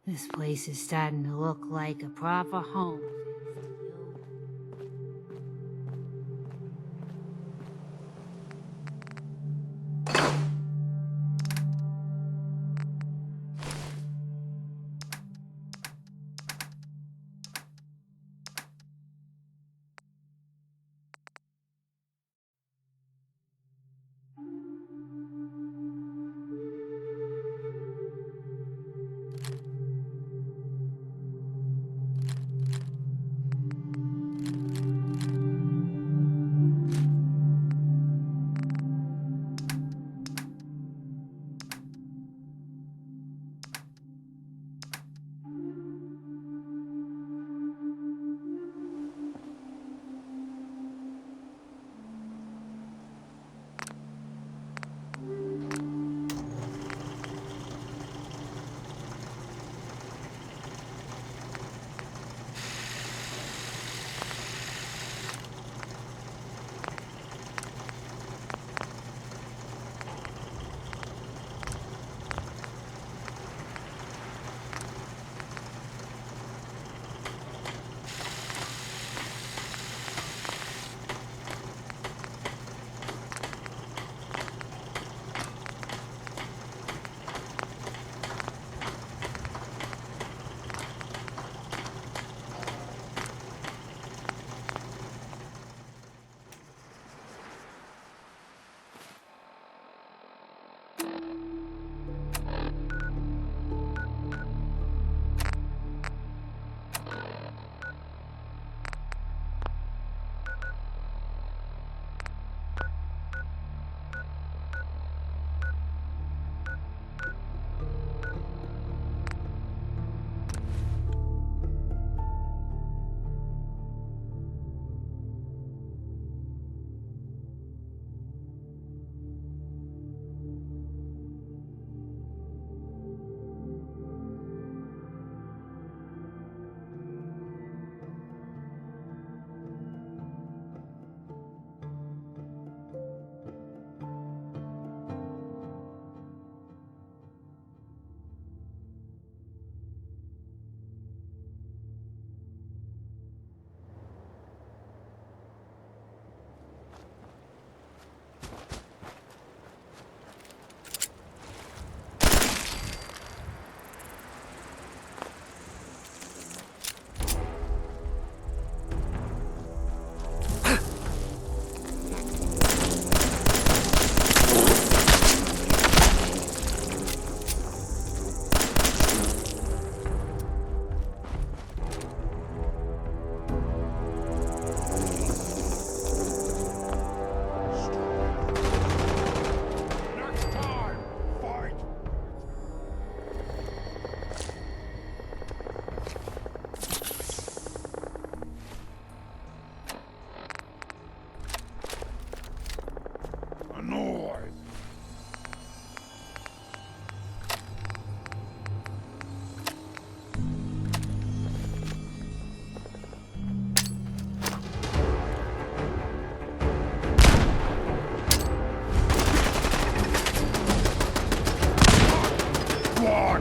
This place is starting to look like a proper home.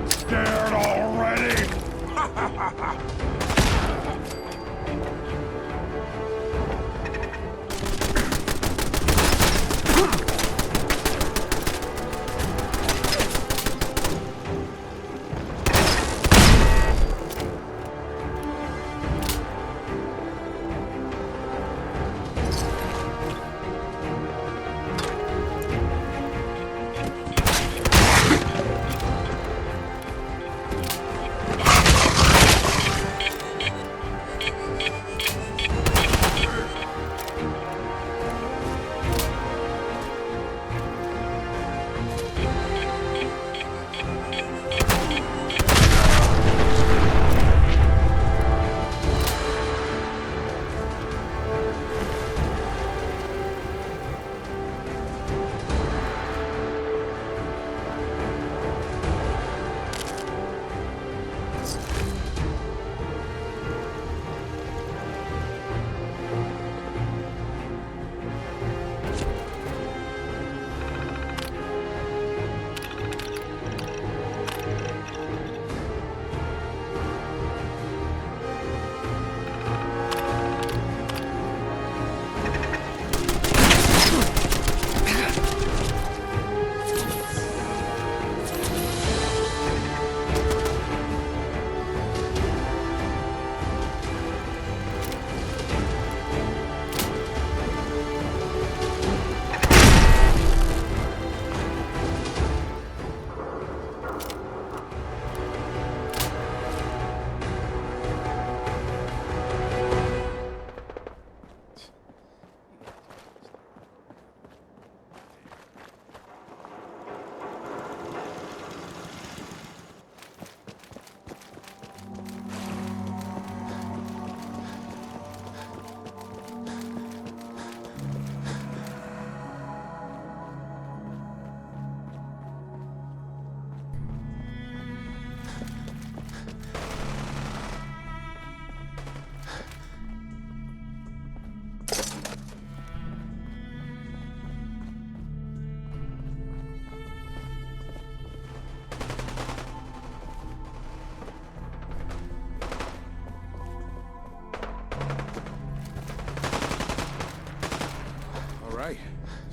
Scared already?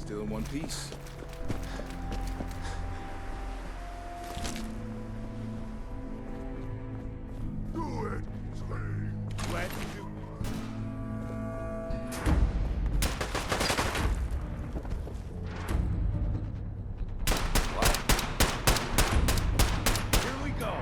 Still in one piece. Do it, Slade. Glad you do. Here we go.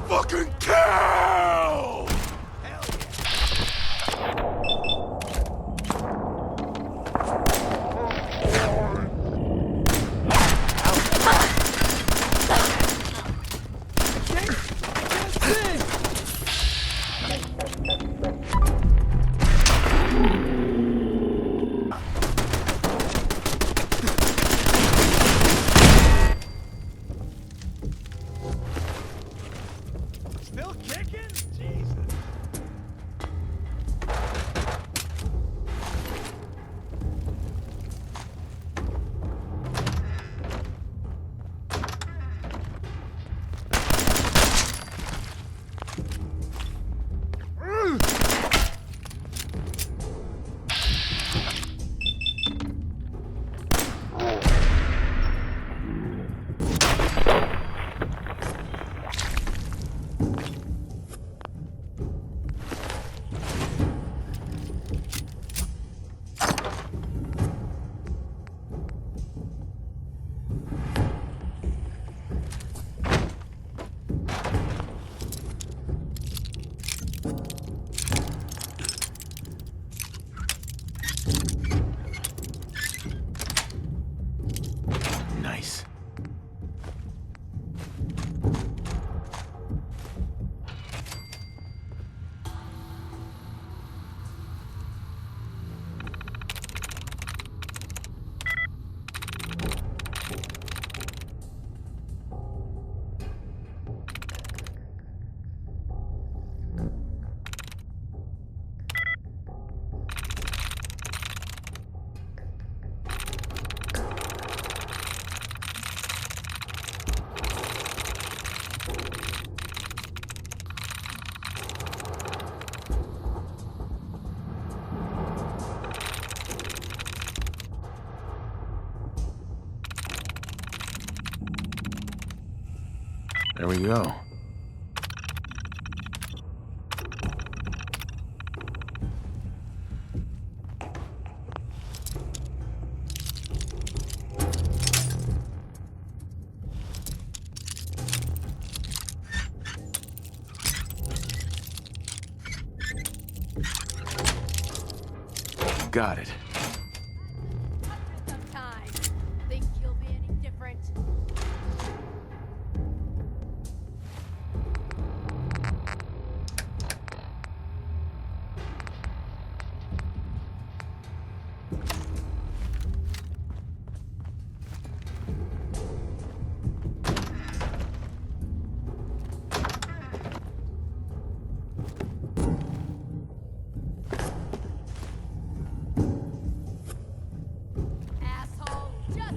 Fucking kill! Still kicking? Jesus. There we go. Got it. Sometimes. Think you'll be any different? Asshole, just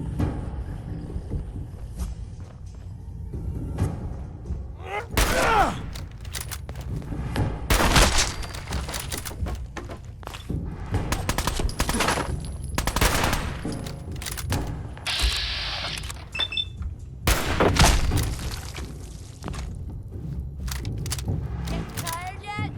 getting tired yet?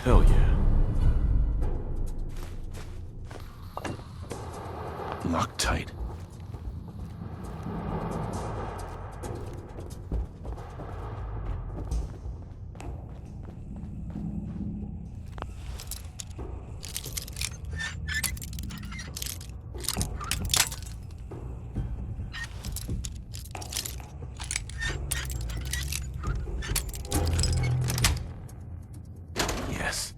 Hell yeah. Lock tight. Yes.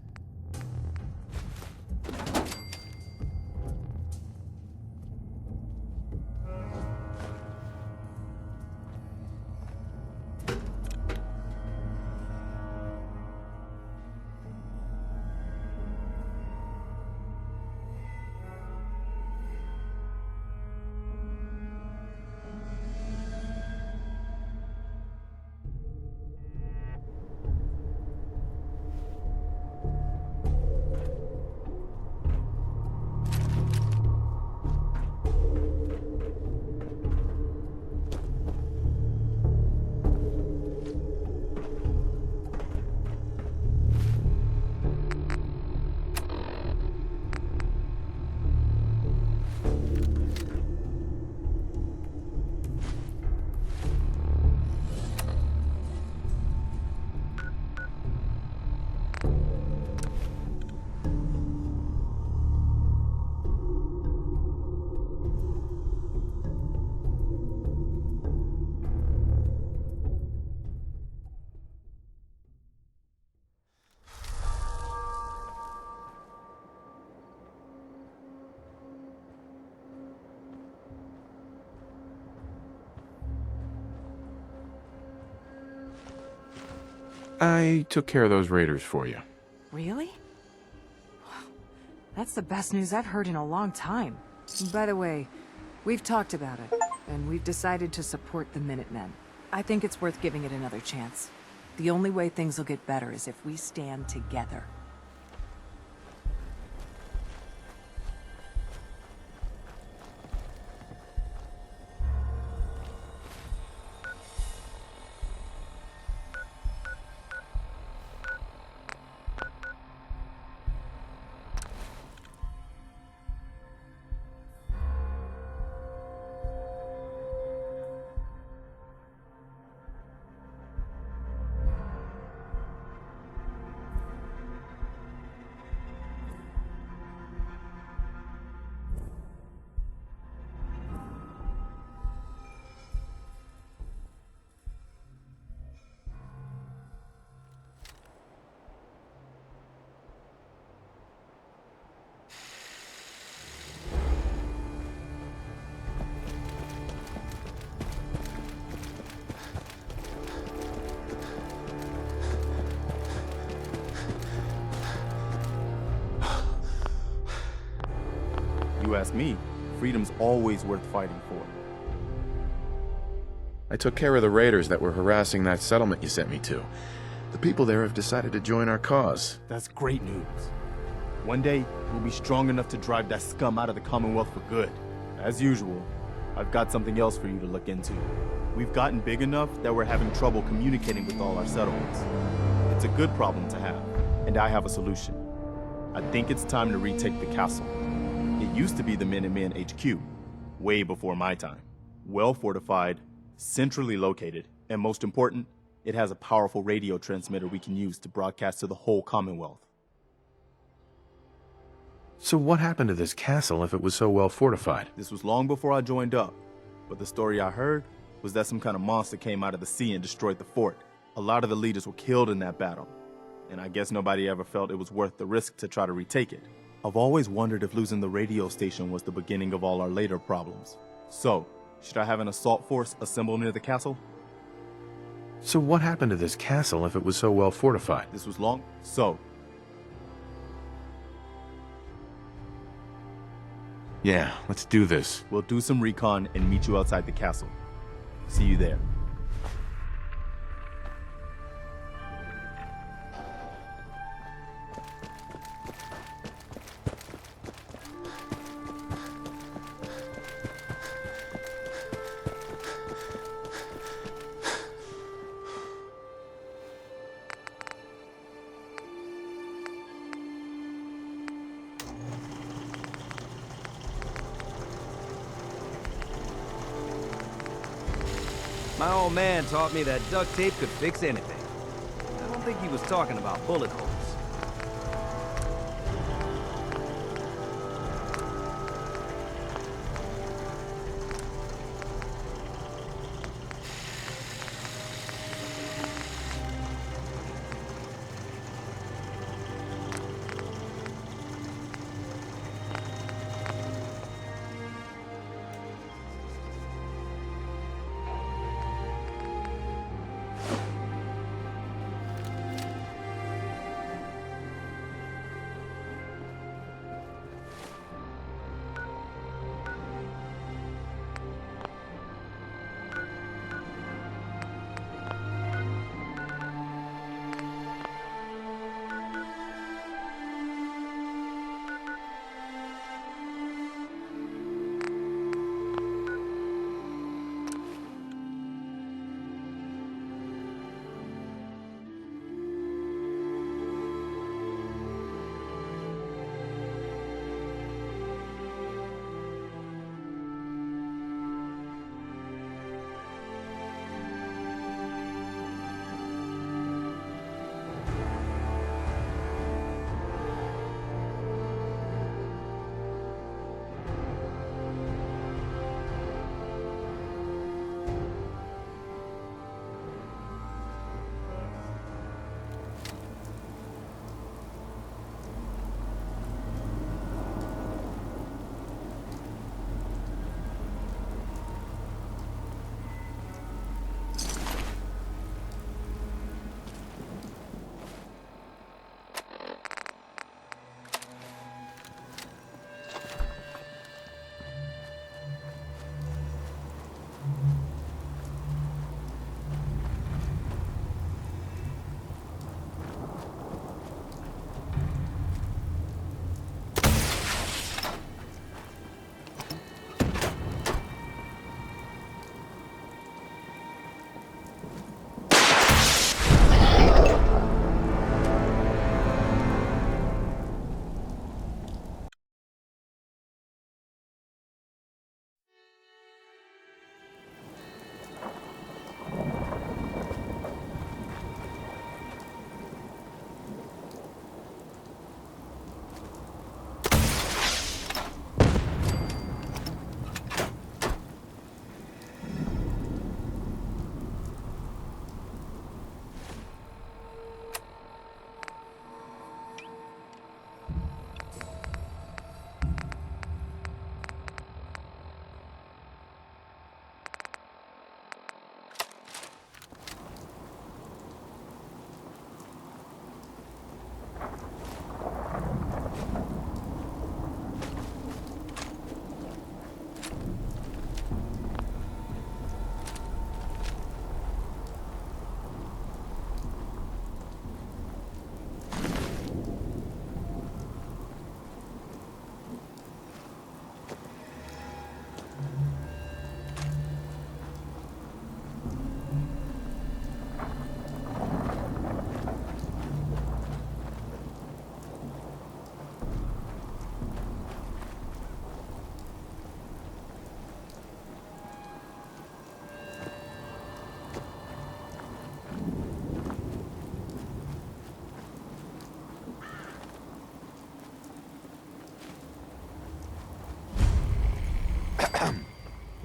I took care of those raiders for you. Really? That's the best news I've heard in a long time. By the way, we've talked about it, and we've decided to support the Minutemen. I think it's worth giving it another chance. The only way things will get better is if we stand together. you ask me, freedom's always worth fighting for. I took care of the raiders that were harassing that settlement you sent me to. The people there have decided to join our cause. That's great news. One day, we'll be strong enough to drive that scum out of the Commonwealth for good. As usual, I've got something else for you to look into. We've gotten big enough that we're having trouble communicating with all our settlements. It's a good problem to have, and I have a solution. I think it's time to retake the castle. It used to be the Minutemen HQ, way before my time. Well fortified, centrally located, and most important, it has a powerful radio transmitter we can use to broadcast to the whole Commonwealth. So what happened to this castle if it was so well fortified? This was long before I joined up, but the story I heard was that some kind of monster came out of the sea and destroyed the fort. A lot of the leaders were killed in that battle, and I guess nobody ever felt it was worth the risk to try to retake it. I've always wondered if losing the radio station was the beginning of all our later problems. So, should I have an assault force assemble near the castle? So what happened to this castle if it was so well fortified? This was long. So, yeah, let's do this. we'll do some recon and meet you outside the castle. See you there. My old man taught me that duct tape could fix anything. I don't think he was talking about bullet holes.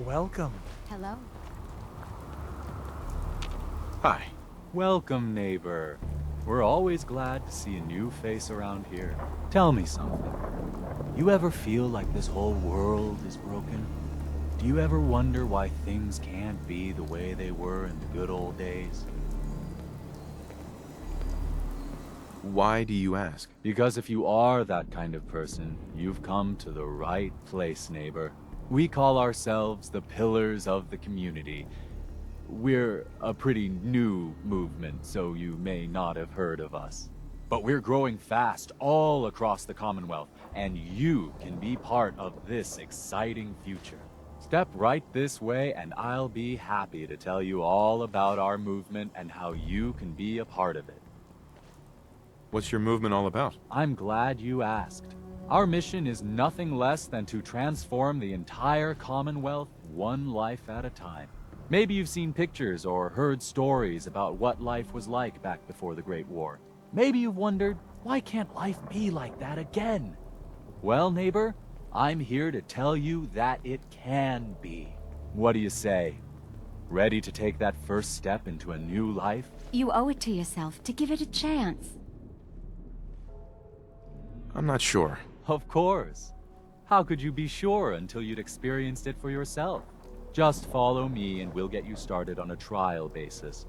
Welcome. Hello. Hi. Welcome, neighbor. We're always glad to see a new face around here. Tell me something. You ever feel like this whole world is broken? Do you ever wonder why things can't be the way they were in the good old days? Why do you ask? Because if you are that kind of person, you've come to the right place, neighbor. We call ourselves the Pillars of the Community. We're a pretty new movement, so you may not have heard of us. But we're growing fast all across the Commonwealth, and you can be part of this exciting future. Step right this way, and I'll be happy to tell you all about our movement and how you can be a part of it. What's your movement all about? I'm glad you asked. Our mission is nothing less than to transform the entire Commonwealth one life at a time. Maybe you've seen pictures or heard stories about what life was like back before the Great War. Maybe you've wondered, why can't life be like that again? Well, neighbor, I'm here to tell you that it can be. What do you say? Ready to take that first step into a new life? You owe it to yourself to give it a chance. I'm not sure. Of course. How could you be sure until you'd experienced it for yourself? Just follow me and we'll get you started on a trial basis.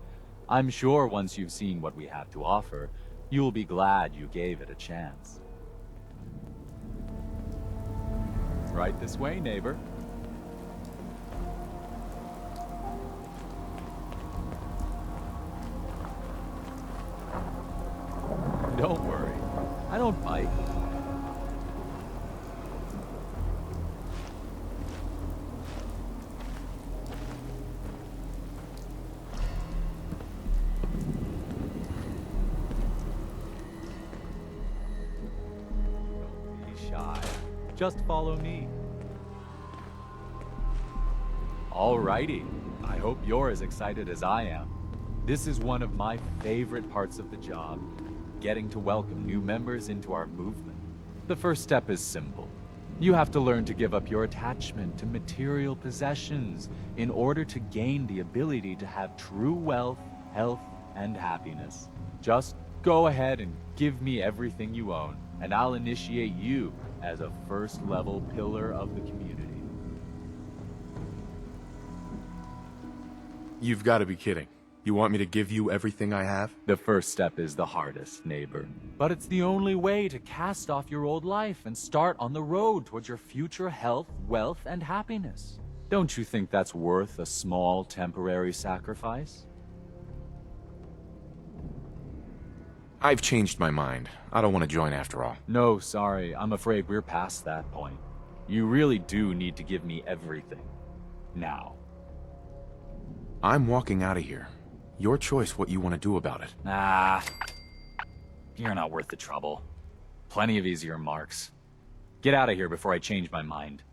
I'm sure once you've seen what we have to offer, you'll be glad you gave it a chance. Right this way, neighbor. Don't worry, I don't bite. Just follow me. Alrighty. I hope you're as excited as I am. This is one of my favorite parts of the job, getting to welcome new members into our movement. The first step is simple. You have to learn to give up your attachment to material possessions in order to gain the ability to have true wealth, health, and happiness. Just go ahead and give me everything you own, and I'll initiate you as a first-level pillar of the community. You've got to be kidding. You want me to give you everything I have? The first step is the hardest, neighbor. But it's the only way to cast off your old life and start on the road towards your future health, wealth, and happiness. Don't you think that's worth a small temporary sacrifice? I've changed my mind. I don't want to join after all. No, sorry. I'm afraid we're past that point. You really do need to give me everything. Now. I'm walking out of here. Your choice what you want to do about it. Ah. You're not worth the trouble. Plenty of easier marks. Get out of here before I change my mind.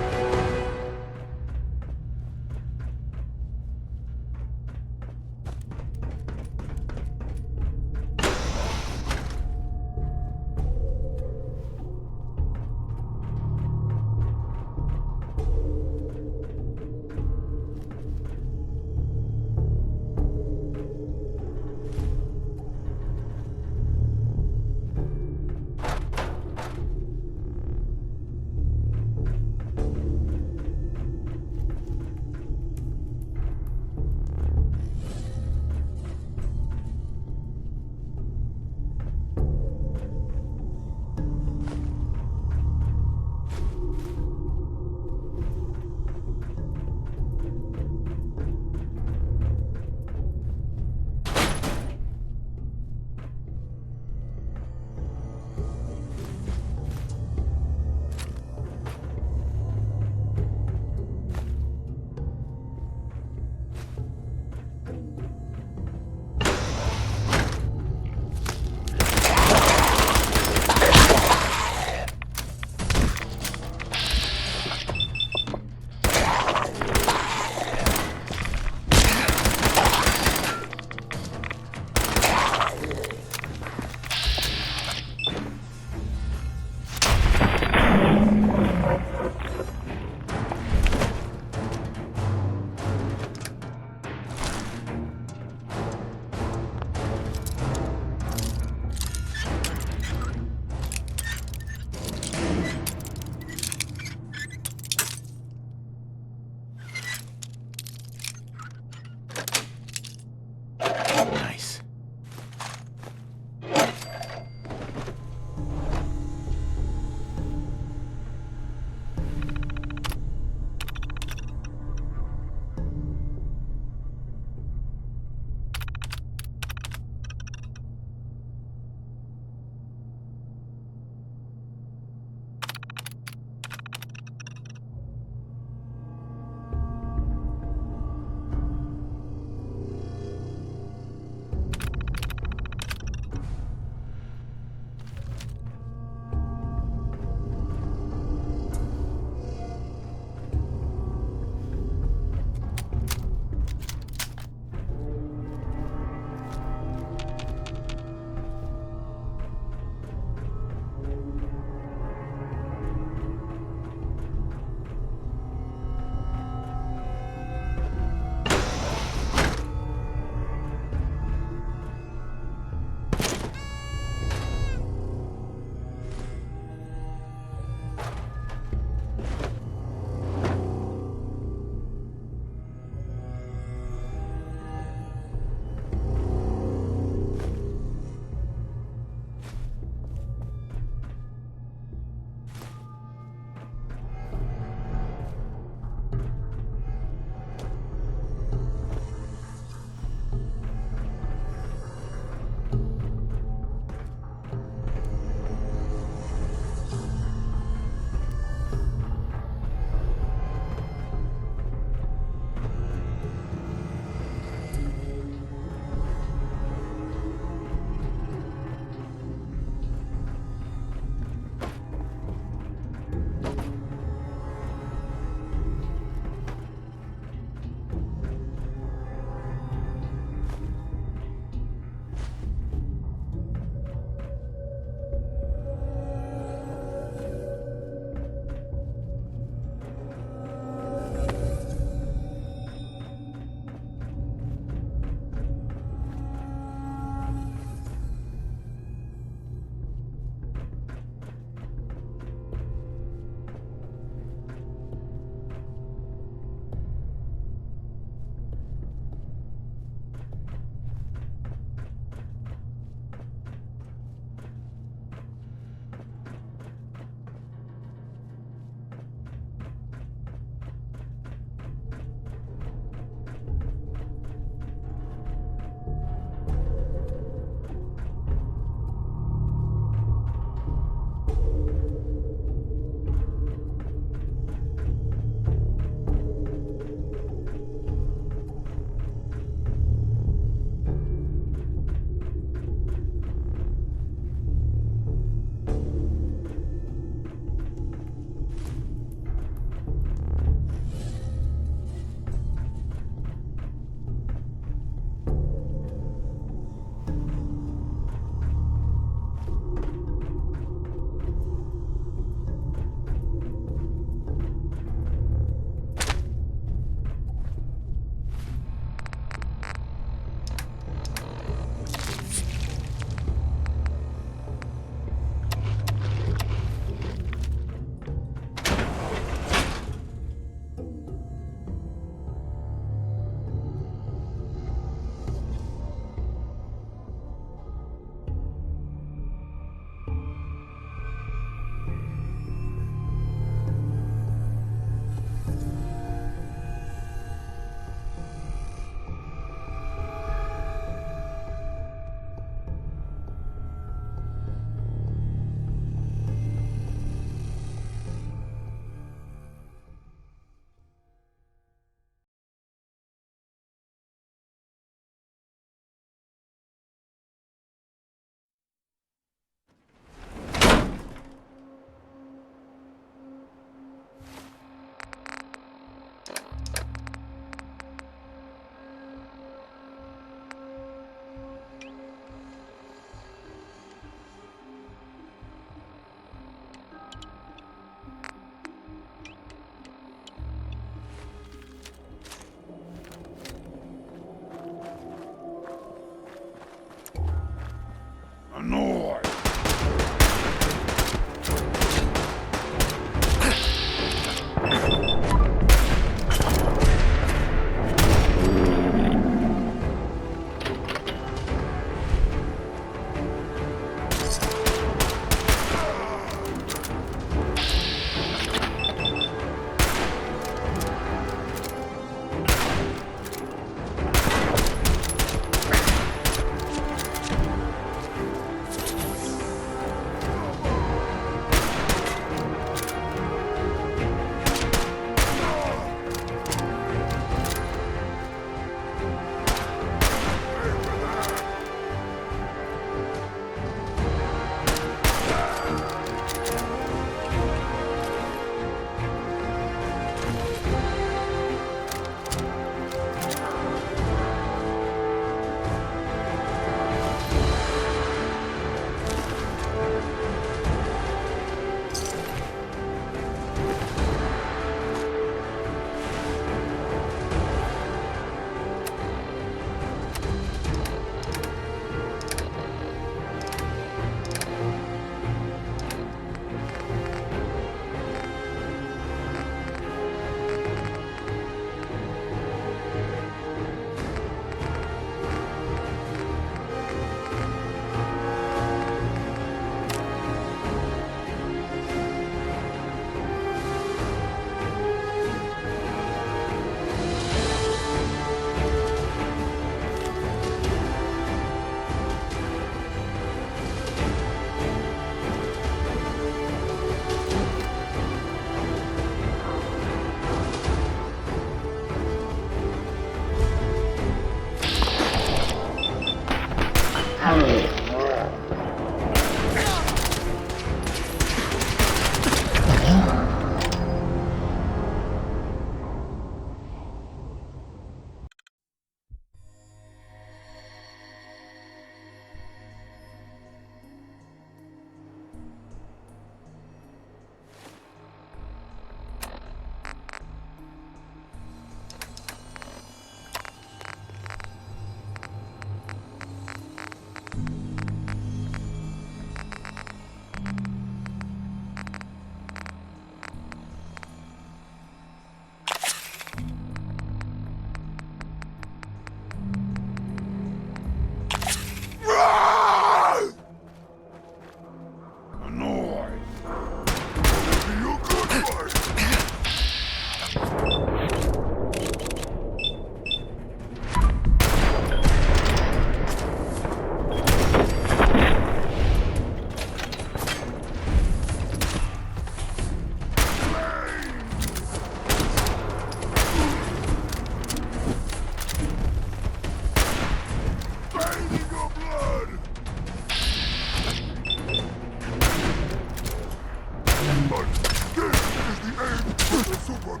This is the end of the Superman.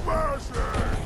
Smash it!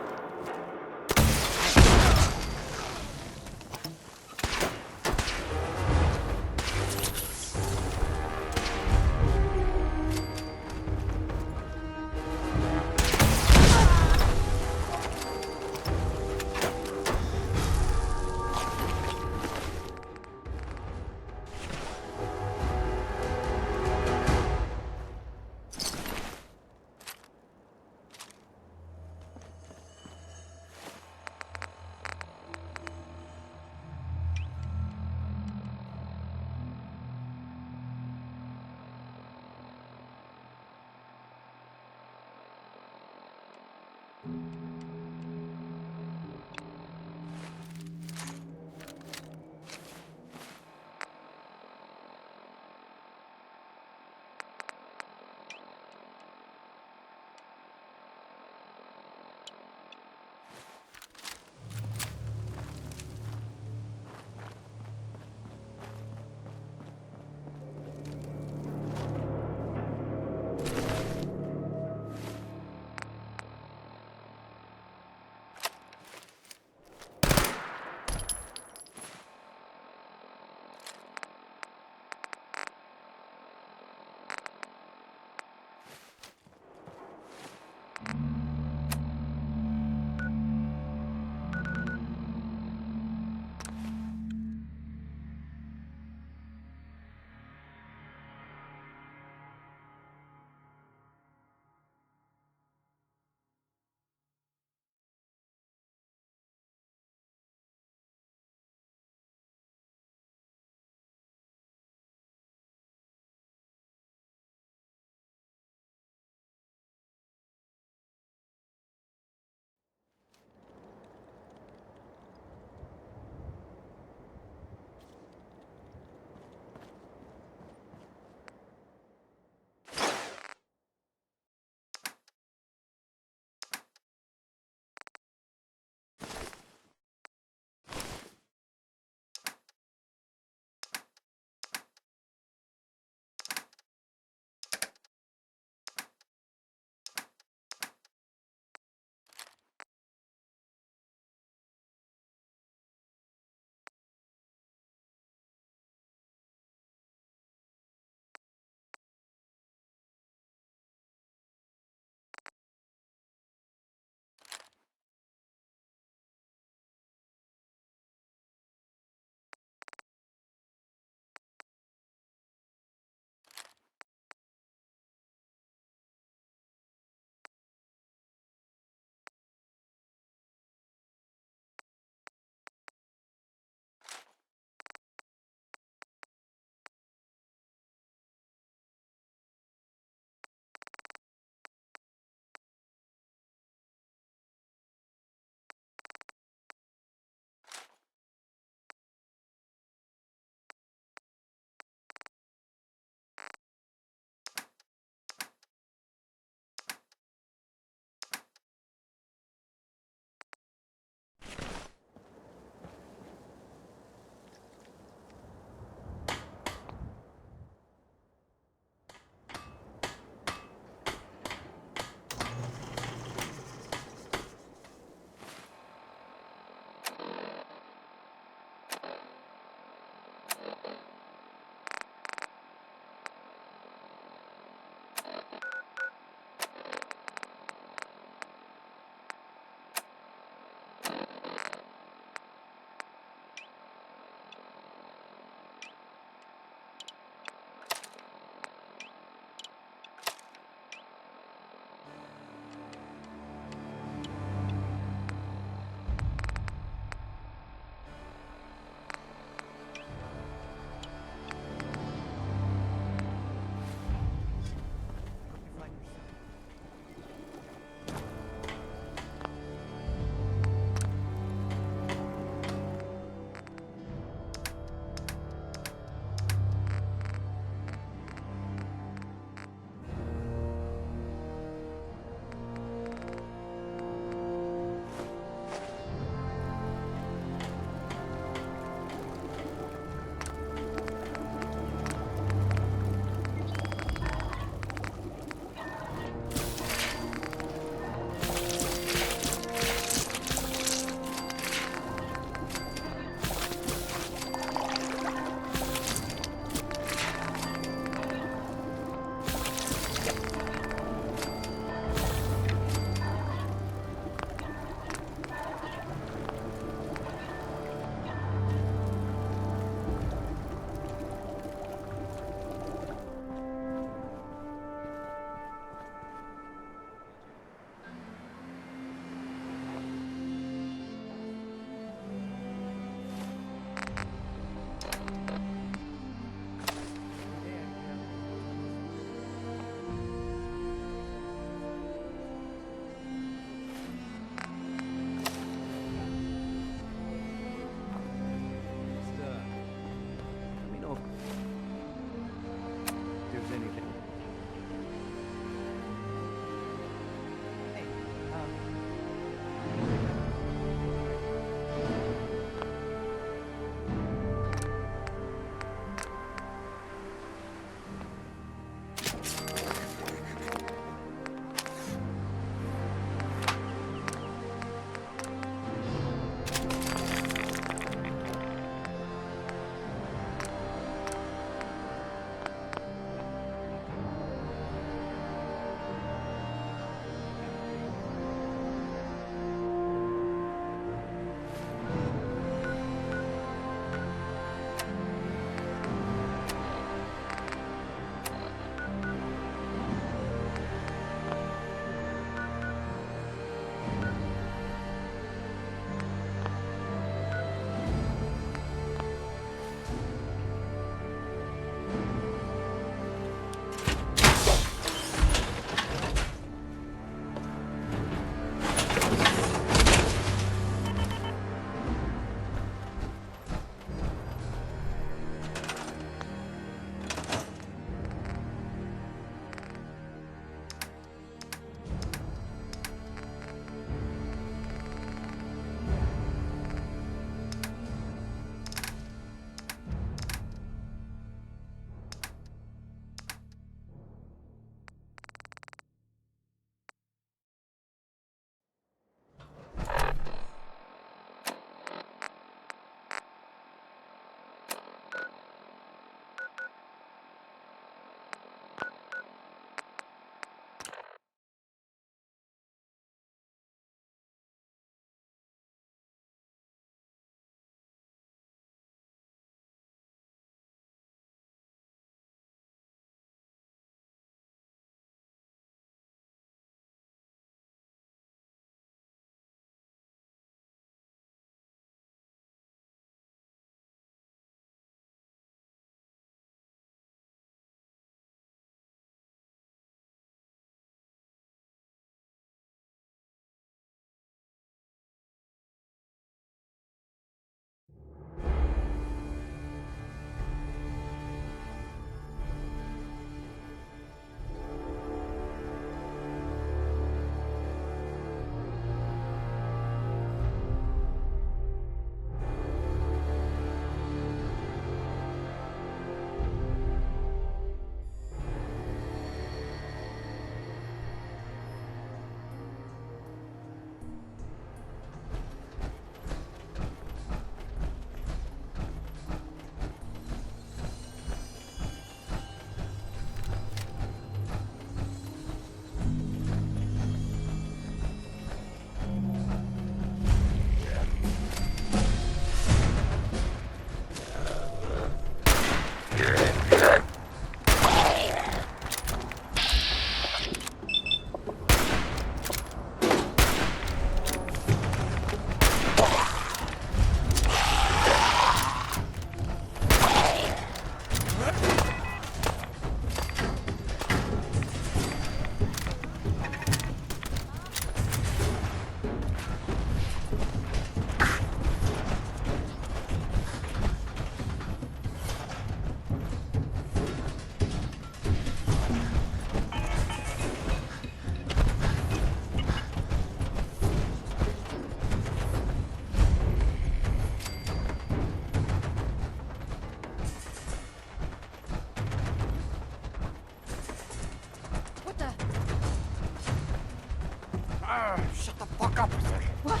shut the fuck up a second. What?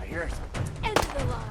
I hear something. End of the line.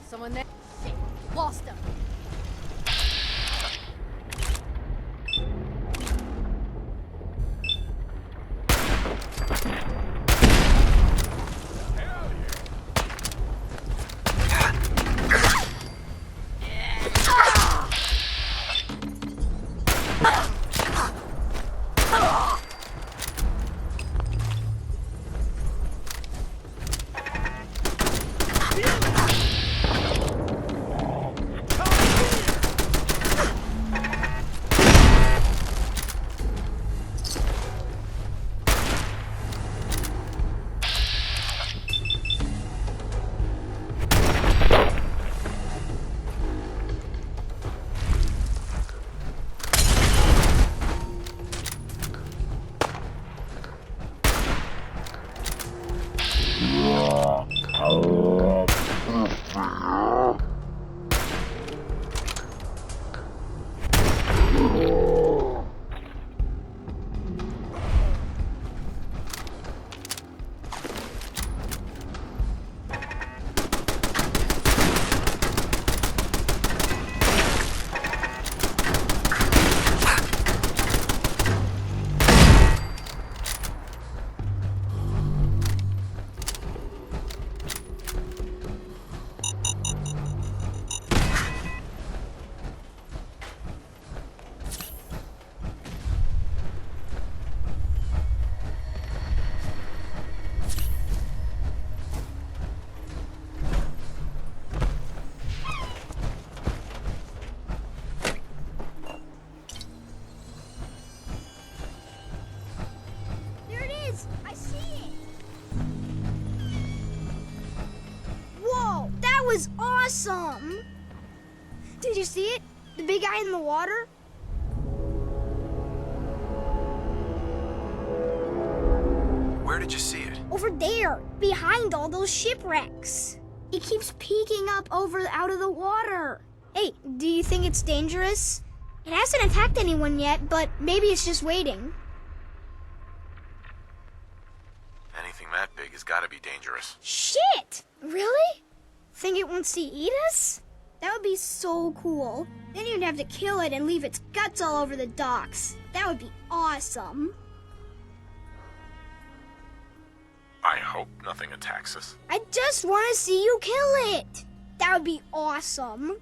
Someone there? Shit, lost him. That was awesome! Did you see it? The big guy in the water? Where did you see it? Over there, behind all those shipwrecks. It keeps peeking up out of the water. Hey, do you think it's dangerous? It hasn't attacked anyone yet, but maybe it's just waiting. Anything that big has got to be dangerous. Shit! Really? Think it wants to eat us? That would be so cool. Then you'd have to kill it and leave its guts all over the docks. That would be awesome. I hope nothing attacks us. I just want to see you kill it. That would be awesome.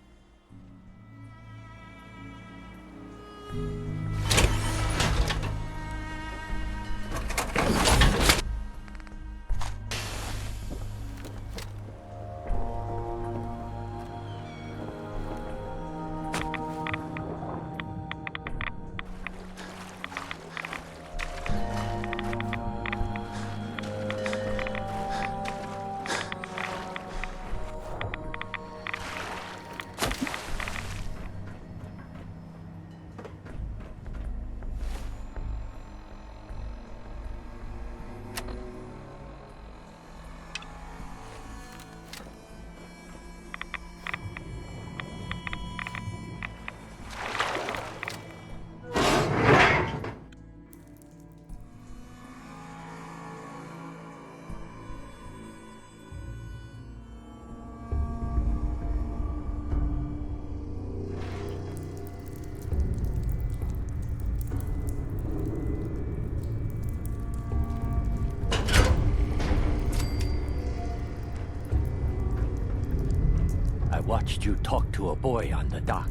I watched you talk to a boy on the dock.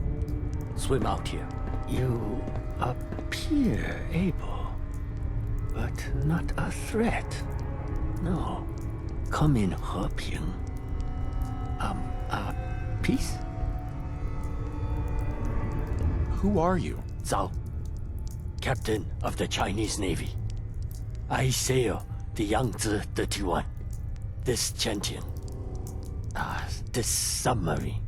Swim out here. You appear able, but not a threat. No. Come in, 和平. Peace? Who are you? Zhao, captain of the Chinese Navy. I sail the Yangtze 31. This Chentian. This submarine.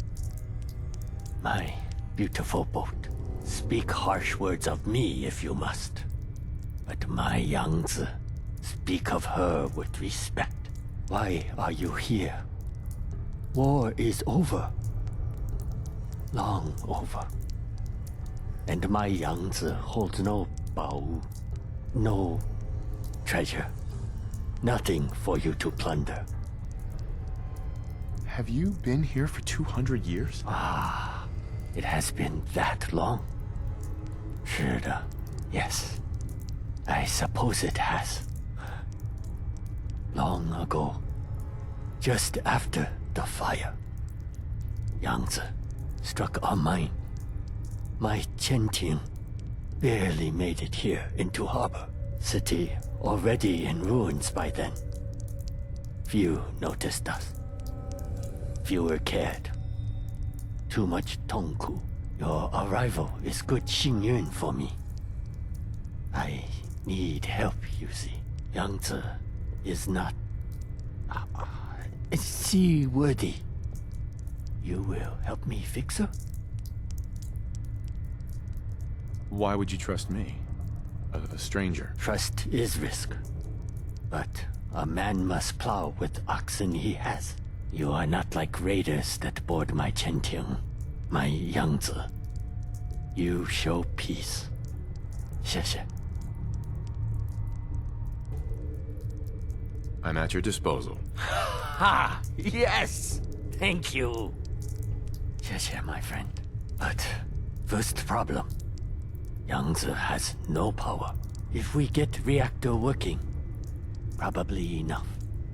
My beautiful boat. Speak harsh words of me if you must. But my Yangtze, speak of her with respect. Why are you here? War is over. Long over. And my Yangtze holds no baowu, no treasure. Nothing for you to plunder. Have you been here for 200 years? Ah, it has been that long. 是的, yes. I suppose it has. Long ago, just after the fire, Yangtze struck our mine. My Chentian barely made it here into harbor. City already in ruins by then. Few noticed us. Fewer cared. Too much Tongku. Your arrival is good Xingyun for me. I need help, you see. Yangtze is not seaworthy. You will help me fix her? Why would you trust me? A stranger? Trust is risk. But a man must plow with oxen he has. You are not like raiders that board my Chentian, my Yangtze. You show peace. 谢谢. I'm at your disposal. Ha! Yes! Thank you. 谢谢, my friend. But first problem. Yangtze has no power. If we get reactor working, probably enough.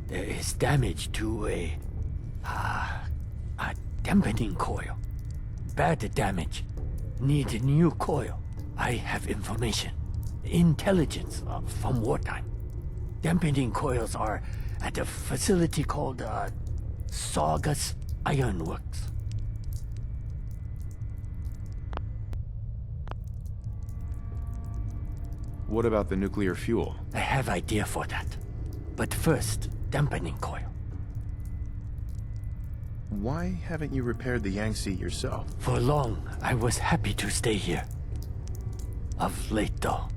There is damage to a dampening coil. Bad damage. Need a new coil. I have information. Intelligence from wartime. Dampening coils are at a facility called Saugus Ironworks. What about the nuclear fuel? I have idea for that. But first, dampening coil. Why haven't you repaired the Yangtze yourself? For long, I was happy to stay here. Of late, though,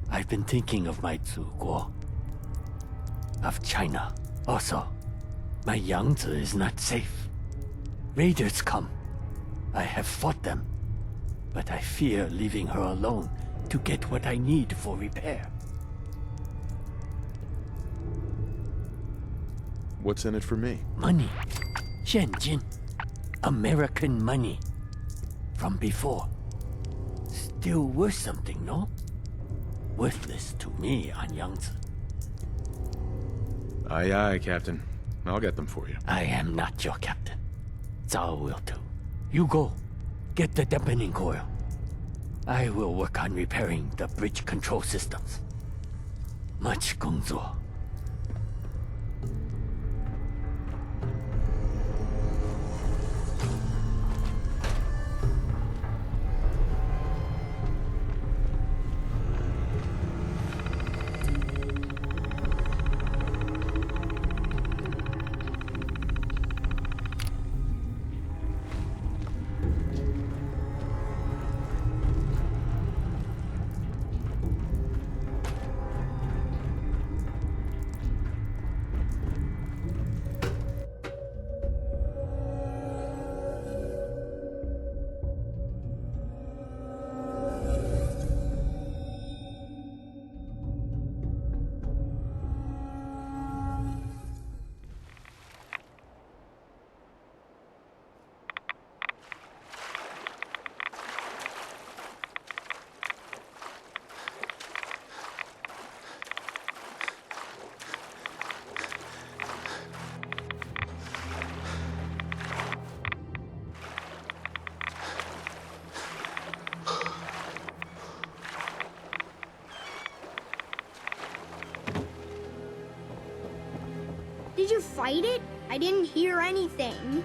I've been thinking of my Zuguo. Of China. Also, my Yangtze is not safe. Raiders come. I have fought them. But I fear leaving her alone to get what I need for repair. What's in it for me? Money. 现金. American money. From before. Still worth something, no? Worthless to me on Yangtze. Aye, aye, Captain. I'll get them for you. I am not your captain. Zhao will do. You go. Get the dampening coil. I will work on repairing the bridge control systems. Much 工作. Did you fight it? I didn't hear anything.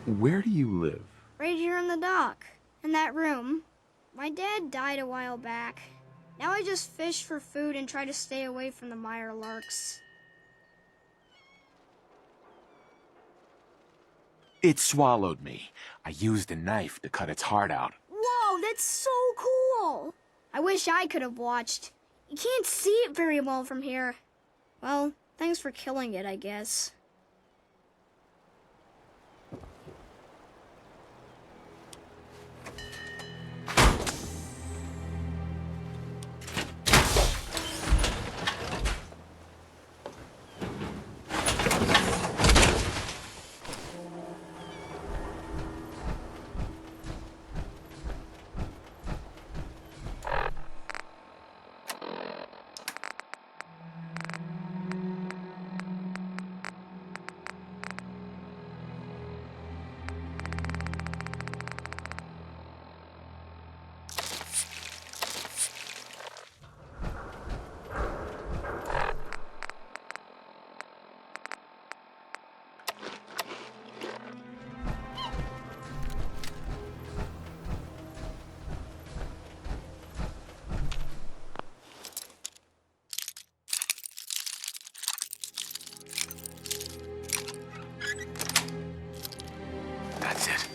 Where do you live? Right here in the dock. In that room. My dad died a while back. Now I just fish for food and try to stay away from the mire larks. It swallowed me. I used a knife to cut its heart out. Whoa, that's so cool! I wish I could have watched. You can't see it very well from here. Well, thanks for killing it, I guess. That's it.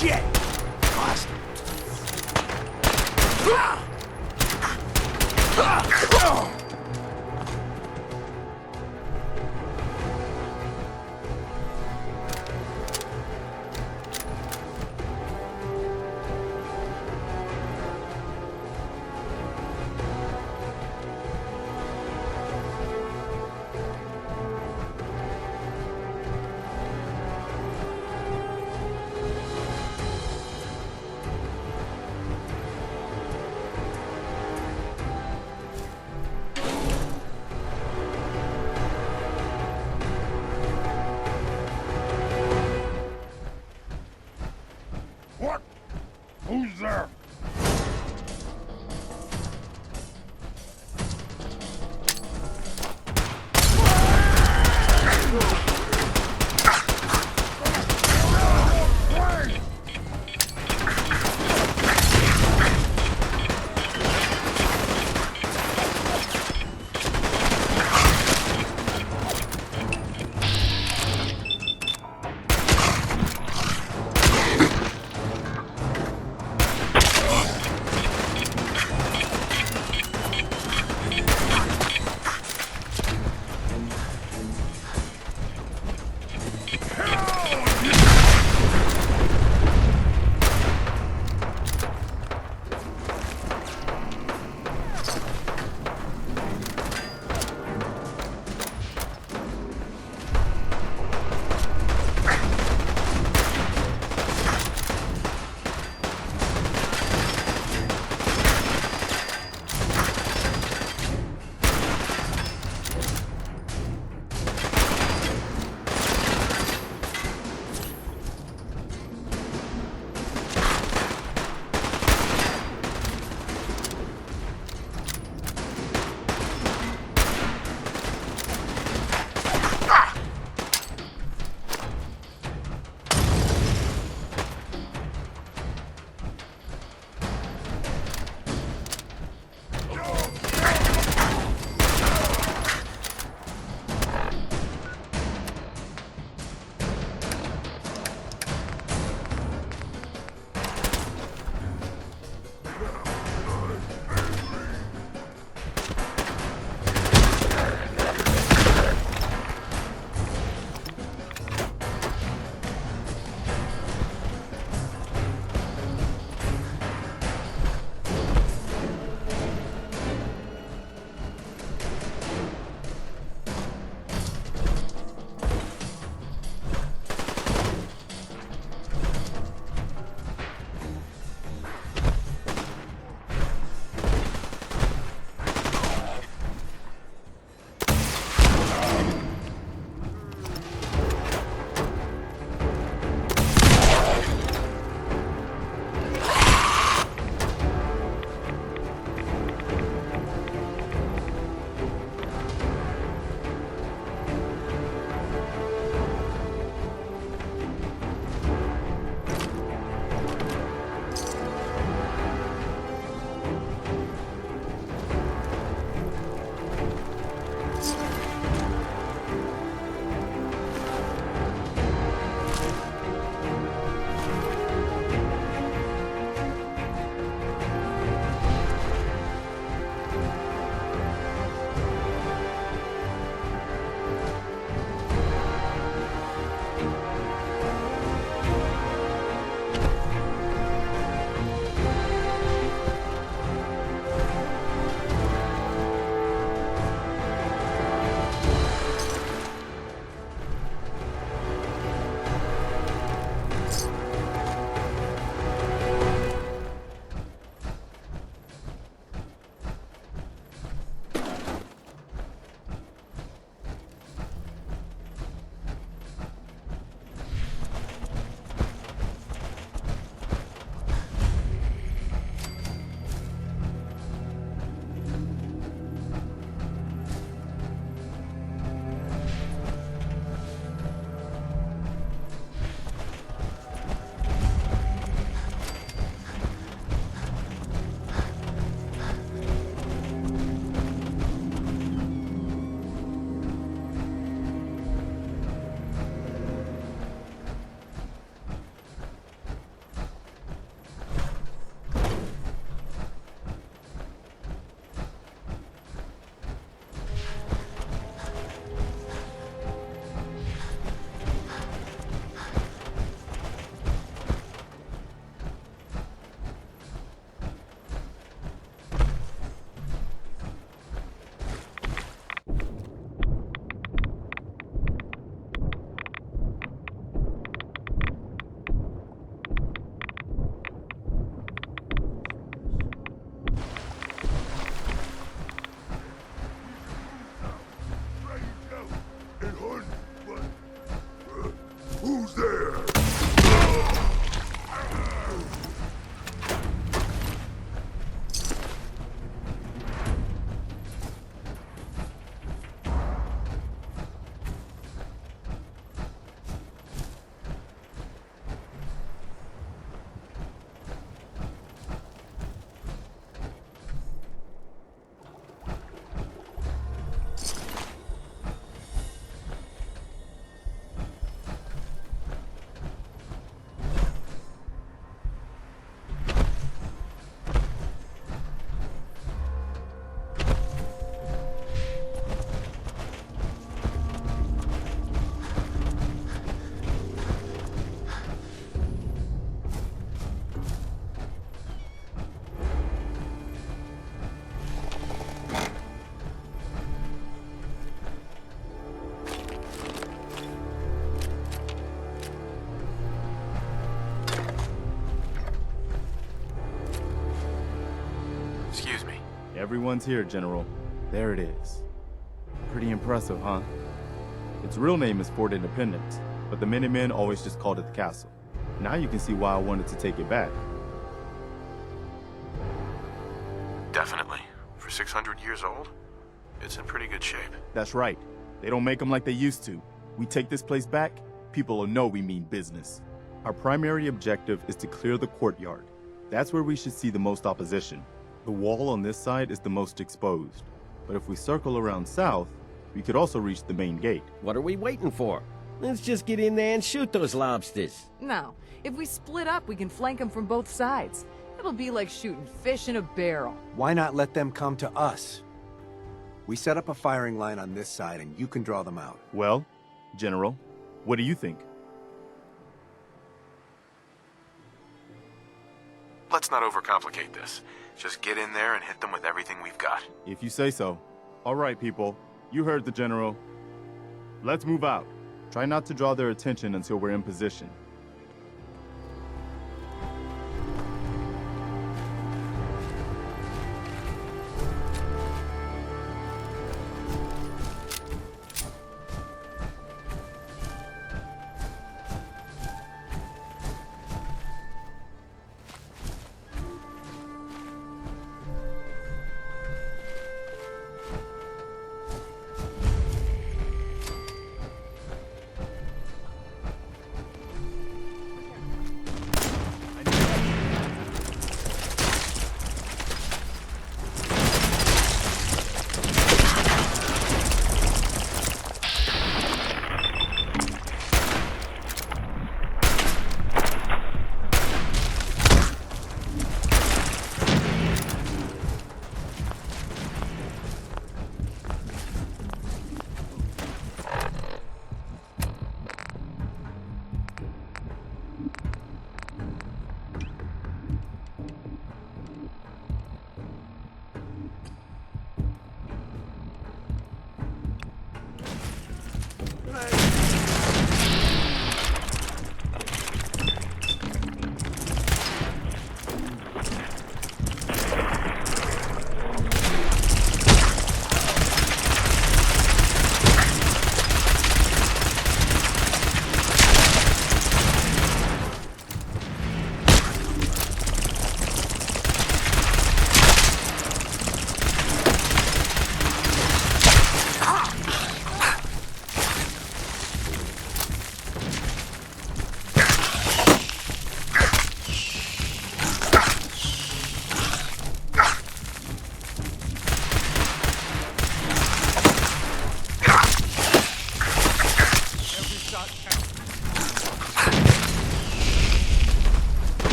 Get! Bastard. What? Who's there? Everyone's here, General. There it is. Pretty impressive, huh? Its real name is Fort Independence, but the Minutemen always just called it the castle. Now you can see why I wanted to take it back. Definitely. For 600 years old, it's in pretty good shape. That's right. They don't make them like they used to. We take this place back, people will know we mean business. Our primary objective is to clear the courtyard. That's where we should see the most opposition. The wall on this side is the most exposed. But if we circle around south, we could also reach the main gate. What are we waiting for? Let's just get in there and shoot those lobsters. No. If we split up, we can flank them from both sides. It'll be like shooting fish in a barrel. Why not let them come to us? We set up a firing line on this side and you can draw them out. Well, General, what do you think? Let's not overcomplicate this. Just get in there and hit them with everything we've got. If you say so. All right, people. You heard the General. Let's move out. Try not to draw their attention until we're in position.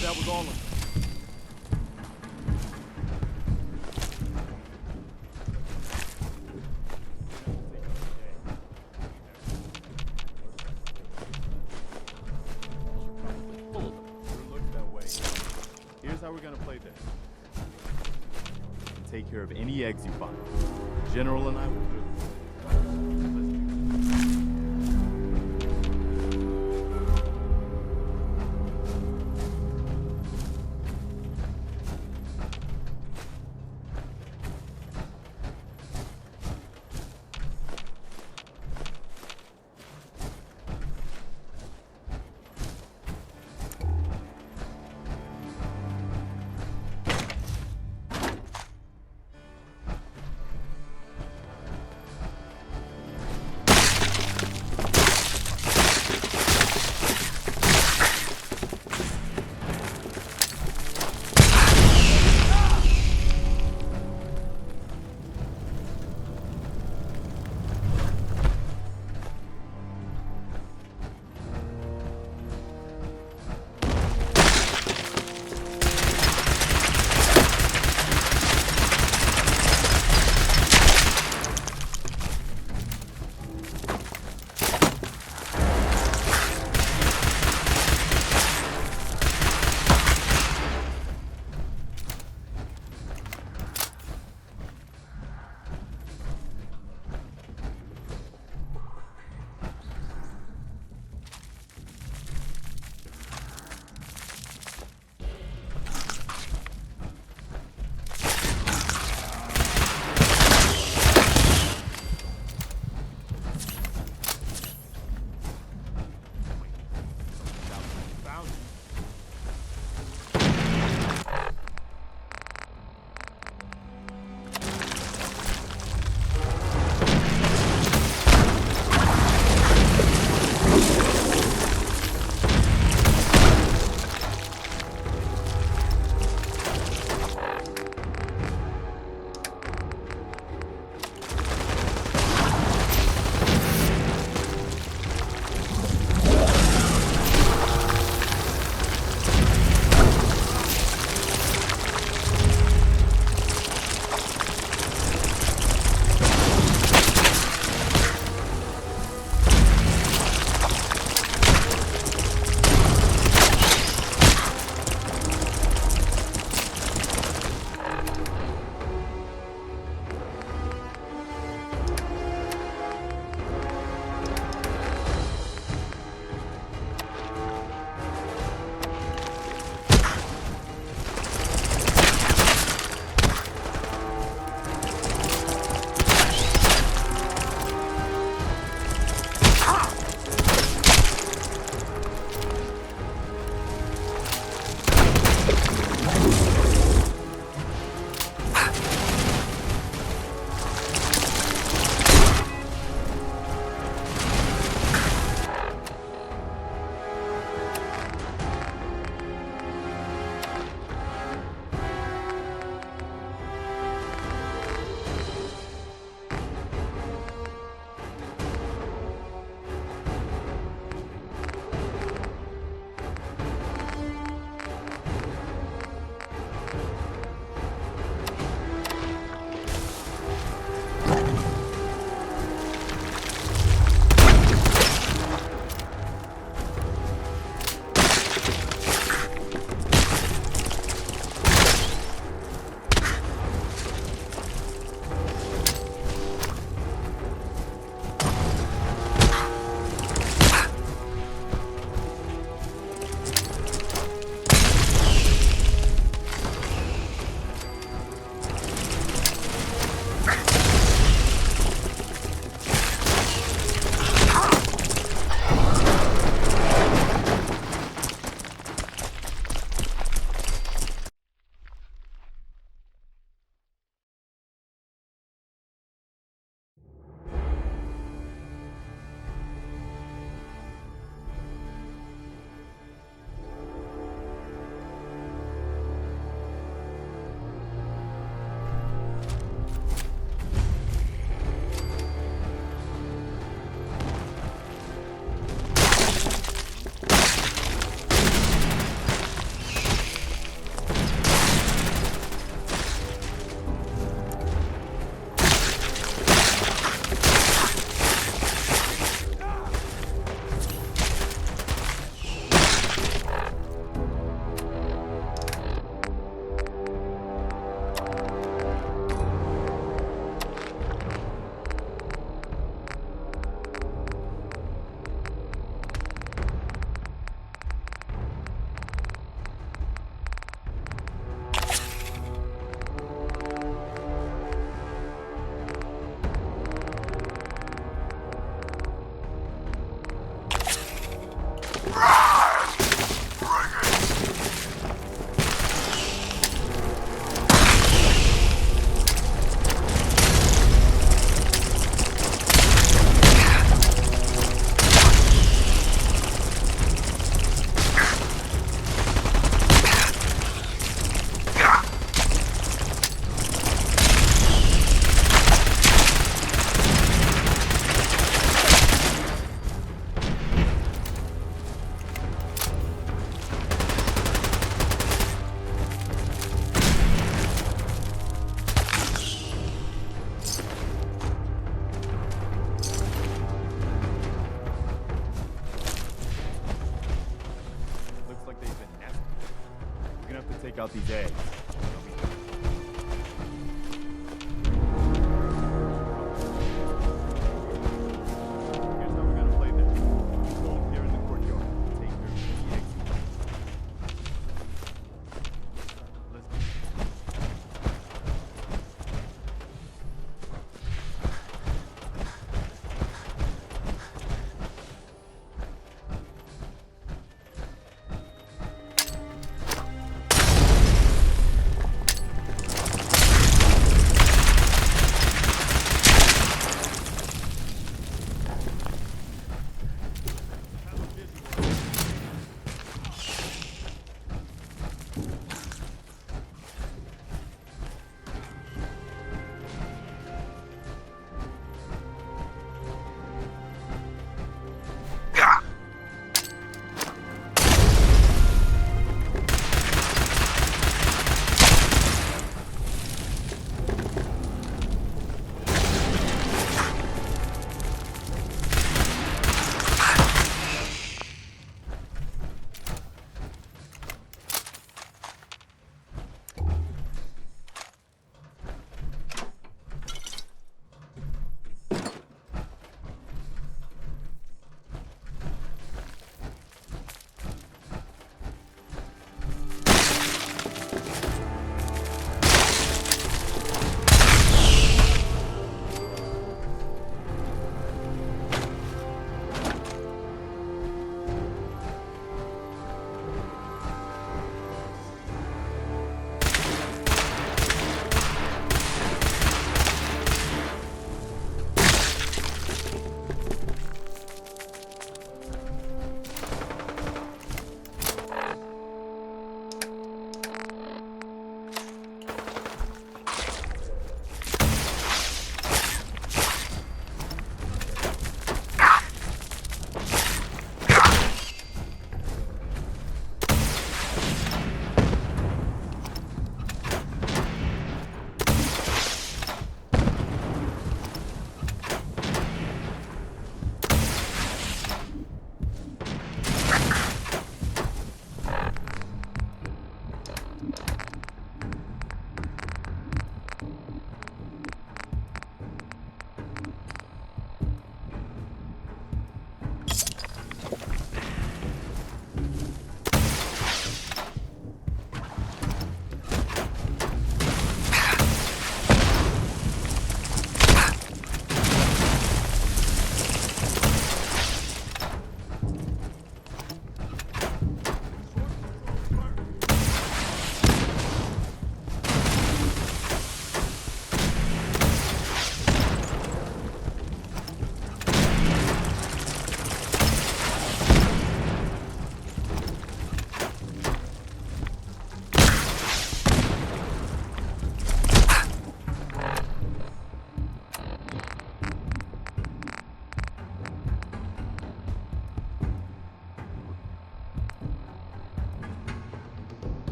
That was all of them. Here's how we're gonna play this. Take care of any eggs you find. General and I will do it. to take out these eggs. Here's how we're gonna play this. You go in here in the courtyard. Take your eggs. Let's do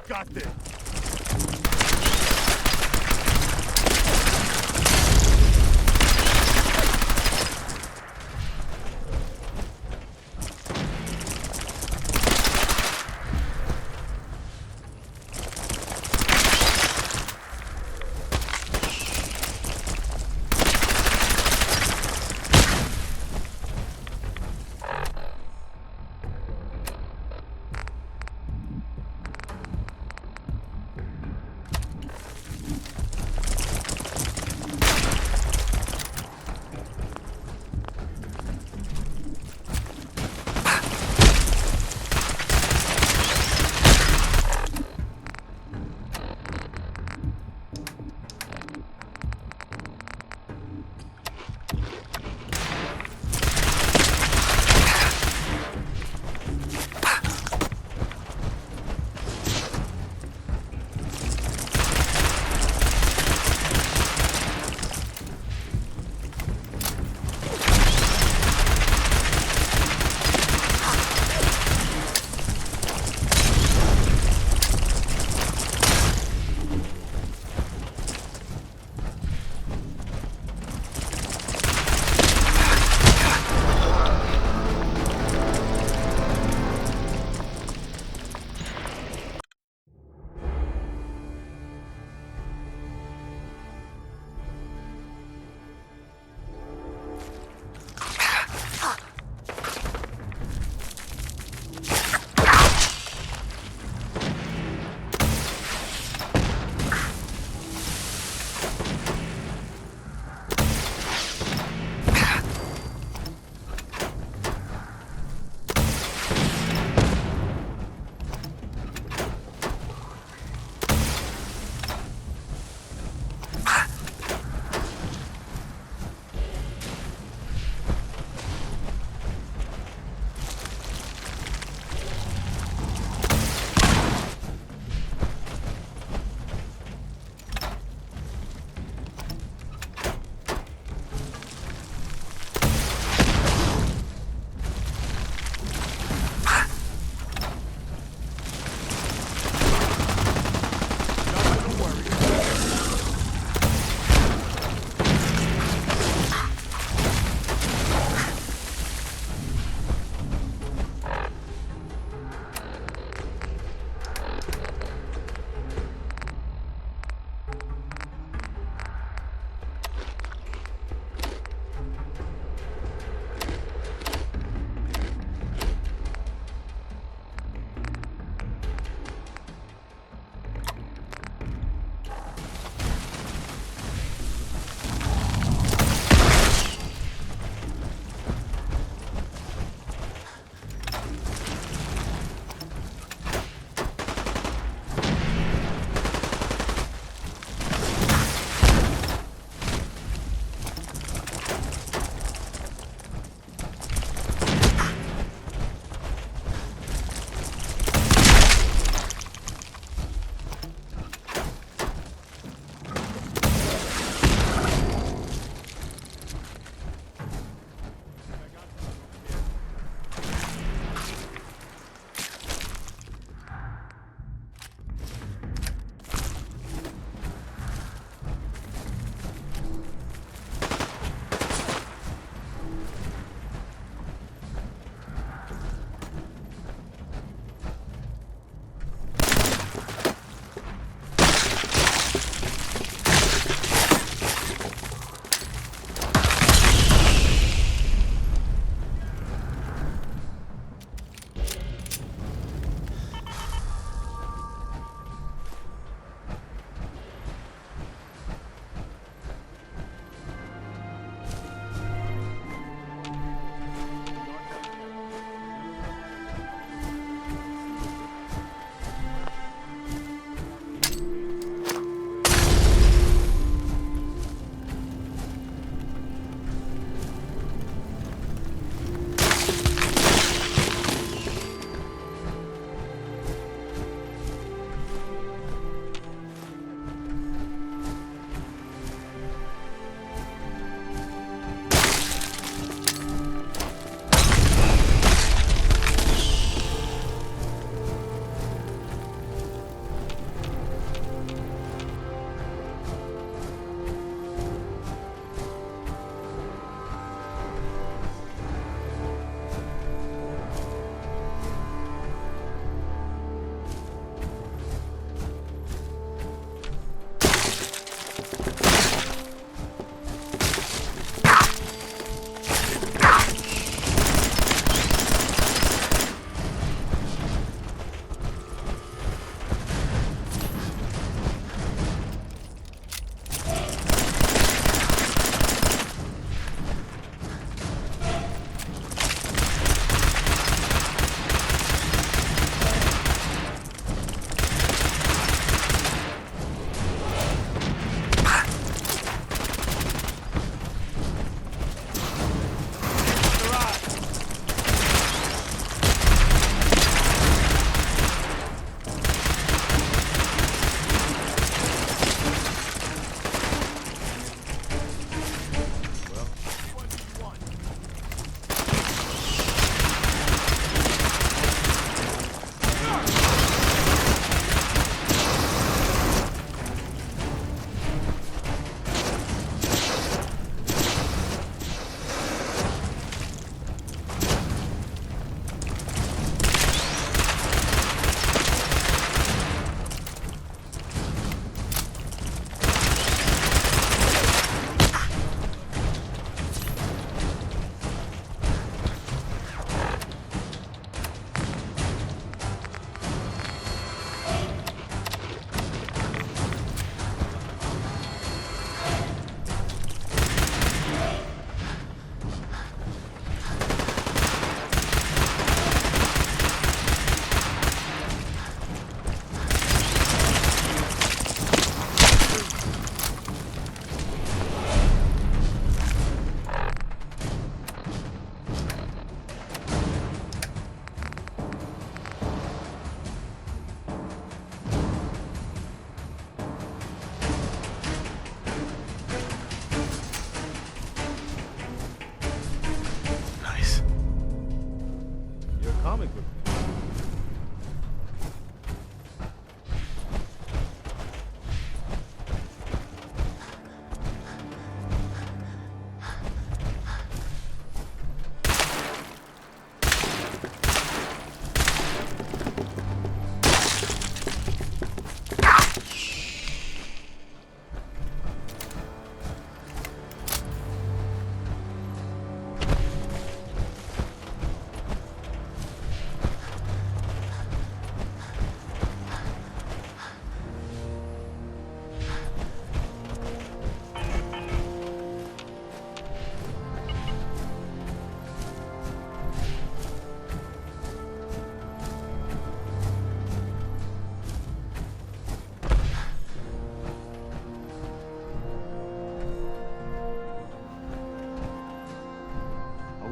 got this.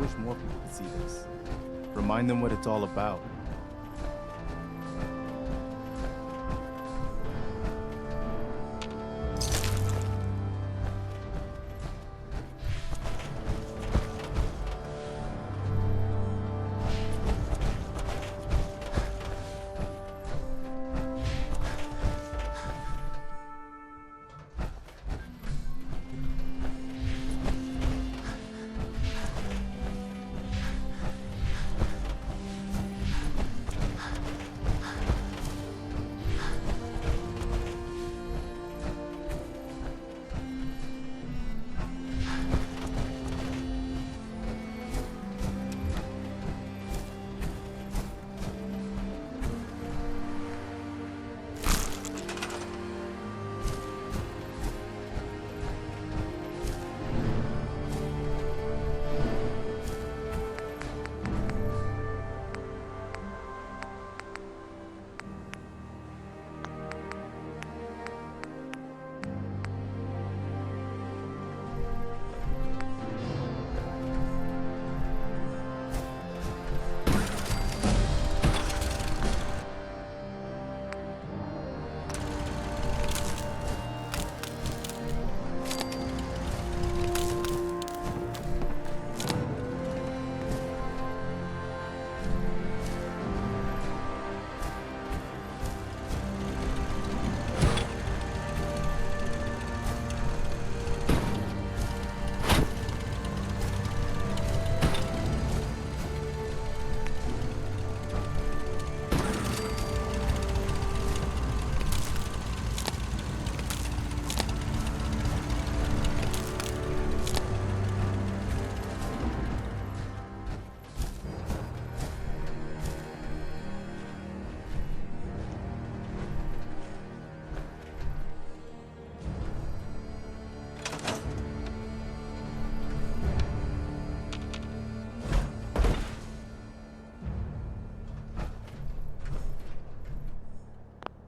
wish more people could see this. Remind them what it's all about.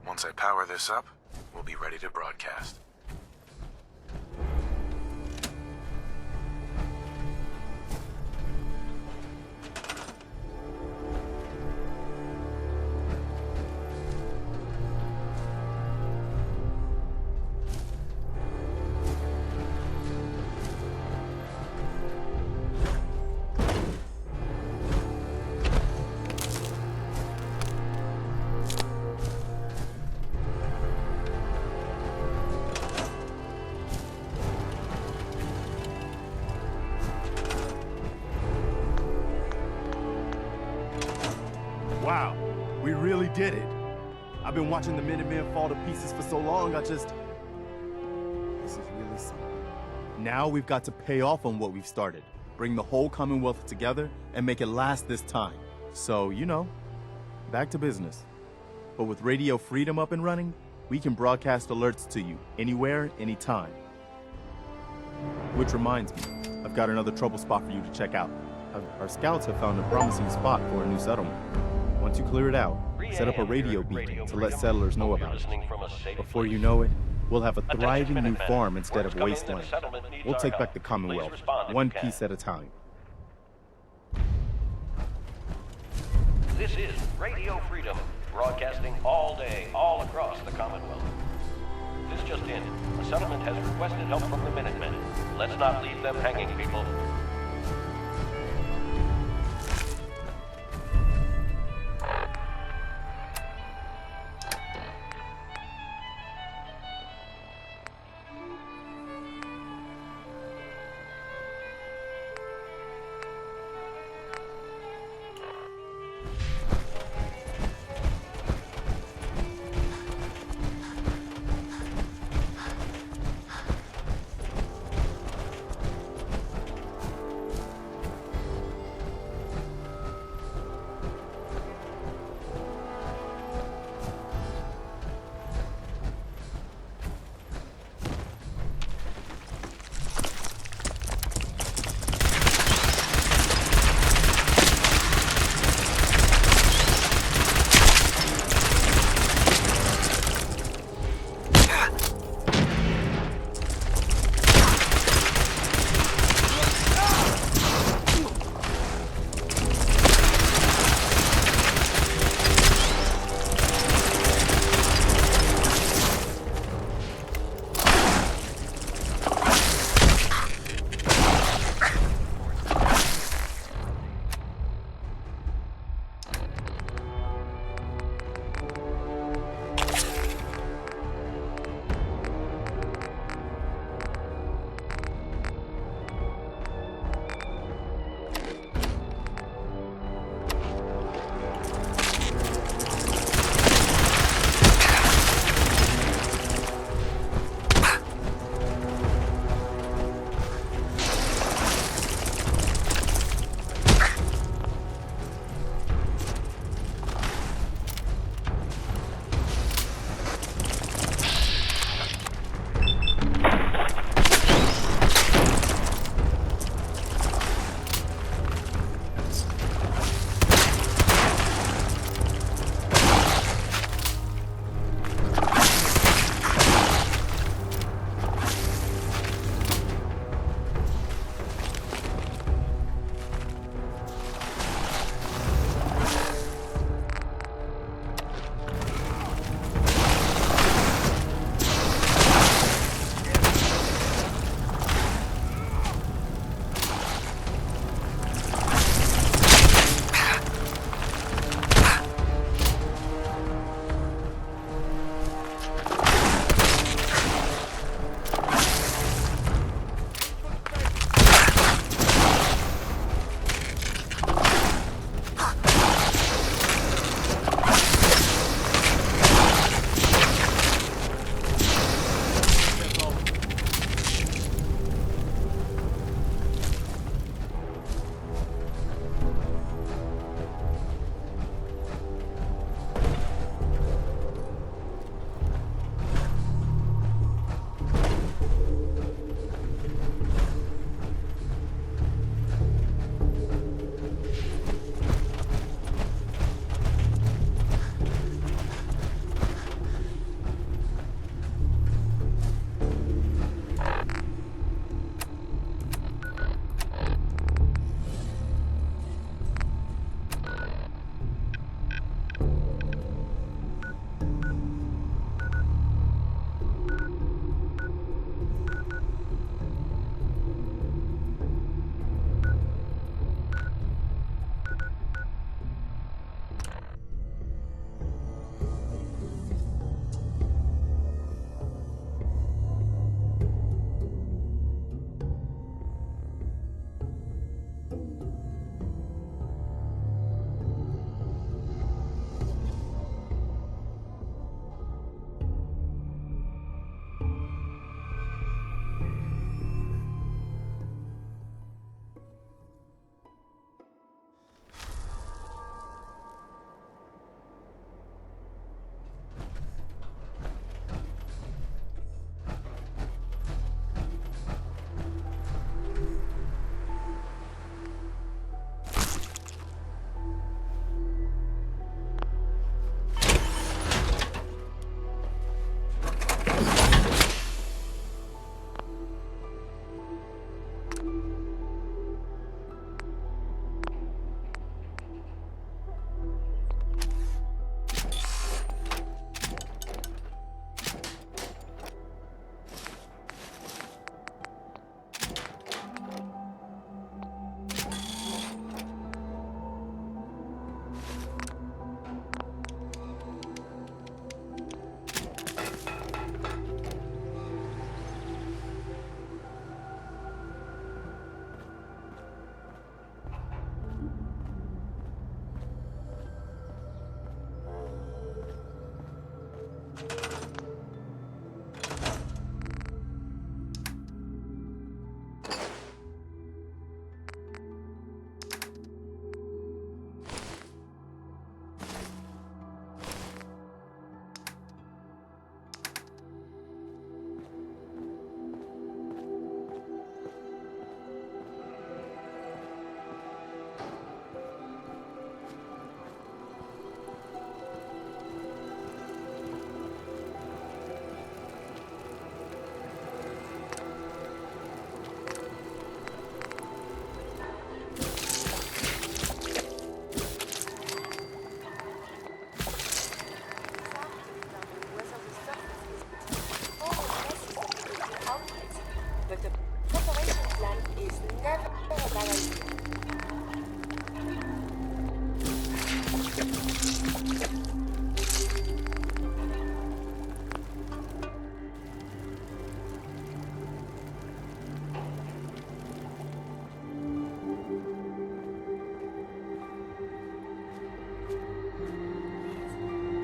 Once I power this up, we'll be ready to broadcast. Wow, we really did it. I've been watching the Minutemen fall to pieces for so long, this is really something. Now we've got to pay off on what we've started, bring the whole Commonwealth together, and make it last this time. So, you know, back to business. But with Radio Freedom up and running, we can broadcast alerts to you, anywhere, anytime. Which reminds me, I've got another trouble spot for you to check out. Our scouts have found a promising spot for a new settlement. Once you clear it out, set up a radio beacon to let settlers know about it. Before you know it, we'll have a thriving new farm instead of wasteland. We'll take back the Commonwealth, one piece at a time. This is Radio Freedom, broadcasting all day, all across the Commonwealth. This just in. A settlement has requested help from the Minutemen. Let's not leave them hanging, people.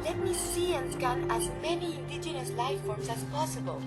Let me see and scan as many indigenous life forms as possible.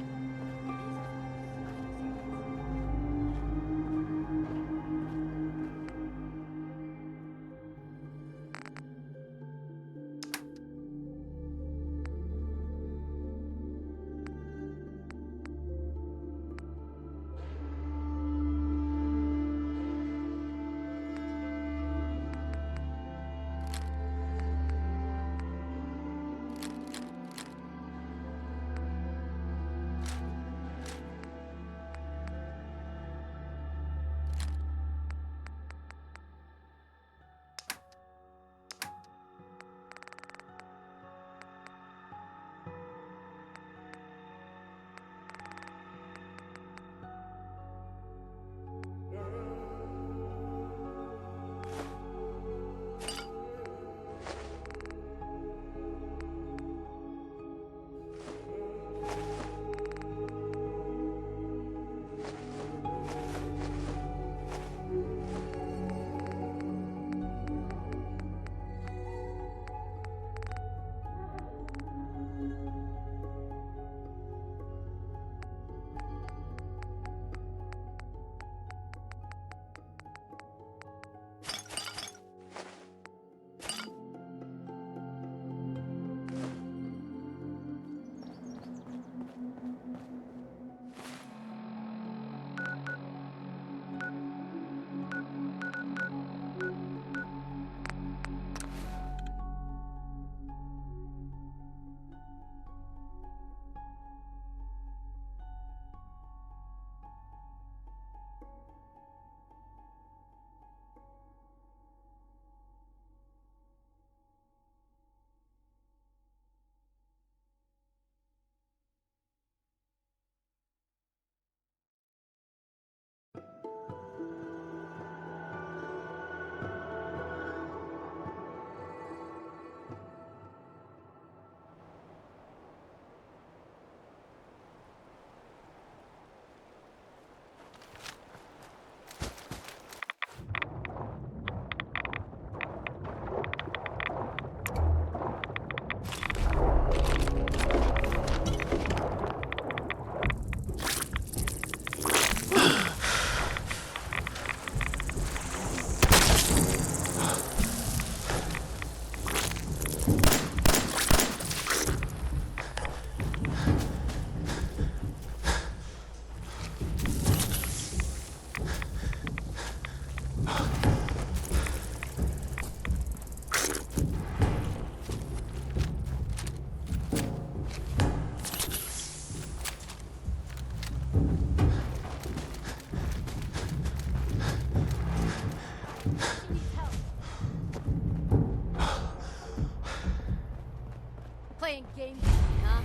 Playing games, huh?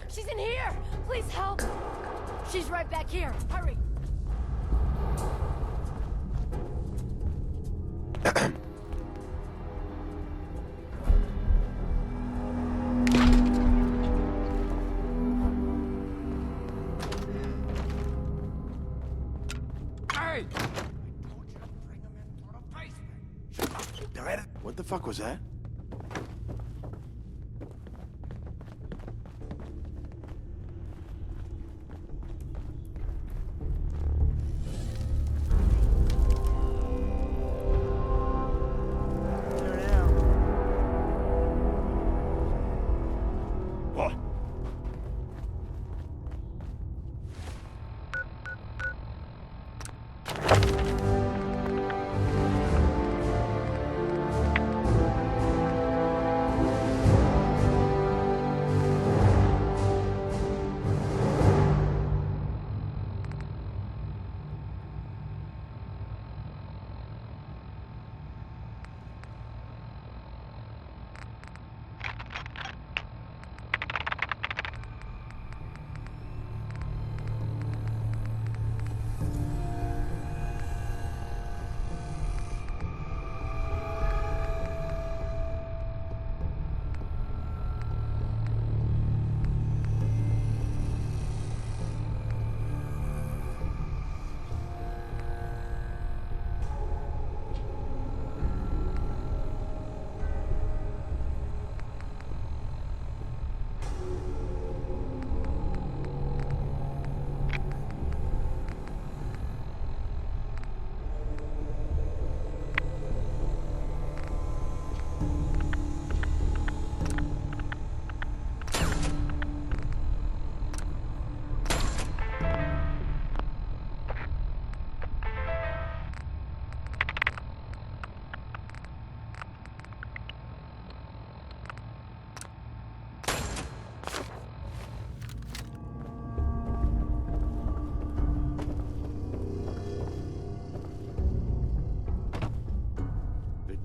She's in here! Please help! She's right back here. Hurry! What the fuck was that?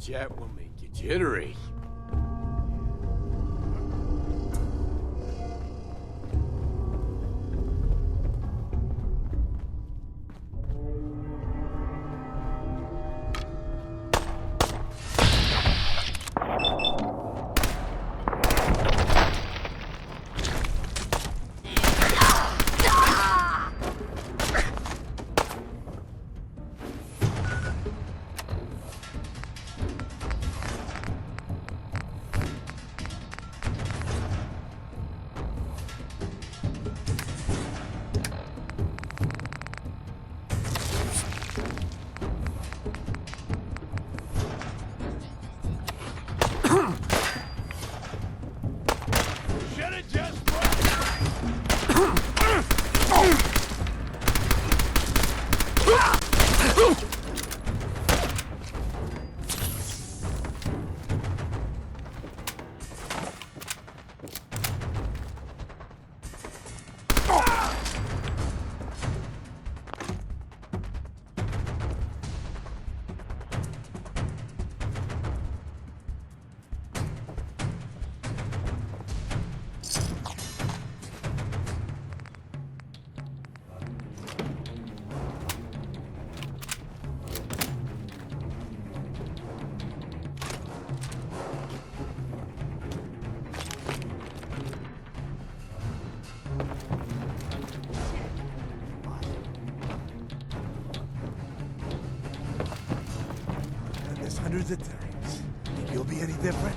Jet will make you jittery. Hundreds of times. Think you'll be any different?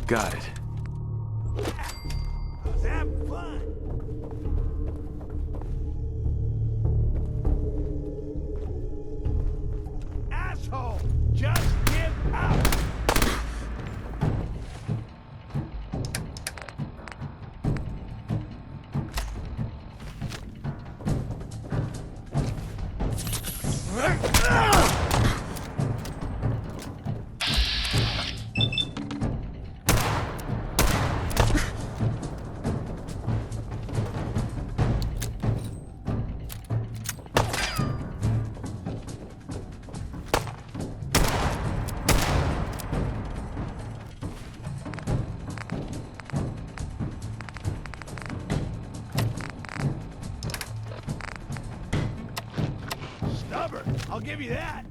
Got it. Let's have fun. Asshole! Just give up! I'll give you that.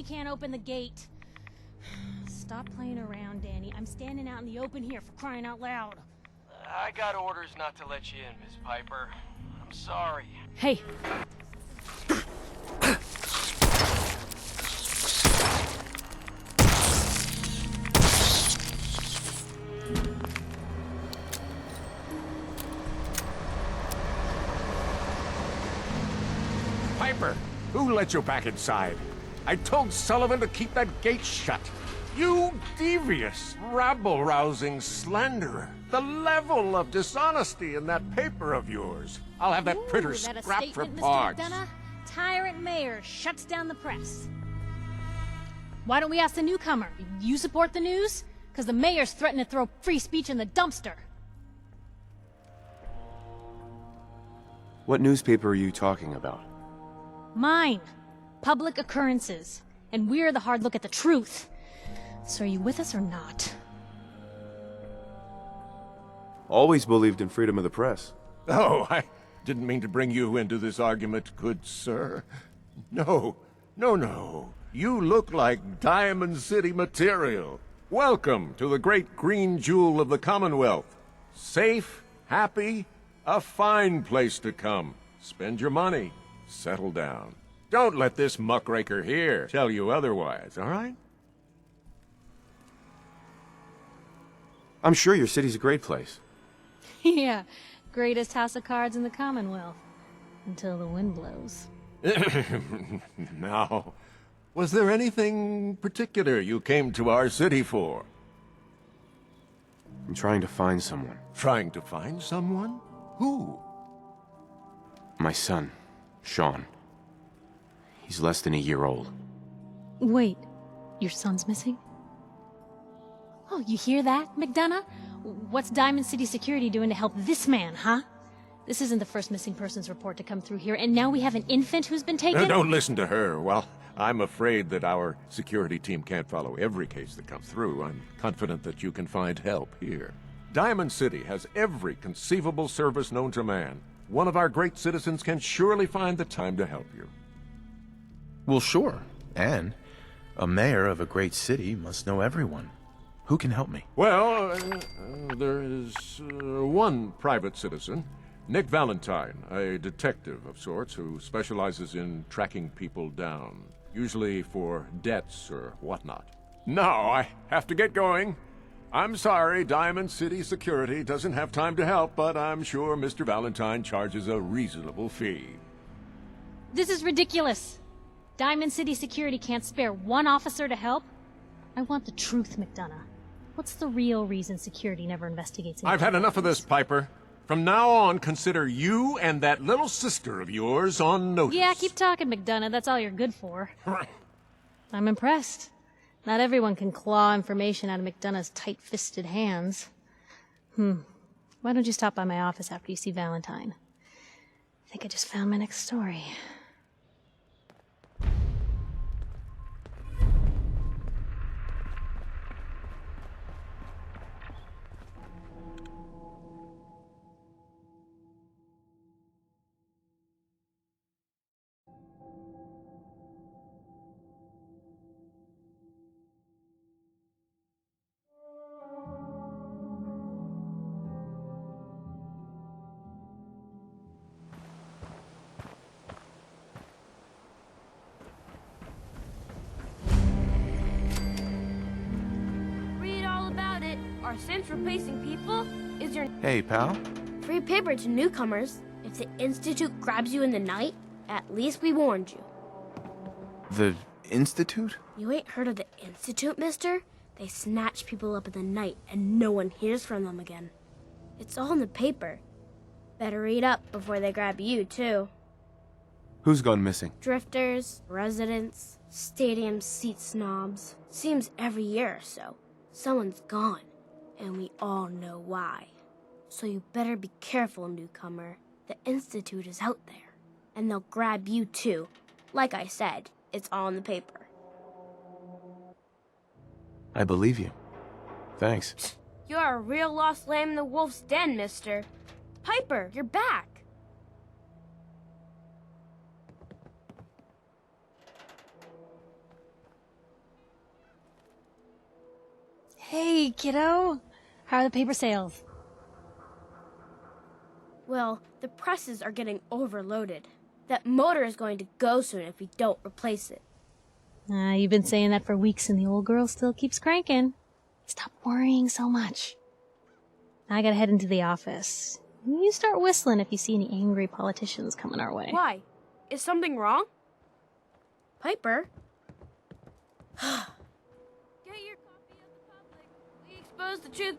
you can't open the gate. Stop playing around, Danny. I'm standing out in the open here for crying out loud. I got orders not to let you in, Miss Piper. I'm sorry. Hey. Piper, who let you back inside? I told Sullivan to keep that gate shut. You devious, rabble-rousing slanderer. The level of dishonesty in that paper of yours. I'll have that printer Is that a scrapped for statement, Mr. parts. McDonough? Tyrant mayor shuts down the press. Why don't we ask the newcomer? You support the news? Because the mayor's threatening to throw free speech in the dumpster. What newspaper are you talking about? Mine. Public occurrences. And we're the hard look at the truth. So are you with us or not? Always believed in freedom of the press. Oh, I didn't mean to bring you into this argument, good sir. No, no. You look like Diamond City material. Welcome to the great green jewel of the Commonwealth. Safe, happy, a fine place to come. Spend your money, settle down. Don't let this muckraker here tell you otherwise, all right? I'm sure your city's a great place. Yeah, greatest house of cards in the Commonwealth. Until the wind blows. Now, was there anything particular you came to our city for? I'm trying to find someone. Trying to find someone? Who? My son, Sean. He's less than a year old. Wait, your son's missing? Oh, you hear that, McDonough? What's Diamond City Security doing to help this man, huh? This isn't the first missing persons report to come through here, and now we have an infant who's been taken? Don't listen to her. Well, I'm afraid that our security team can't follow every case that comes through. I'm confident that you can find help here. Diamond City has every conceivable service known to man. One of our great citizens can surely find the time to help you. Well, sure. And a mayor of a great city must know everyone. Who can help me? Well, there is one private citizen, Nick Valentine, a detective of sorts who specializes in tracking people down, usually for debts or whatnot. Now, I have to get going. I'm sorry, Diamond City Security doesn't have time to help, but I'm sure Mr. Valentine charges a reasonable fee. This is ridiculous. Diamond City Security can't spare one officer to help? I want the truth, McDonough. What's the real reason security never investigates? I've had enough of this, Piper. From now on, consider you and that little sister of yours on notice. Yeah, keep talking, McDonough. That's all you're good for. I'm impressed. Not everyone can claw information out of McDonough's tight-fisted hands. Why don't you stop by my office after you see Valentine? I think I just found my next story. Our sense for pacing people is your... Hey, pal. Free paper to newcomers. If the Institute grabs you in the night, at least we warned you. The Institute? You ain't heard of the Institute, mister? They snatch people up in the night and no one hears from them again. It's all in the paper. Better read up before they grab you, too. Who's gone missing? Drifters, residents, stadium seat snobs. Seems every year or so, someone's gone. And we all know why. So you better be careful, newcomer. The Institute is out there. And they'll grab you too. Like I said, it's all in the paper. I believe you. Thanks. You're a real lost lamb in the wolf's den, mister. Piper, you're back. kiddo. How are the paper sales? Well, the presses are getting overloaded. That motor is going to go soon if we don't replace it. You've been saying that for weeks and the old girl still keeps cranking. Stop worrying so much. I gotta head into the office. You start whistling if you see any angry politicians coming our way. Why? Is something wrong? Piper? Get your copy of the public. We expose the truth.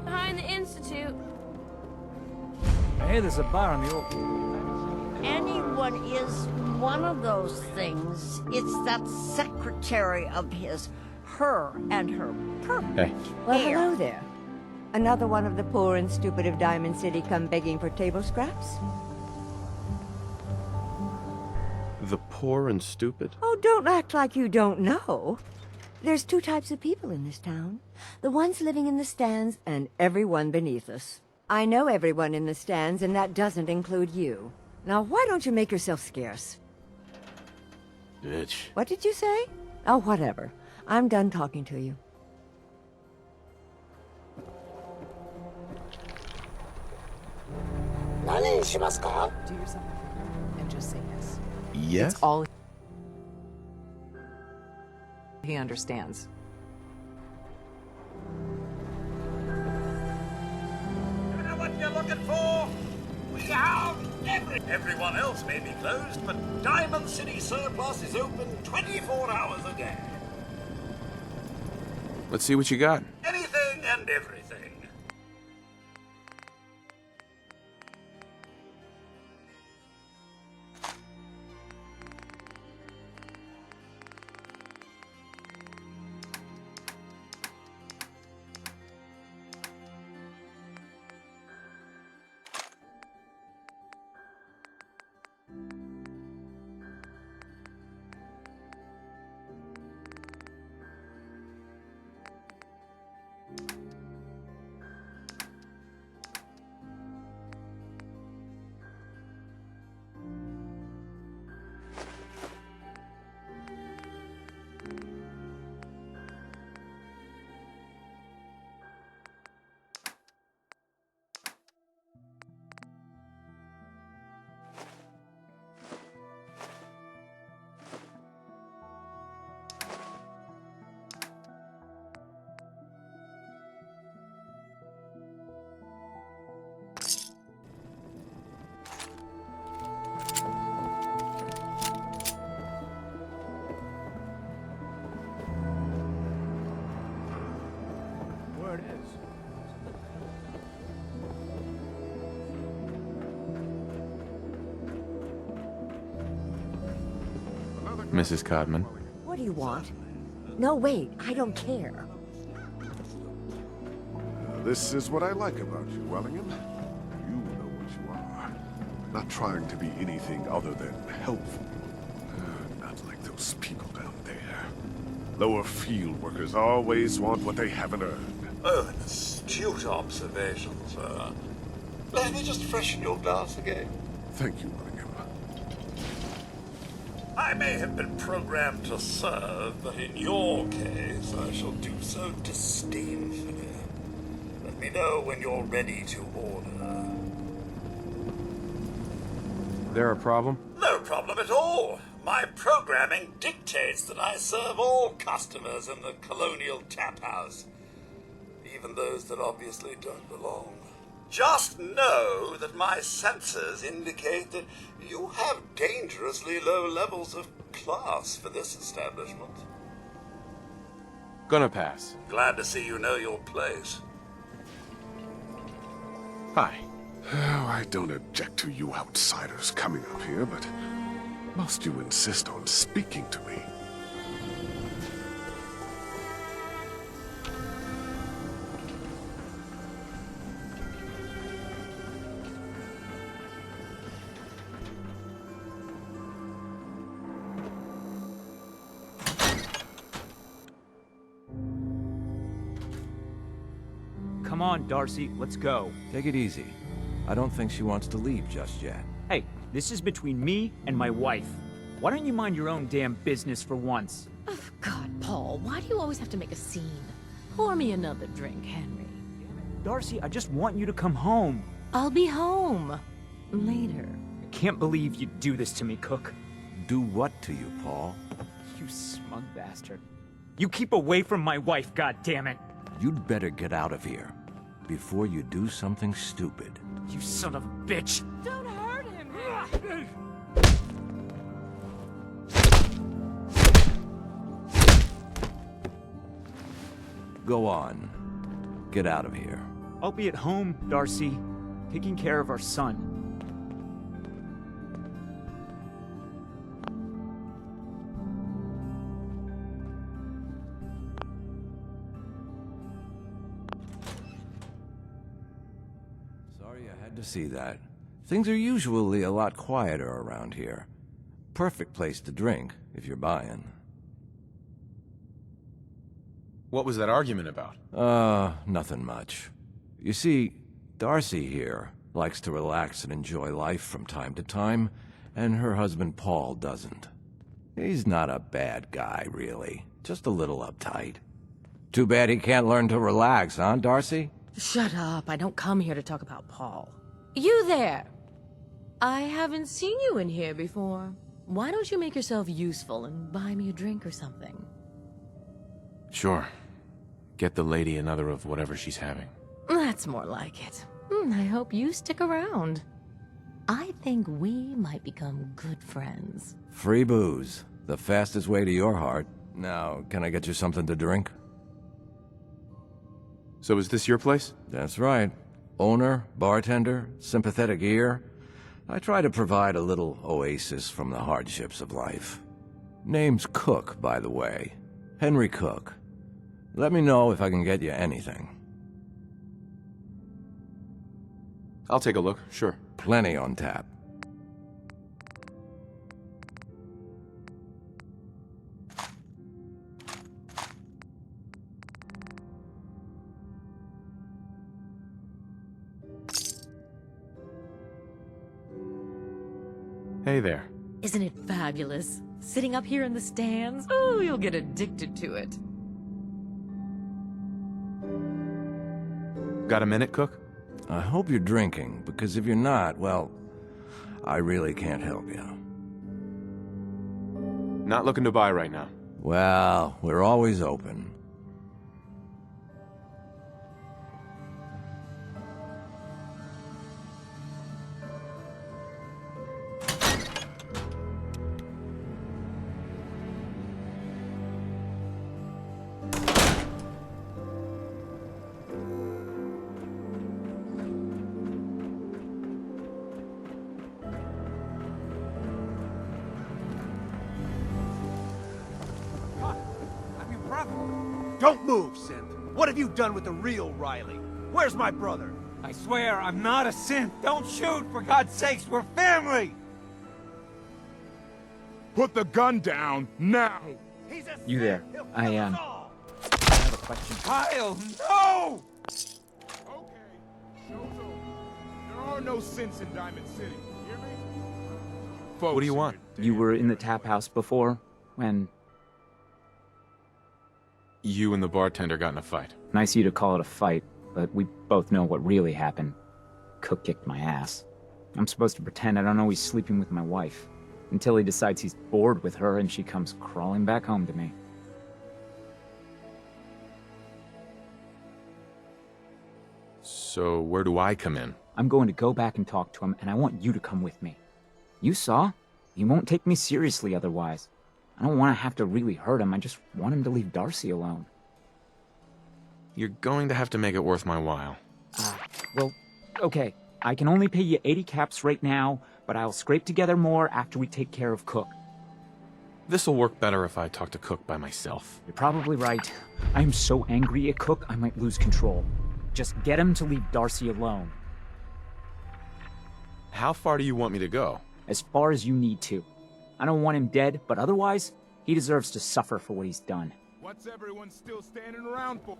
Behind the Institute. I hear there's a bar on the Anyone is one of those things. It's that secretary of his, her and her purple. Hey. Well, hello there. Another one of the poor and stupid of Diamond City come begging for table scraps? The poor and stupid? Oh, don't act like you don't know. There's two types of people in this town. The ones living in the stands and everyone beneath us. I know everyone in the stands, and that doesn't include you. Now, why don't you make yourself scarce? Bitch. What did you say? Oh, whatever. I'm done talking to you. Do yourself a favor and just say yes. Yes? It's all he understands. You know what you're looking for? We have everyone else may be closed, but Diamond City Surplus is open 24 hours a day. Let's see what you got. Anything and everything. it is. Mrs. Codman. What do you want? No, wait, I don't care. This is what I like about you, Wellingham. You know what you are. Not trying to be anything other than helpful. Not like those people down there. Lower field workers always want what they haven't earned. Oh, an astute observation, sir. Let me just freshen your glass again. Thank you, Wellingham. I may have been programmed to serve, but in your case, I shall do so disdainfully. Let me know when you're ready to order. There a problem? No problem at all. My programming dictates that I serve all customers in the colonial tap house, even those that obviously don't belong. Just know that my sensors indicate that you have dangerously low levels of class for this establishment. Gonna pass. Glad to see you know your place. Hi. Oh, I don't object to you outsiders coming up here, but must you insist on speaking to me? Come on, Darcy, let's go. Take it easy. I don't think she wants to leave just yet. Hey, this is between me and my wife. Why don't you mind your own damn business for once? Oh, God, Paul, why do you always have to make a scene? Pour me another drink, Henry. Darcy, I just want you to come home. I'll be home. Later. I can't believe you do this to me, Cook. Do what to you, Paul? You smug bastard. You keep away from my wife, goddammit. You'd better get out of here before you do something stupid. You son of a bitch. Don't hurt him! Go on. Get out of here. I'll be at home, Darcy, taking care of our son. To see that. Things are usually a lot quieter around here. Perfect place to drink, if you're buying. What was that argument about? Nothing much. You see, Darcy here likes to relax and enjoy life from time to time, and her husband Paul doesn't. He's not a bad guy, really. Just a little uptight. Too bad he can't learn to relax, huh, Darcy? Shut up. I don't come here to talk about Paul. You there! I haven't seen you in here before. Why don't you make yourself useful and buy me a drink or something? Sure. Get the lady another of whatever she's having. That's more like it. I hope you stick around. I think we might become good friends. Free booze. The fastest way to your heart. Now, can I get you something to drink? So is this your place? That's right. Owner, bartender, sympathetic ear. I try to provide a little oasis from the hardships of life. Name's Cook, by the way. Henry Cook. Let me know if I can get you anything. I'll take a look, sure. Plenty on tap. Hey there. Isn't it fabulous? Sitting up here in the stands? Oh, you'll get addicted to it. Got a minute, Cook? I hope you're drinking, because if you're not, well, I really can't help you. Not looking to buy right now. Well, we're always open. Don't move, Synth. What have you done with the real Riley? Where's my brother? I swear, I'm not a synth. Don't shoot, for God's sakes, we're family! Put the gun down, now! You there. I have a question. Kyle, no! There are no synths in Diamond City, hear me? What do you want? You were in the tap house before, when... You and the bartender got in a fight. Nice of you to call it a fight, but we both know what really happened. Cook kicked my ass. I'm supposed to pretend I don't know he's sleeping with my wife, until he decides he's bored with her and she comes crawling back home to me. So where do I come in? I'm going to go back and talk to him, and I want you to come with me. You saw? He won't take me seriously otherwise. I don't want to have to really hurt him, I just want him to leave Darcy alone. You're going to have to make it worth my while. Well, okay. I can only pay you 80 caps right now, but I'll scrape together more after we take care of Cook. This'll work better if I talk to Cook by myself. You're probably right. I am so angry at Cook, I might lose control. Just get him to leave Darcy alone. How far do you want me to go? As far as you need to. I don't want him dead, but otherwise, he deserves to suffer for what he's done. What's everyone still standing around for?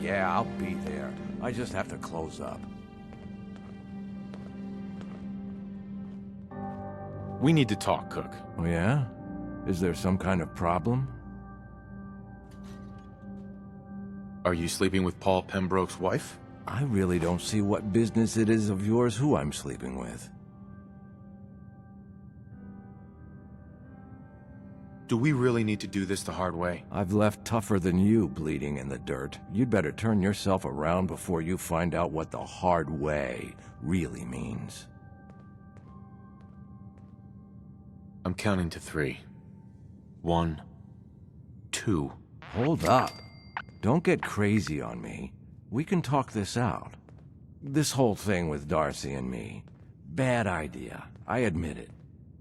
Yeah, I'll be there. I just have to close up. We need to talk, Cook. Oh, yeah? Is there some kind of problem? Are you sleeping with Paul Pembroke's wife? I really don't see what business it is of yours who I'm sleeping with. Do we really need to do this the hard way? I've left tougher than you bleeding in the dirt. You'd better turn yourself around before you find out what the hard way really means. I'm counting to 3. 1, 2. Hold up. Don't get crazy on me. We can talk this out. This whole thing with Darcy and me. Bad idea. I admit it.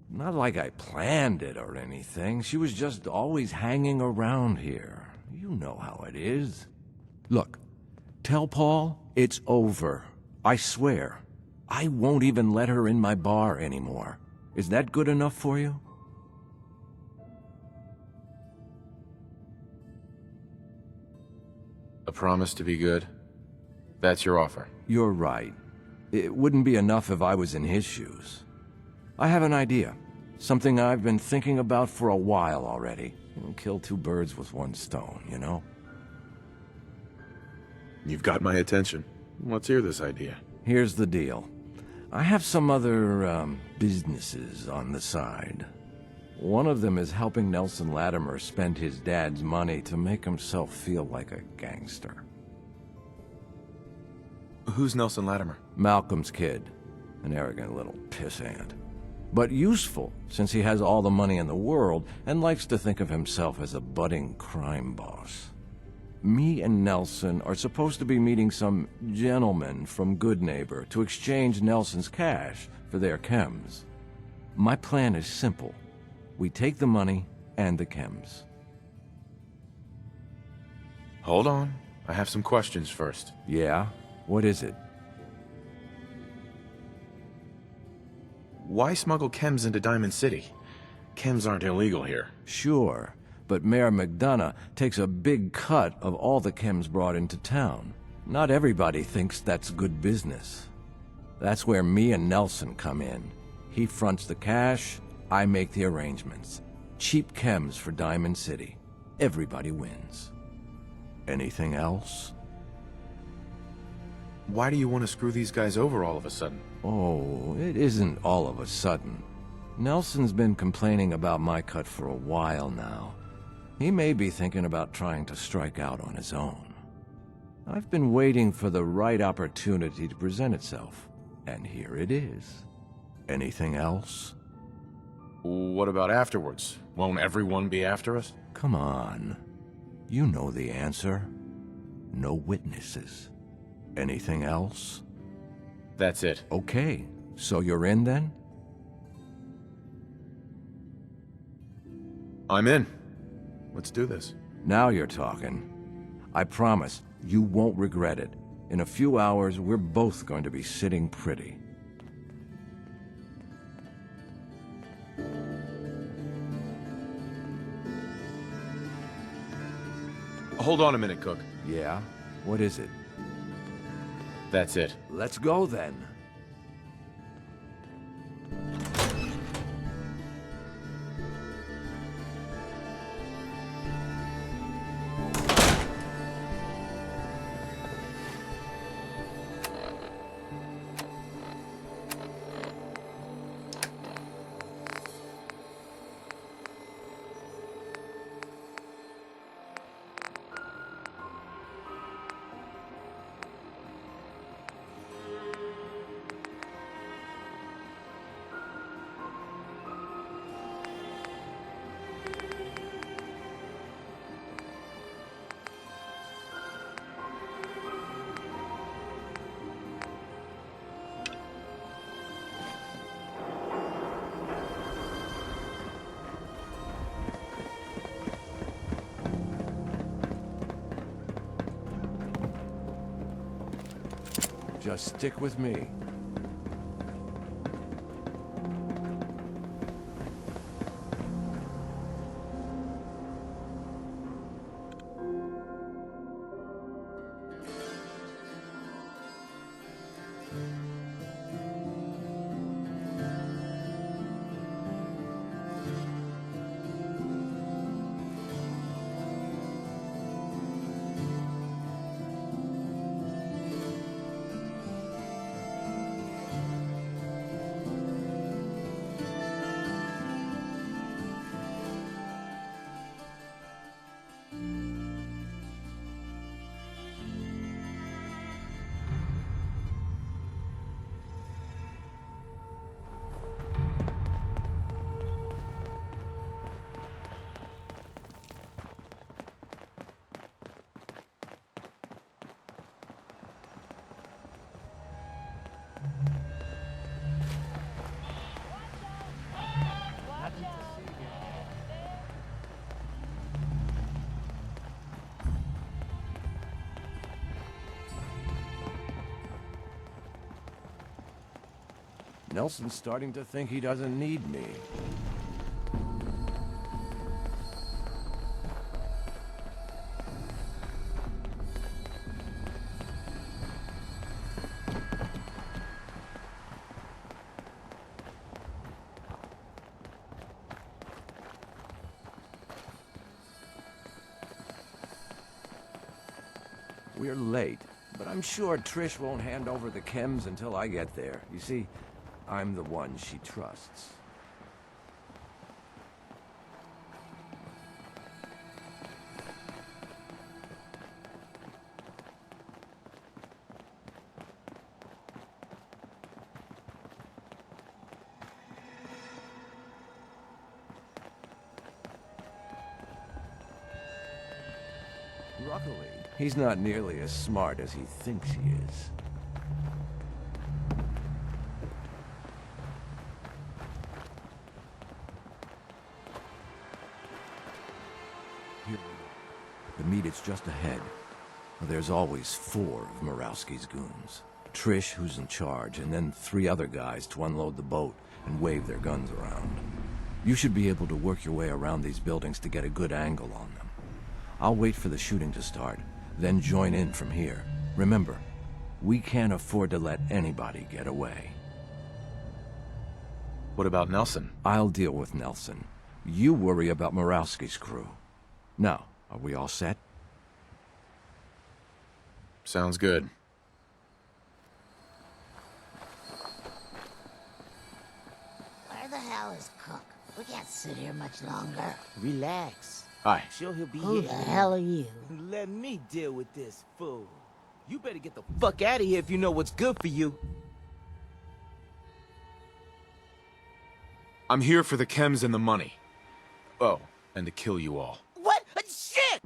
Not like I planned it or anything. She was just always hanging around here. You know how it is. Look, tell Paul it's over. I swear. I won't even let her in my bar anymore. Is that good enough for you? A promise to be good? That's your offer? You're right. It wouldn't be enough if I was in his shoes. I have an idea. Something I've been thinking about for a while already. Kill 2 birds with 1 stone, you know? You've got my attention. Let's hear this idea. Here's the deal. I have some other, businesses on the side. One of them is helping Nelson Latimer spend his dad's money to make himself feel like a gangster. Who's Nelson Latimer? Malcolm's kid. An arrogant little pissant. But useful, since he has all the money in the world and likes to think of himself as a budding crime boss. Me and Nelson are supposed to be meeting some gentleman from Goodneighbor to exchange Nelson's cash for their chems. My plan is simple. We take the money and the chems. Hold on. I have some questions first. Yeah? What is it? Why smuggle chems into Diamond City? Chems aren't illegal here. Sure, but Mayor McDonough takes a big cut of all the chems brought into town. Not everybody thinks that's good business. That's where me and Nelson come in. He fronts the cash, I make the arrangements. Cheap chems for Diamond City. Everybody wins. Anything else? Why do you want to screw these guys over all of a sudden? Oh, it isn't all of a sudden. Nelson's been complaining about my cut for a while now. He may be thinking about trying to strike out on his own. I've been waiting for the right opportunity to present itself, and here it is. Anything else? What about afterwards? Won't everyone be after us? Come on. You know the answer. no witnesses. Anything else? That's it. Okay, so you're in then? I'm in. Let's do this. Now you're talking. I promise, you won't regret it. In a few hours, we're both going to be sitting pretty. Hold on a minute, Cook. Yeah? What is it? That's it. Let's go then. Just stick with me. Nelson's starting to think he doesn't need me. We're late, but I'm sure Trish won't hand over the chems until I get there. You see, I'm the one she trusts. Luckily, he's not nearly as smart as he thinks he is. Here we go. The meet is just ahead. There's always 4 of Murawski's goons. Trish, who's in charge, and then 3 other guys to unload the boat and wave their guns around. You should be able to work your way around these buildings to get a good angle on them. I'll wait for the shooting to start, then join in from here. Remember, we can't afford to let anybody get away. What about Nelson? I'll deal with Nelson. You worry about Murawski's crew. Now, are we all set? Sounds good. Where the hell is Cook? We can't sit here much longer. Relax. Hi. Sure he'll be Who here. the hell are you? Let me deal with this fool. You better get the fuck out of here if you know what's good for you. I'm here for the chems and the money. Oh, and to kill you all. What? Shit!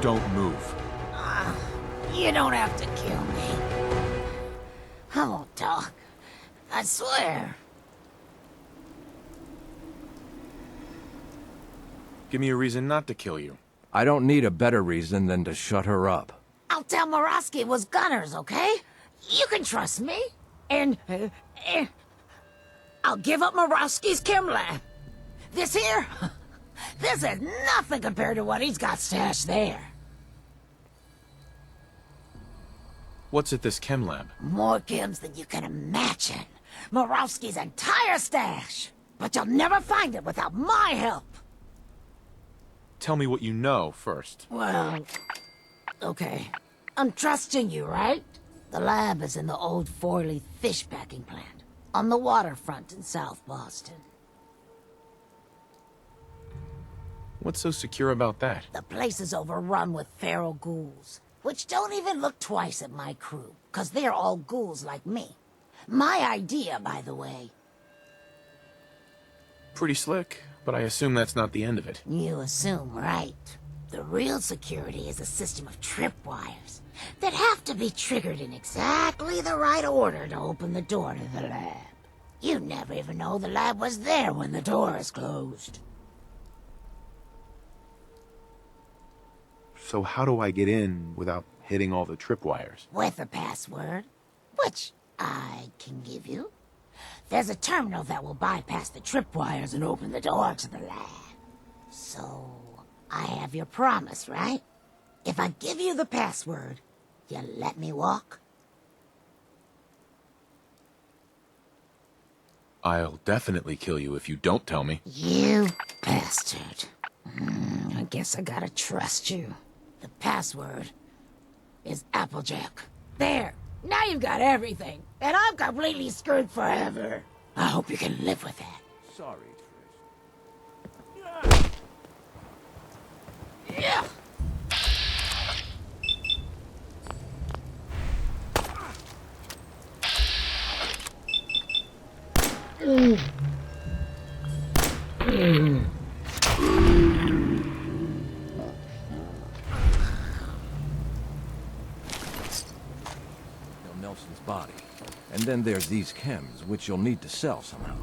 Don't move. You don't have to kill me. I won't talk. I swear. Give me a reason not to kill you. I don't need a better reason than to shut her up. I'll tell Morosky it was gunners, okay? You can trust me. And I'll give up Morosky's chem lab. This here, this is nothing compared to what he's got stashed there. What's at this chem lab? More chems than you can imagine. Morosky's entire stash. But you'll never find it without my help. Tell me what you know first. Well, okay. I'm trusting you, right? The lab is in the old Forley fish packing plant, on the waterfront in South Boston. What's so secure about that? The place is overrun with feral ghouls, which don't even look twice at my crew, 'cause they're all ghouls like me. My idea, by the way. Pretty slick, but I assume that's not the end of it. You assume right. The real security is a system of tripwires that have to be triggered in exactly the right order to open the door to the lab. You never even know the lab was there when the door is closed. So how do I get in without hitting all the tripwires? With a password, which I can give you. There's a terminal that will bypass the tripwires and open the door to the lab. So, I have your promise, right? If I give you the password, you let me walk? I'll definitely kill you if you don't tell me. You bastard. I guess I gotta trust you. The password is Applejack. There! Now you've got everything, and I'm completely screwed forever. I hope you can live with that. Sorry, Trish. Yeah. Nelson's body. And then there's these chems, which you'll need to sell somehow.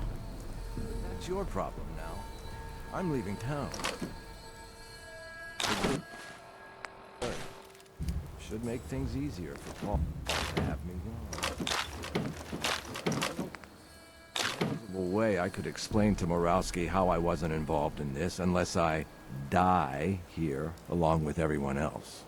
That's your problem now. I'm leaving town. Should make things easier for Paul to have me along. Way I could explain to Morowski how I wasn't involved in this unless I die here along with everyone else.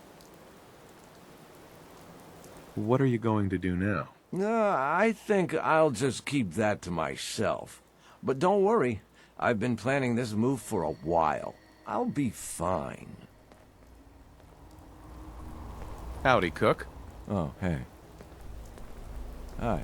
What are you going to do now? I think I'll just keep that to myself. But don't worry, I've been planning this move for a while. I'll be fine. Howdy, Cook. Oh, hey. Hi.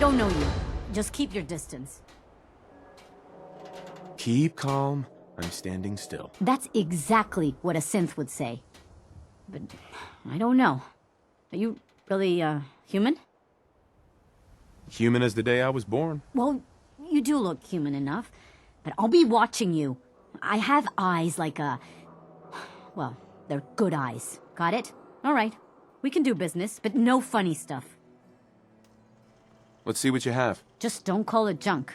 don't know you. Just keep your distance. Keep calm. I'm standing still. That's exactly what a synth would say. But I don't know. Are you really, human? Human as the day I was born. Well, you do look human enough. But I'll be watching you. I have eyes like a... Well, they're good eyes. Got it? All right. We can do business, but no funny stuff. Let's see what you have. Just don't call it junk.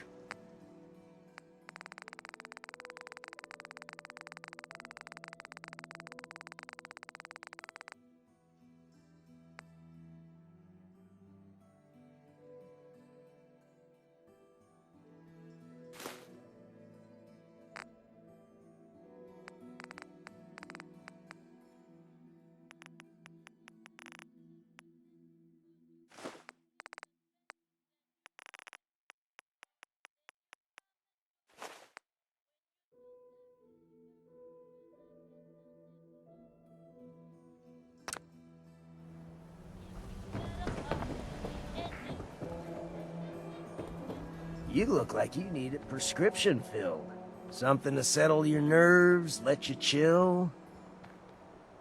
You look like you need a prescription filled. Something to settle your nerves, let you chill.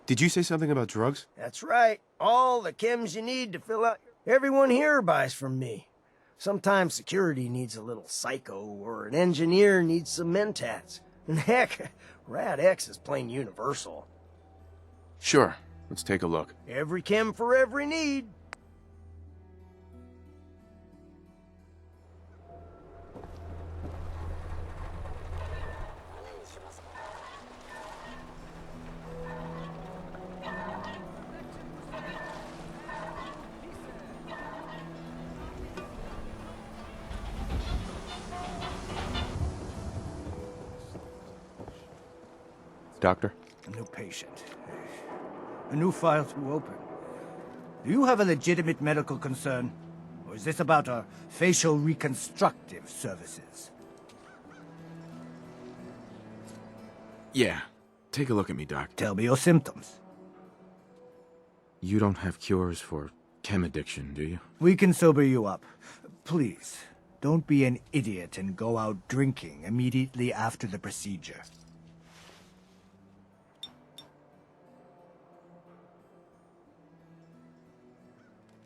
Did you say something about drugs? That's right. All the chems you need to fill out. Everyone here buys from me. Sometimes security needs a little psycho, or an engineer needs some mentats. And heck, Rad X is plain universal. Sure. Let's take a look. Every chem for every need. Doctor? A new patient. A new file to open. Do you have a legitimate medical concern? Or is this about our facial reconstructive services? Yeah. Take a look at me, Doc. Tell me your symptoms. You don't have cures for chem addiction, do you? We can sober you up. Please, don't be an idiot and go out drinking immediately after the procedure.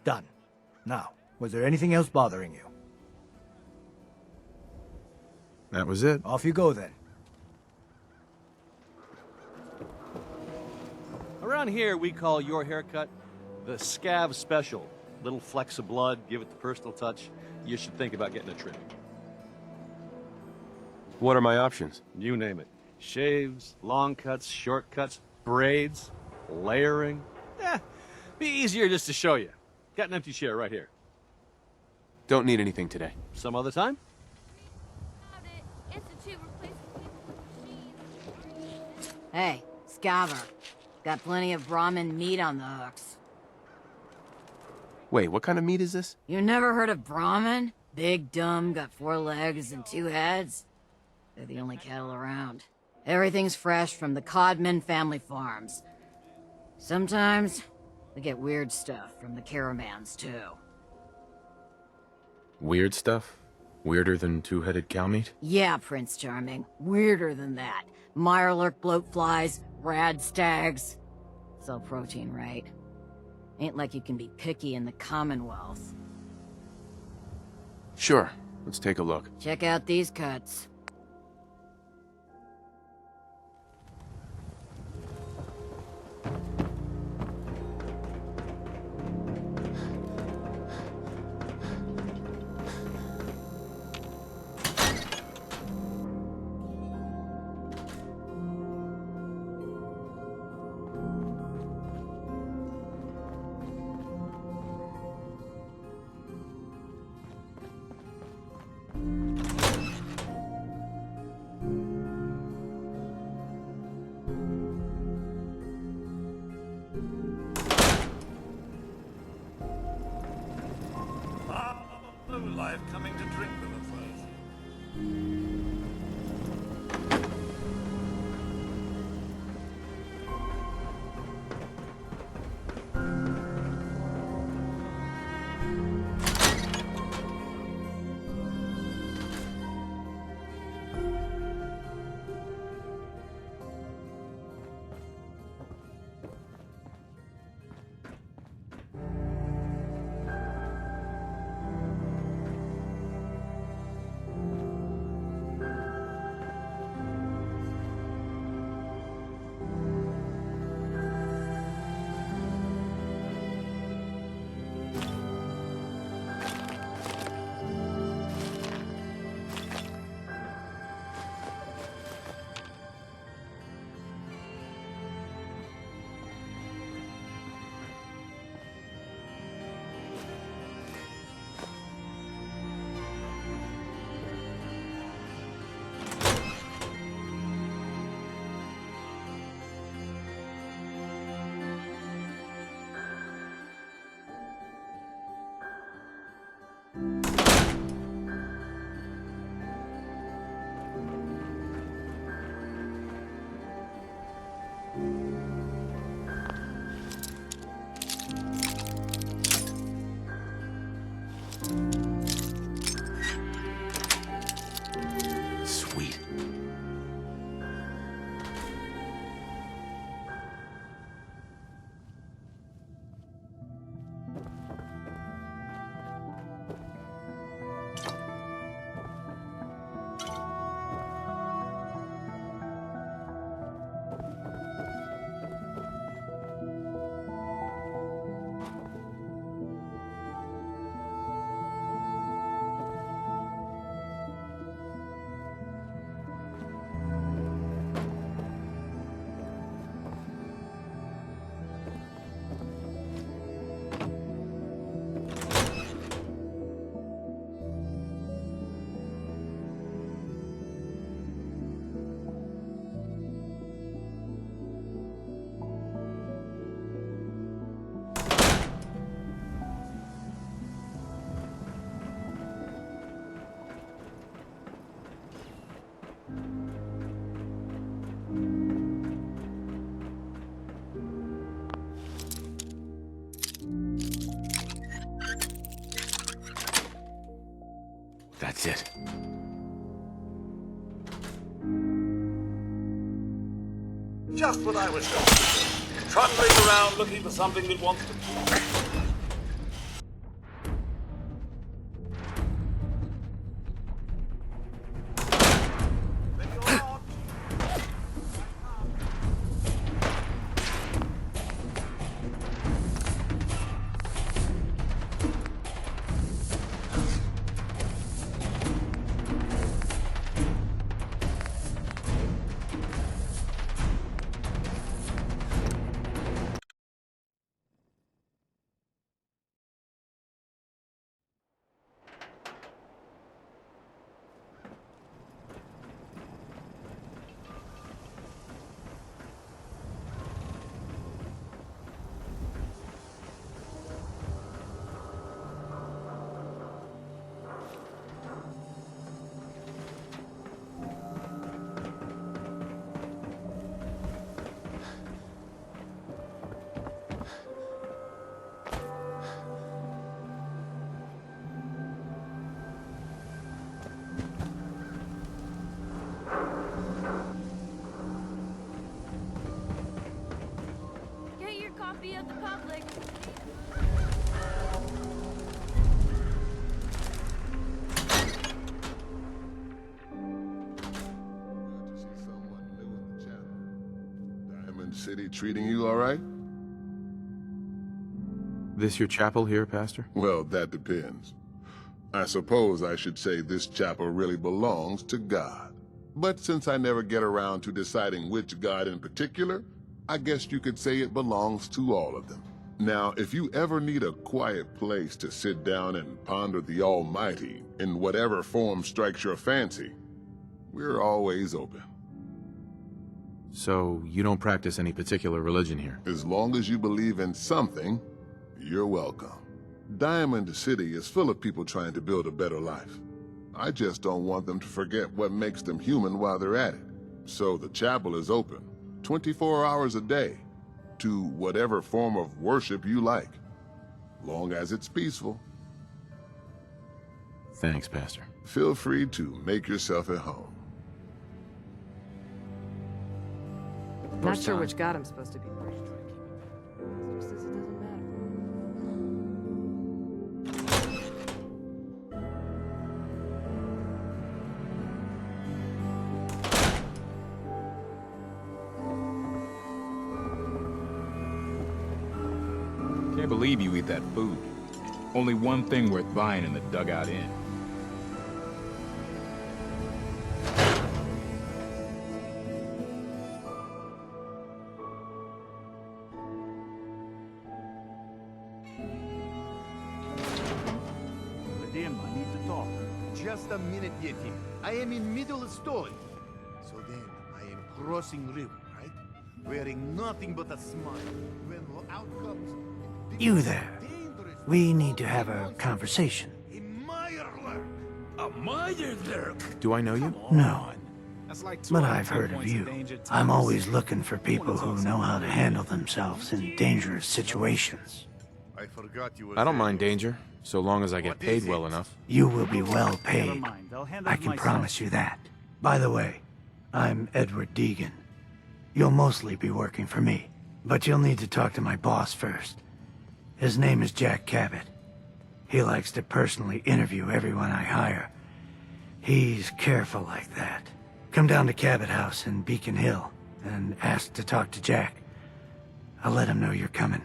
Done. Now, was there anything else bothering you? That was it. Off you go, then. Around here, we call your haircut the scav special. Little flecks of blood, give it the personal touch. You should think about getting a trim. What are my options? You name it. Shaves, long cuts, short cuts, braids, layering. Be easier just to show you. Got an empty chair right here. Don't need anything today. Some other time? Hey, Scaver. Got plenty of Brahmin meat on the hooks. Wait, what kind of meat is this? You never heard of Brahmin? Big, dumb, got 4 legs and 2 heads. They're the only cattle around. Everything's fresh from the Codman family farms. Sometimes, we get weird stuff from the caravans, too. Weird stuff? Weirder than 2-headed cow meat? Yeah, Prince Charming. Weirder than that. Mirelurk bloatflies, rad stags. It's all protein, right? Ain't like you can be picky in the Commonwealth. Sure. Let's take a look. Check out these cuts. Life coming to drink with us, That's it. Just what I was doing. Trundling around looking for something that wants to... Of the public. Diamond City treating you all right? This your chapel here, Pastor? Well, that depends. I suppose I should say this chapel really belongs to God. But since I never get around to deciding which God in particular, I guess you could say it belongs to all of them. Now, if you ever need a quiet place to sit down and ponder the Almighty in whatever form strikes your fancy, we're always open. So, you don't practice any particular religion here? As long as you believe in something, you're welcome. Diamond City is full of people trying to build a better life. I just don't want them to forget what makes them human while they're at it. So the chapel is open 24 hours a day to whatever form of worship you like, long as it's peaceful. Thanks, Pastor. Feel free to make yourself at home. Not sure which god I'm supposed to be. Just says it doesn't matter. Can't believe you eat that food. Only one thing worth buying in the Dugout Inn. Idem, I need to talk. Just a minute, Yeti. I am in middle of story. So then, I am crossing river, right? Wearing nothing but a smile. When out comes... You there. We need to have a conversation. A Meyerlurk! Do I know you? No. But I've heard of you. I'm always looking for people who know how to handle themselves in dangerous situations. I forgot you were I don't mind danger, so long as I get paid well enough. You will be well paid. I can promise you that. By the way, I'm Edward Deegan. You'll mostly be working for me, but you'll need to talk to my boss first. His name is Jack Cabot. He likes to personally interview everyone I hire. He's careful like that. Come down to Cabot House in Beacon Hill and ask to talk to Jack. I'll let him know you're coming.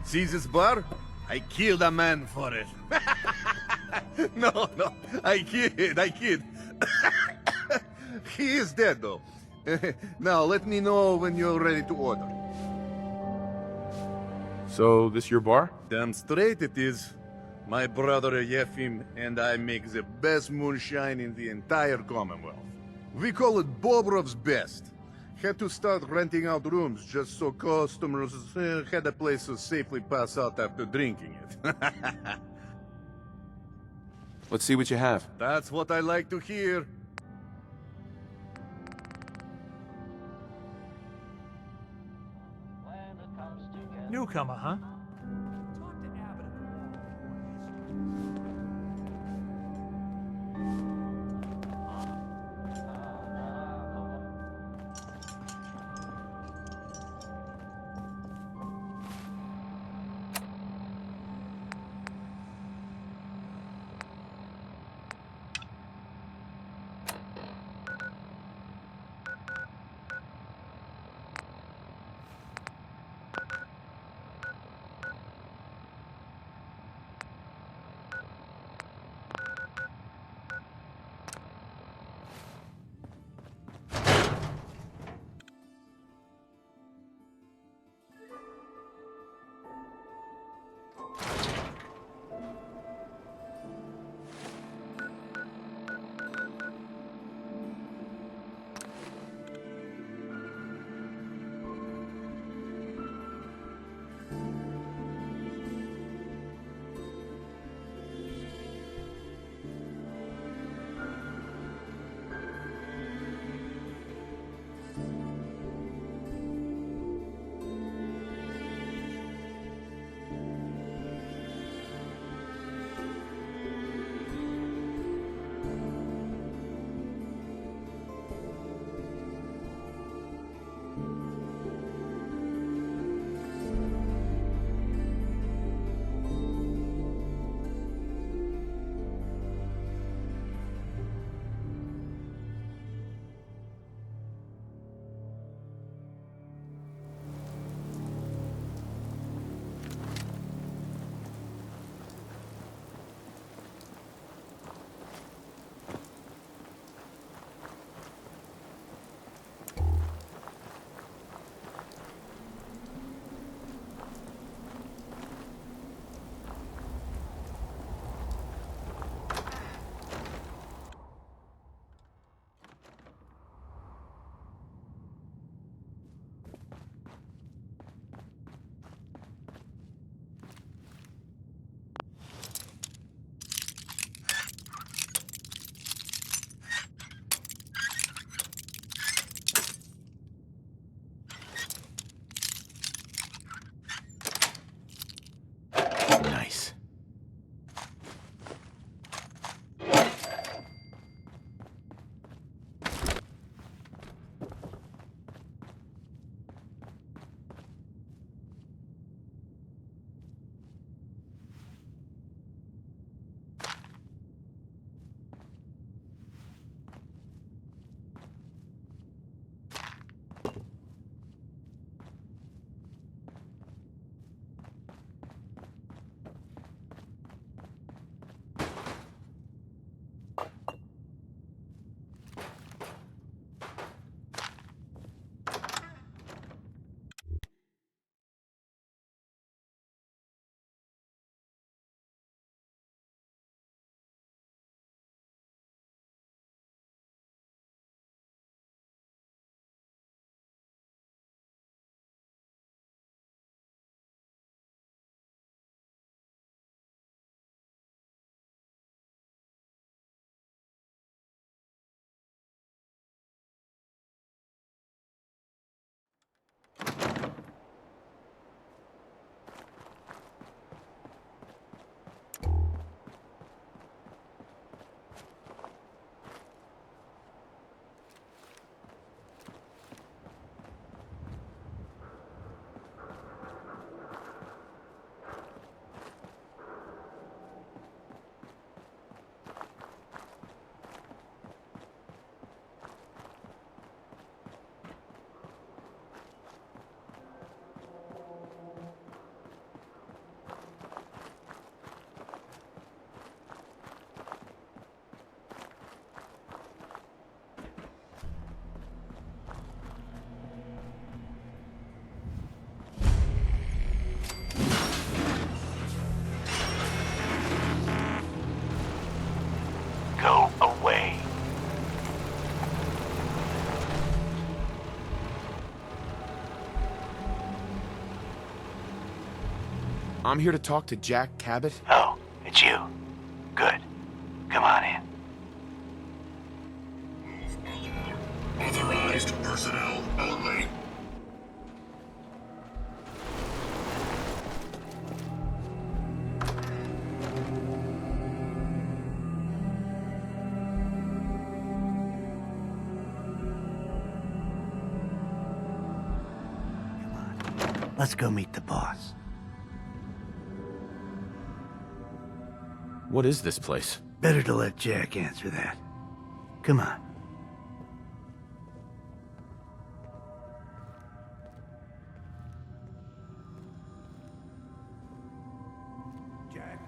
See this bar? I killed a man for it. No, I kid. He is dead, though. Now, let me know when you're ready to order. So, this your bar? Damn straight it is. My brother Yefim and I make the best moonshine in the entire Commonwealth. We call it Bobrov's Best. Had to start renting out rooms just so customers had a place to safely pass out after drinking it. Let's see what you have. That's what I like to hear. Newcomer, huh? I'm here to talk to Jack Cabot. Oh, it's you. Good. Come on in. Authorized personnel only. Let's go meet the boss. What is this place? Better to let Jack answer that. Come on. Jack,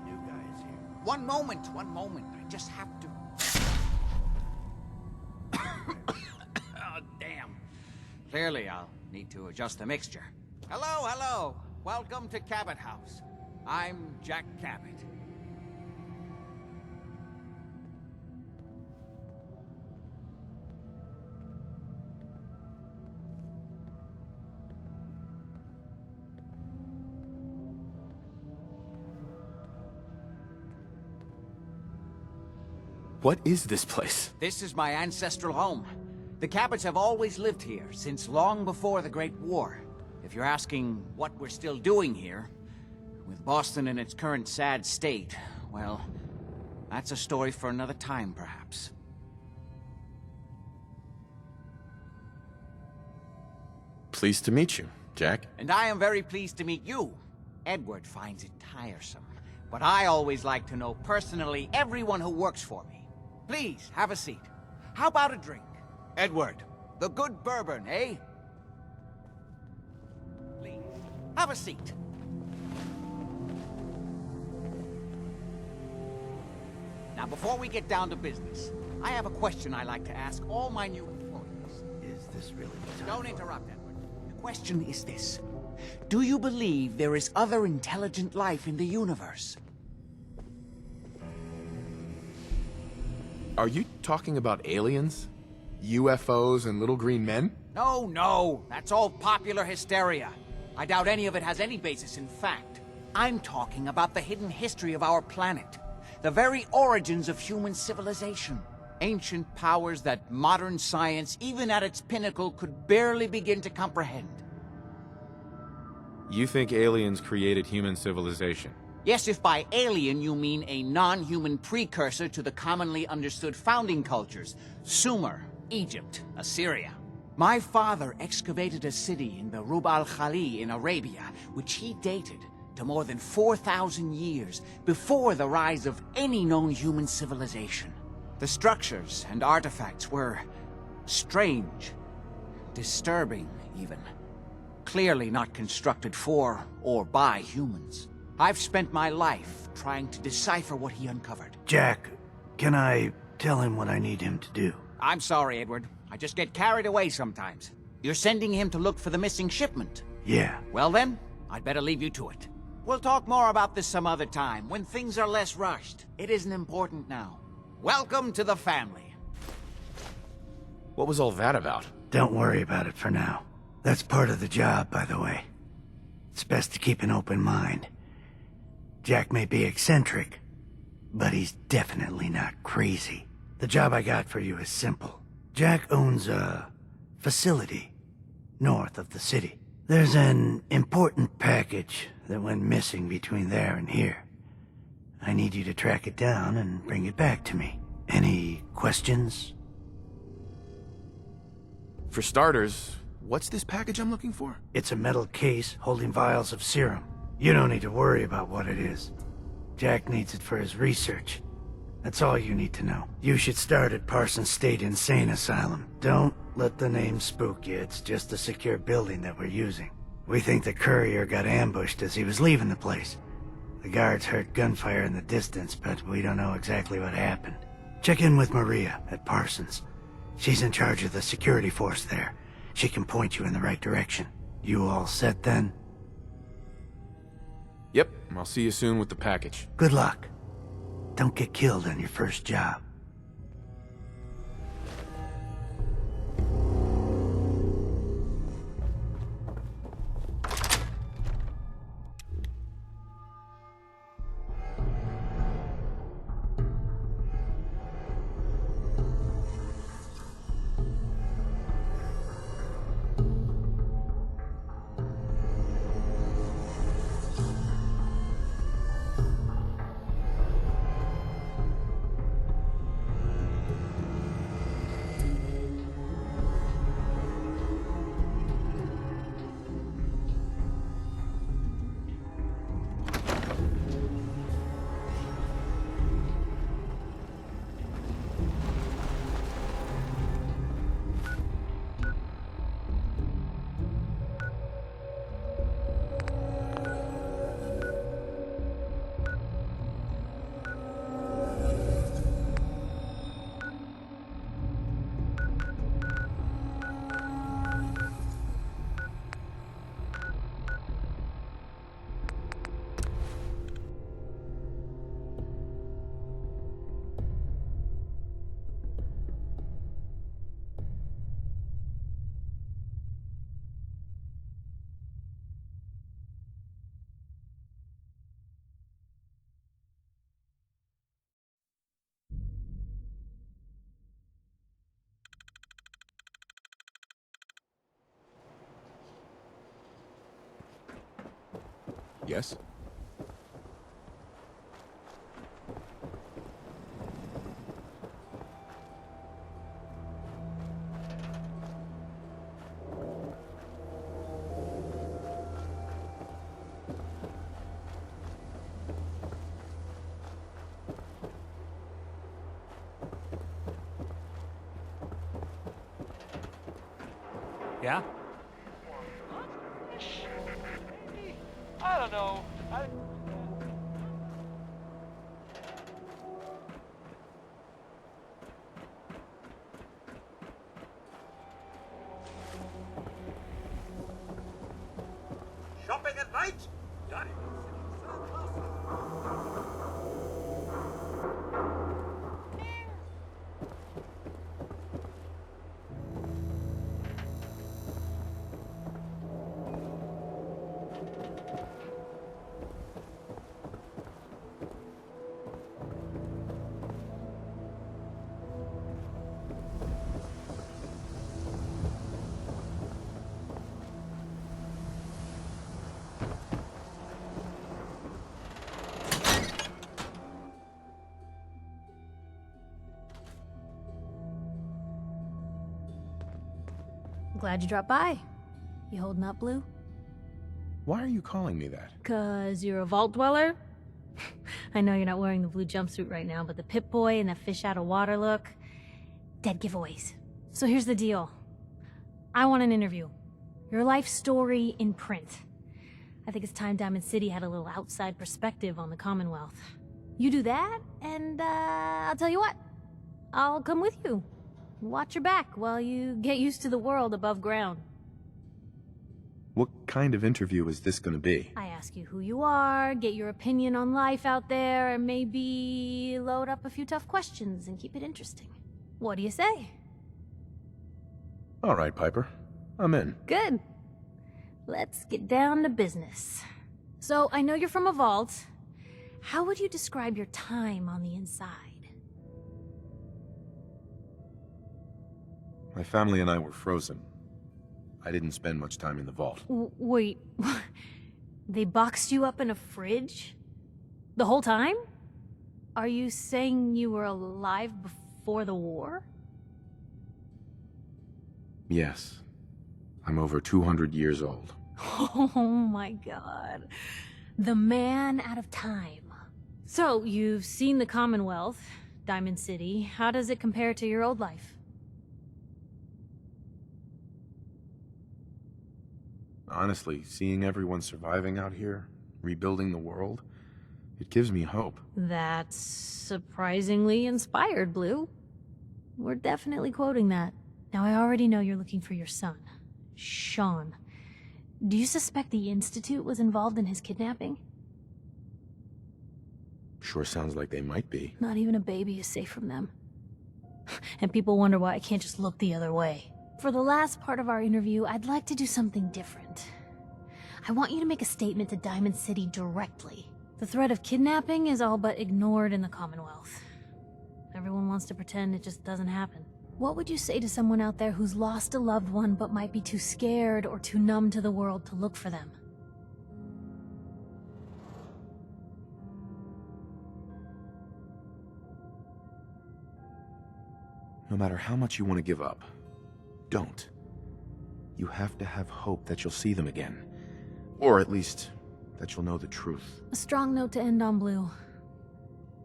new guy is here. One moment. I just have to... Oh, damn. Clearly, I'll need to adjust the mixture. Hello. Welcome to Cabot House. I'm Jack Cabot. What is this place? This is my ancestral home. The Cabots have always lived here, since long before the Great War. If you're asking what we're still doing here, with Boston in its current sad state, well, that's a story for another time, perhaps. Pleased to meet you, Jack. And I am very pleased to meet you. Edward finds it tiresome, but I always like to know personally everyone who works for me. Please, have a seat. How about a drink? Edward, the good bourbon, eh? Please, have a seat. Now, before we get down to business, I have a question I like to ask all my new employees. Is this really the time? Don't interrupt, Edward. The question is this. Do you believe there is other intelligent life in the universe? Are you talking about aliens? UFOs and little green men? No, that's all popular hysteria. I doubt any of it has any basis in fact. I'm talking about the hidden history of our planet. The very origins of human civilization. Ancient powers that modern science, even at its pinnacle, could barely begin to comprehend. You think aliens created human civilization? Yes, if by alien you mean a non-human precursor to the commonly understood founding cultures. Sumer, Egypt, Assyria. My father excavated a city in the Rub al-Khali in Arabia, which he dated to more than 4,000 years before the rise of any known human civilization. The structures and artifacts were strange, disturbing even. Clearly not constructed for or by humans. I've spent my life trying to decipher what he uncovered. Jack, can I tell him what I need him to do? I'm sorry, Edward. I just get carried away sometimes. You're sending him to look for the missing shipment? Yeah. Well then, I'd better leave you to it. We'll talk more about this some other time, when things are less rushed. It isn't important now. Welcome to the family. What was all that about? Don't worry about it for now. That's part of the job, by the way. It's best to keep an open mind. Jack may be eccentric, but he's definitely not crazy. The job I got for you is simple. Jack owns a facility north of the city. There's an important package that went missing between there and here. I need you to track it down and bring it back to me. Any questions? For starters, what's this package I'm looking for? It's a metal case holding vials of serum. You don't need to worry about what it is. Jack needs it for his research. That's all you need to know. You should start at Parsons State Insane Asylum. Don't let the name spook you. It's just a secure building that we're using. We think the courier got ambushed as he was leaving the place. The guards heard gunfire in the distance, but we don't know exactly what happened. Check in with Maria at Parsons. She's in charge of the security force there. She can point you in the right direction. You all set then? Yep, I'll see you soon with the package. Good luck. Don't get killed on your first job. Yes? Yeah? I don't know. Shopping at night? Done. Glad you dropped by. You holding up, Blue? Why are you calling me that? 'Cause you're a vault dweller? I know you're not wearing the blue jumpsuit right now, but the Pip-Boy and the fish out of water look... dead giveaways. So here's the deal. I want an interview. Your life story in print. I think it's time Diamond City had a little outside perspective on the Commonwealth. You do that, and I'll tell you what. I'll come with you. Watch your back while you get used to the world above ground. What kind of interview is this going to be? I ask you who you are, get your opinion on life out there, and maybe load up a few tough questions and keep it interesting. What do you say? All right, Piper. I'm in. Good. Let's get down to business. So, I know you're from a vault. How would you describe your time on the inside? My family and I were frozen. I didn't spend much time in the vault. Wait, they boxed you up in a fridge? The whole time? Are you saying you were alive before the war? Yes. I'm over 200 years old. Oh my god. The man out of time. So, you've seen the Commonwealth, Diamond City. How does it compare to your old life? Honestly, seeing everyone surviving out here, rebuilding the world, it gives me hope. That's surprisingly inspired, Blue. We're definitely quoting that. Now, I already know you're looking for your son, Sean. Do you suspect the Institute was involved in his kidnapping? Sure sounds like they might be. Not even a baby is safe from them. And people wonder why I can't just look the other way. For the last part of our interview, I'd like to do something different. I want you to make a statement to Diamond City directly. The threat of kidnapping is all but ignored in the Commonwealth. Everyone wants to pretend it just doesn't happen. What would you say to someone out there who's lost a loved one but might be too scared or too numb to the world to look for them? No matter how much you want to give up, don't. You have to have hope that you'll see them again. Or at least, that you'll know the truth. A strong note to end on, Blue.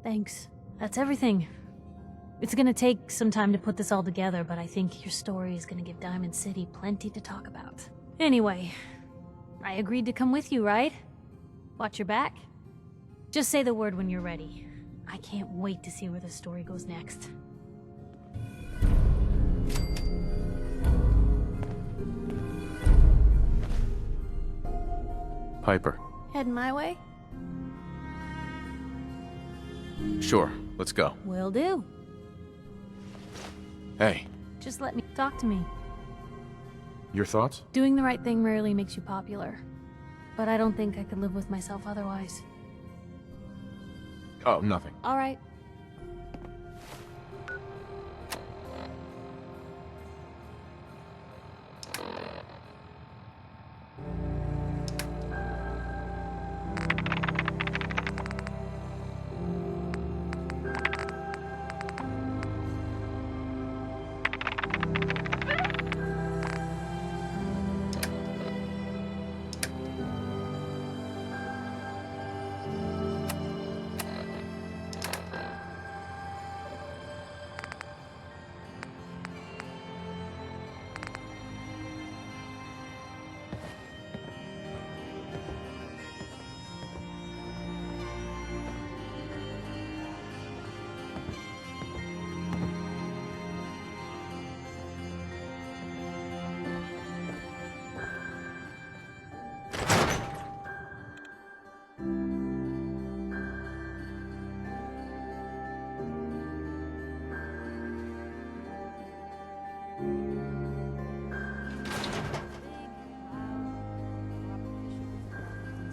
Thanks. That's everything. It's gonna take some time to put this all together, but I think your story is gonna give Diamond City plenty to talk about. Anyway, I agreed to come with you, right? Watch your back? Just say the word when you're ready. I can't wait to see where the story goes next. Piper. Heading my way? Sure, let's go. Will do. Hey, Just let me talk to me. your thoughts? Doing the right thing rarely makes you popular. But I don't think I could live with myself otherwise. Oh, nothing. All right.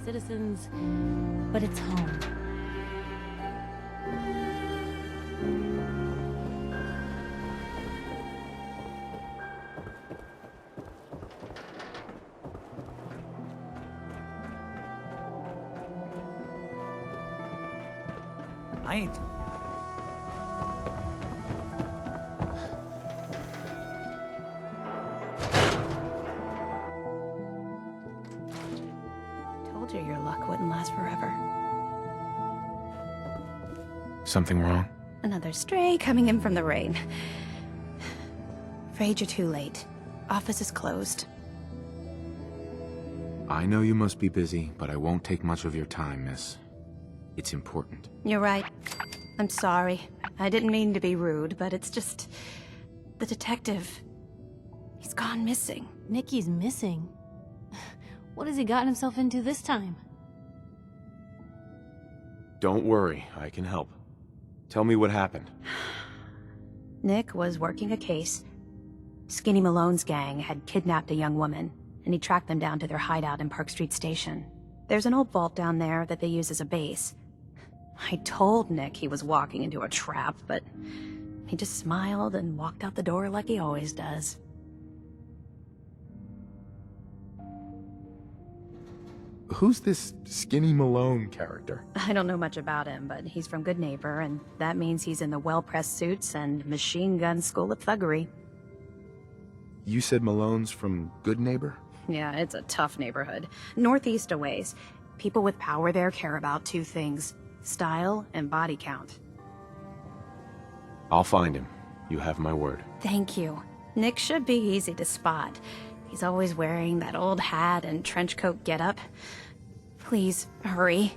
citizens, but it's home. I ain't... Told you your luck wouldn't last forever. Something wrong? Another stray coming in from the rain. Afraid you're too late. Office is closed. I know you must be busy, but I won't take much of your time, miss. It's important. You're right. I'm sorry. I didn't mean to be rude, but it's just... the detective... he's gone missing. Nikki's missing? What has he gotten himself into this time? Don't worry, I can help. Tell me what happened. Nick was working a case. Skinny Malone's gang had kidnapped a young woman, and he tracked them down to their hideout in Park Street Station. There's an old vault down there that they use as a base. I told Nick he was walking into a trap, but he just smiled and walked out the door like he always does. Who's this Skinny Malone character? I don't know much about him, but he's from Good Neighbor, and that means he's in the well-pressed suits and machine gun school of thuggery. You said Malone's from Good Neighbor? Yeah, it's a tough neighborhood. Northeast a ways. People with power there care about two things: style and body count. I'll find him. You have my word. Thank you. Nick should be easy to spot. He's always wearing that old hat and trench coat getup. Please, hurry.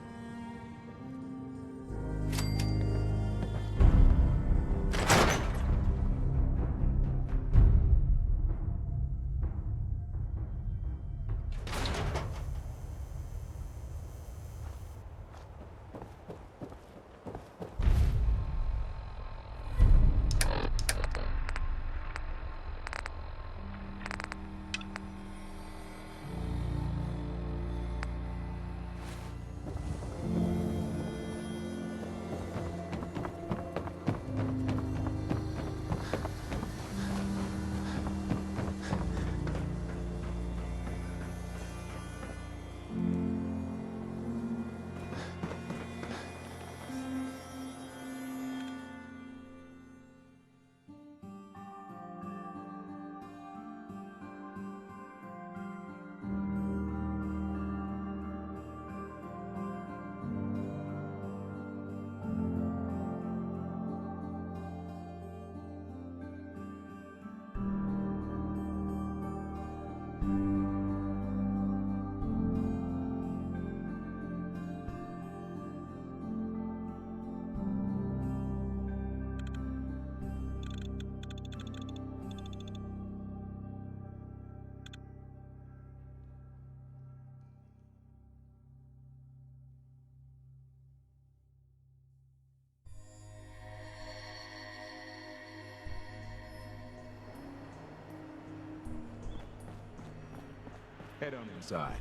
Head on inside.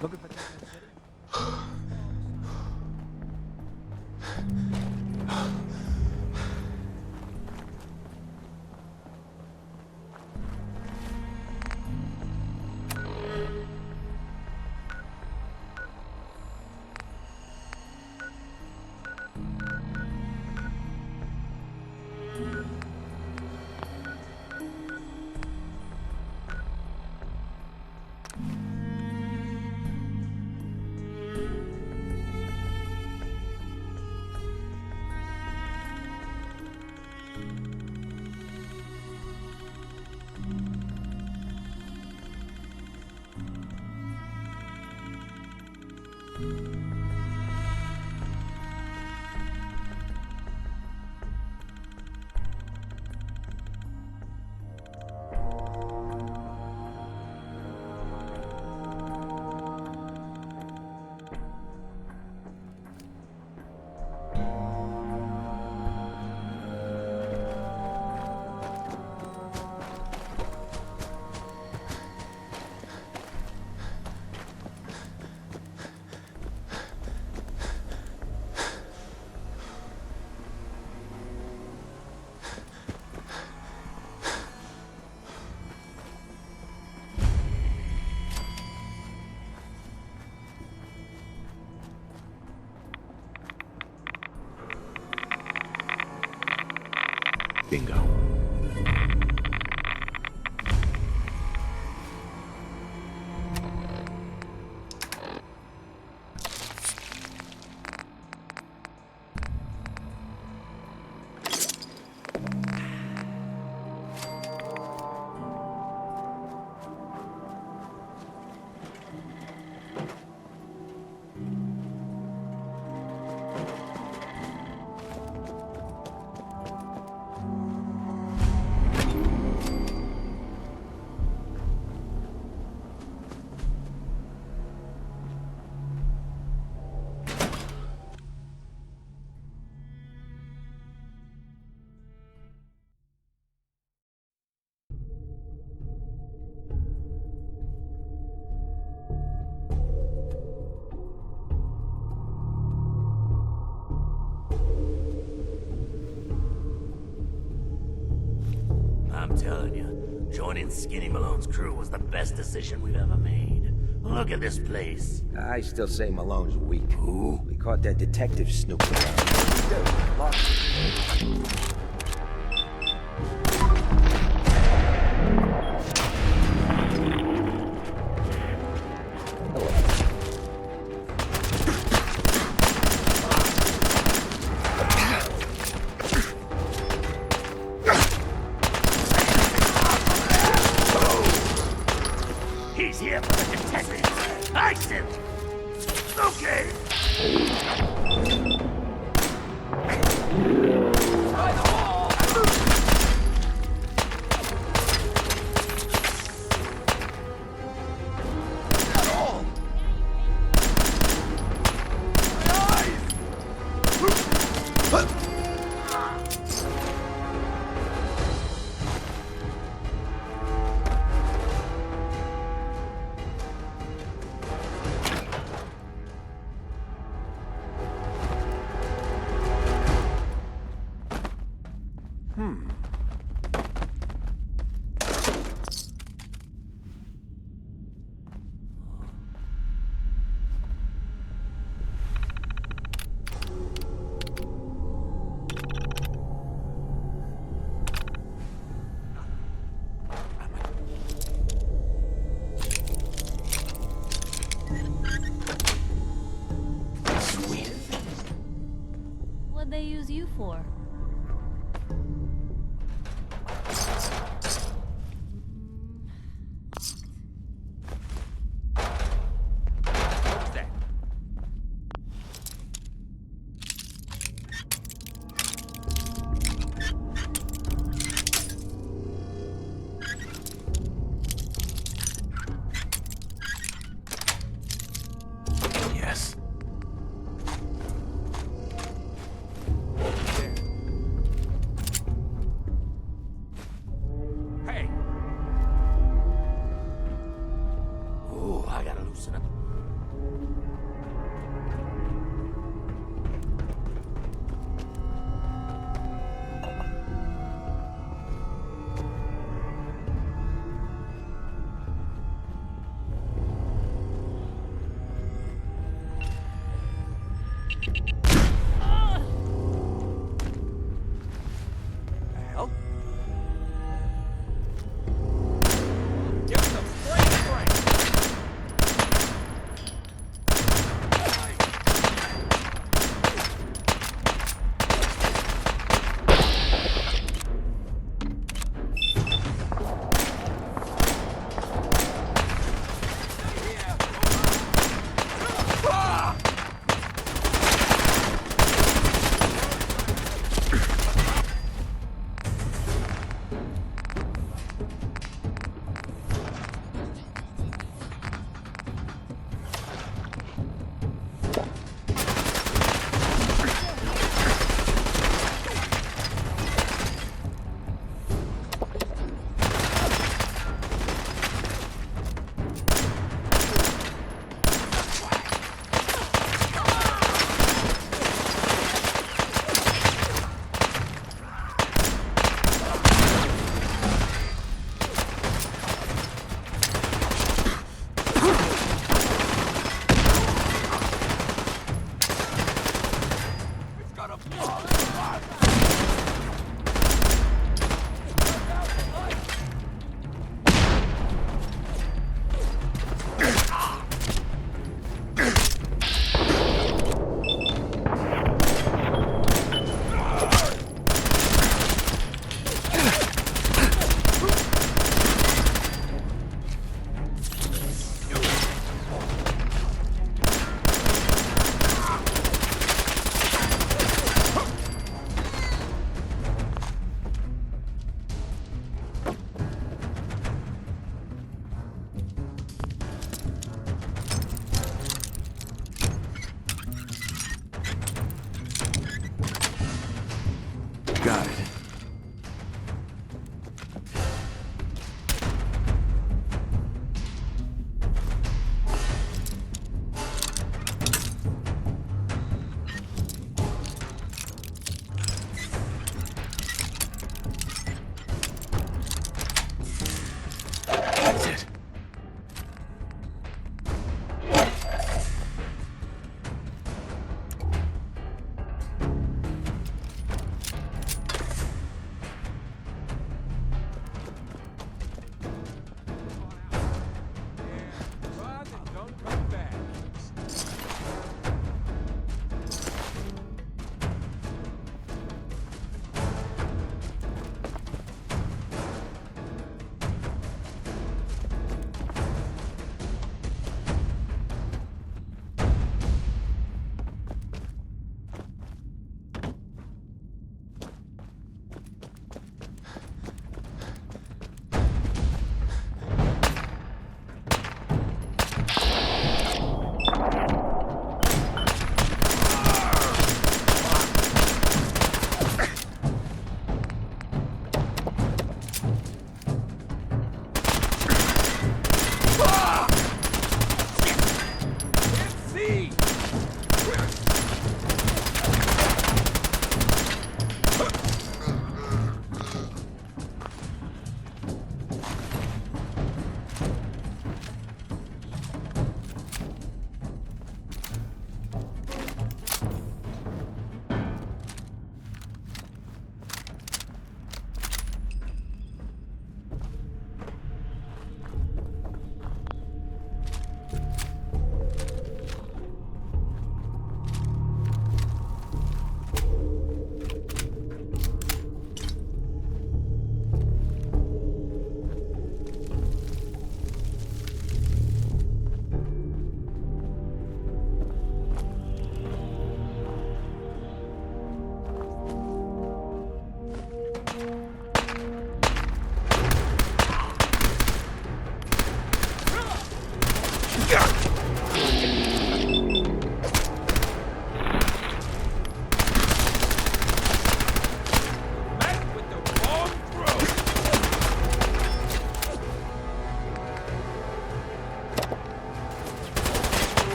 Looking for... Bingo. I'm telling you, joining Skinny Malone's crew was the best decision we've ever made. Look at this place. I still say Malone's weak. Who? We caught that detective snooping around. He's here for the detective. Ice him. Okay. By the wall. At all. What'd they use you for? Yes. Hey. Ooh, I gotta loosen up. Hell? Give some straight.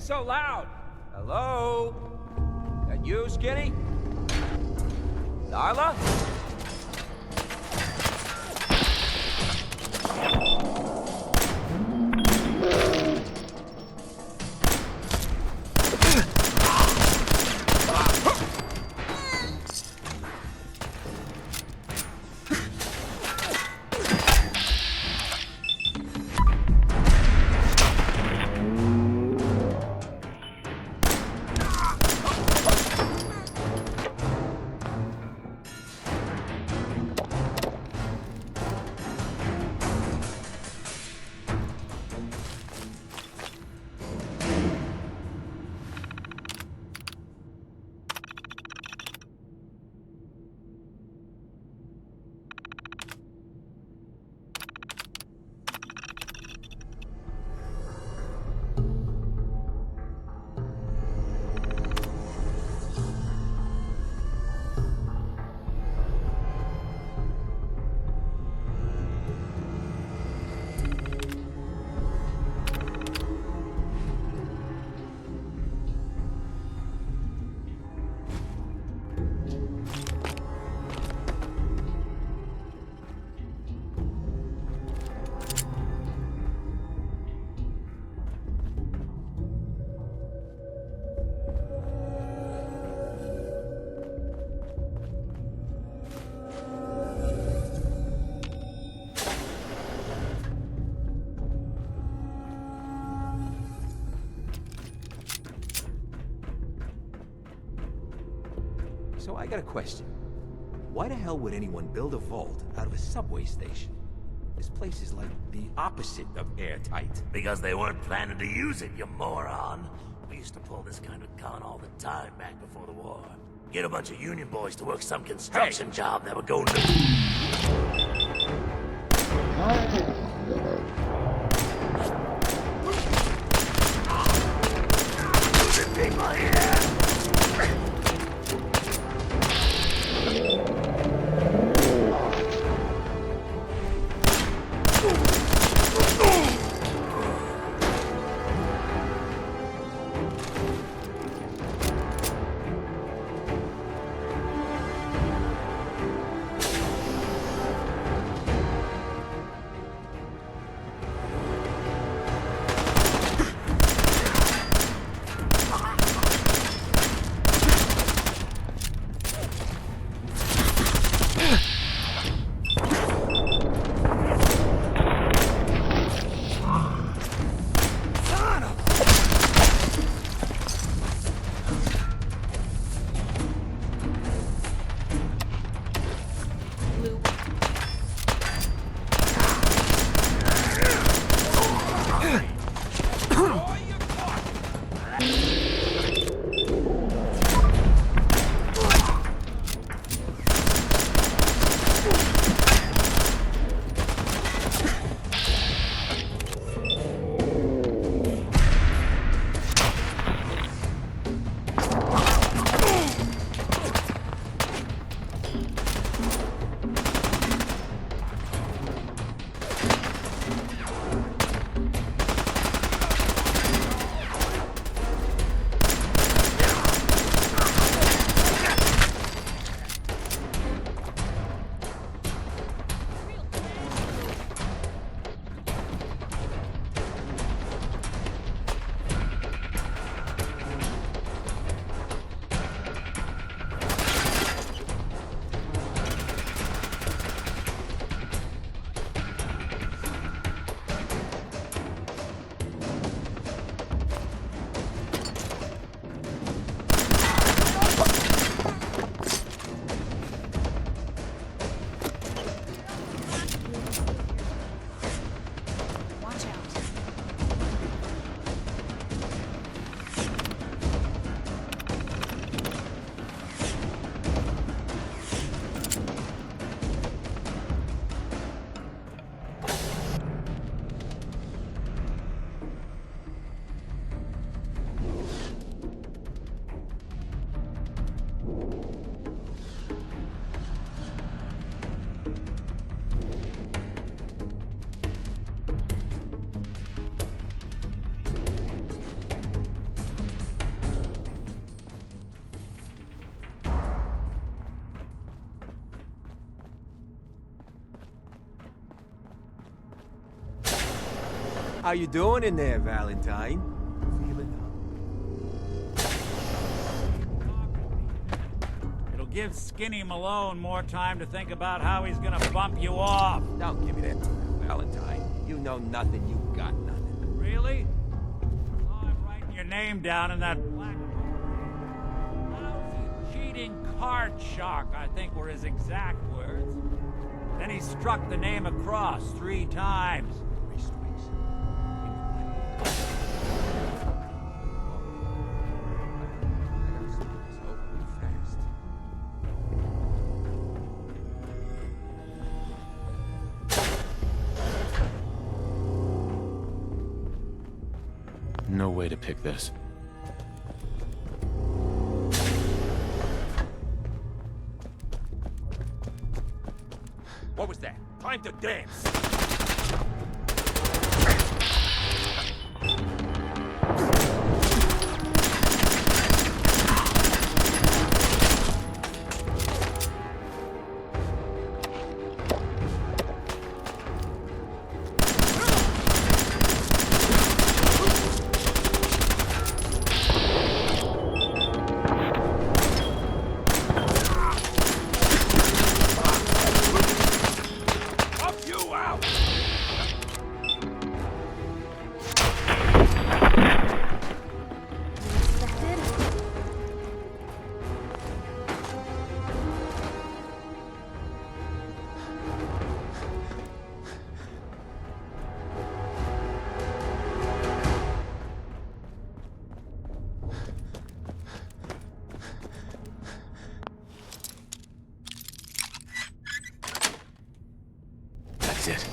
so loud? Hello? That you, Skinny? Darla? So I got a question. Why the hell would anyone build a vault out of a subway station? This place is like the opposite of airtight. Because they weren't planning to use it, you moron. We used to pull this kind of con all the time back before the war. Get a bunch of union boys to work some construction job that would go Take my hand. How you doing in there, Valentine? It'll give Skinny Malone more time to think about how he's gonna bump you off. Don't give me that, Valentine. You know nothing, you got nothing. Really? Oh, I'm writing your name down in that black book. Lousy, cheating card shark, I think were his exact words. Then he struck the name across 3 times. 3 strikes. No way to pick this. What was that? Time to dance! That's it.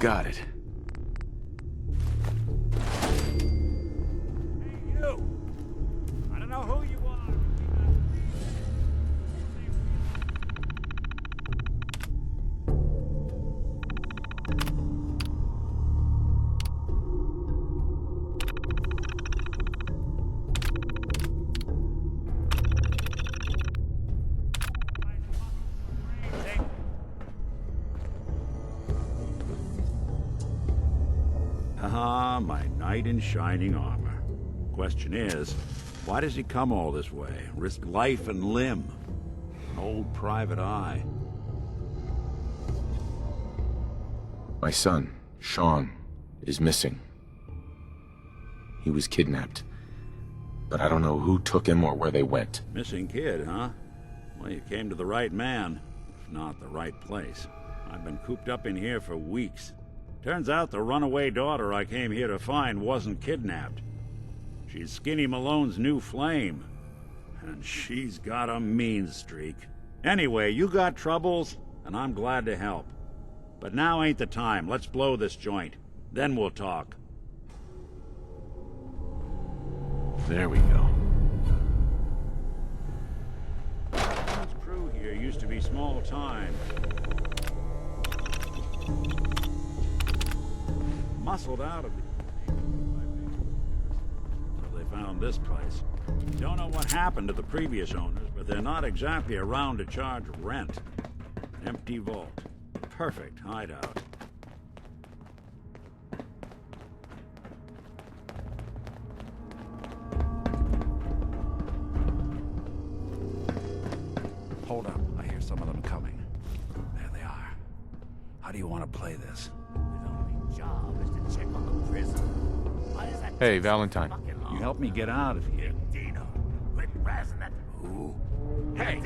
Got it. Hey, you! I don't know who you are. Haha, my knight in shining armor. Question is, why does he come all this way? Risk life and limb? An old private eye. My son, Sean, is missing. He was kidnapped. But I don't know who took him or where they went. Missing kid, huh? Well, you came to the right man, if not the right place. I've been cooped up in here for weeks. Turns out the runaway daughter I came here to find wasn't kidnapped. She's Skinny Malone's new flame. And she's got a mean streak. Anyway, you got troubles, and I'm glad to help. But now ain't the time. Let's blow this joint. Then we'll talk. There we go. This crew here used to be small time. Muscled out of it. So they found this place. Don't know what happened to the previous owners, but they're not exactly around to charge rent. Empty vault. Perfect hideout. Hold up. I hear some of them coming. There they are. How do you want to play this? Job is to check on the prison. Why is that? Hey, Valentine. You help me get out of here. Dino, quit razzing that. Who? Hey!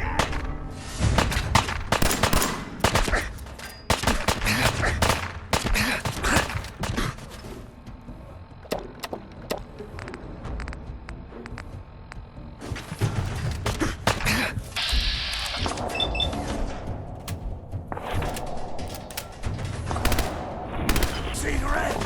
cigarette?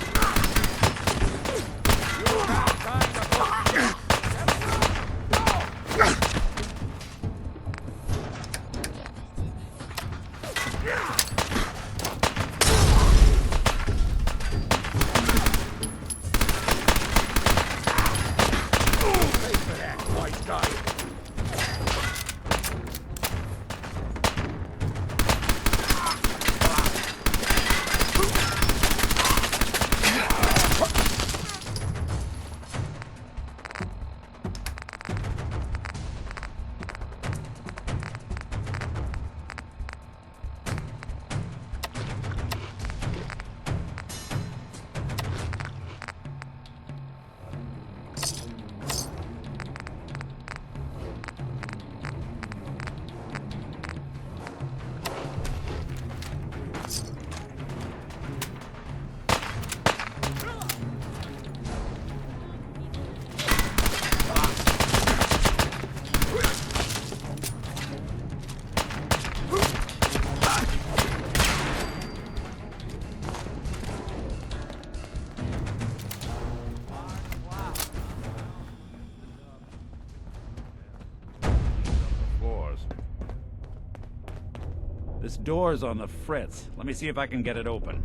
This door's on the fritz. Let me see if I can get it open.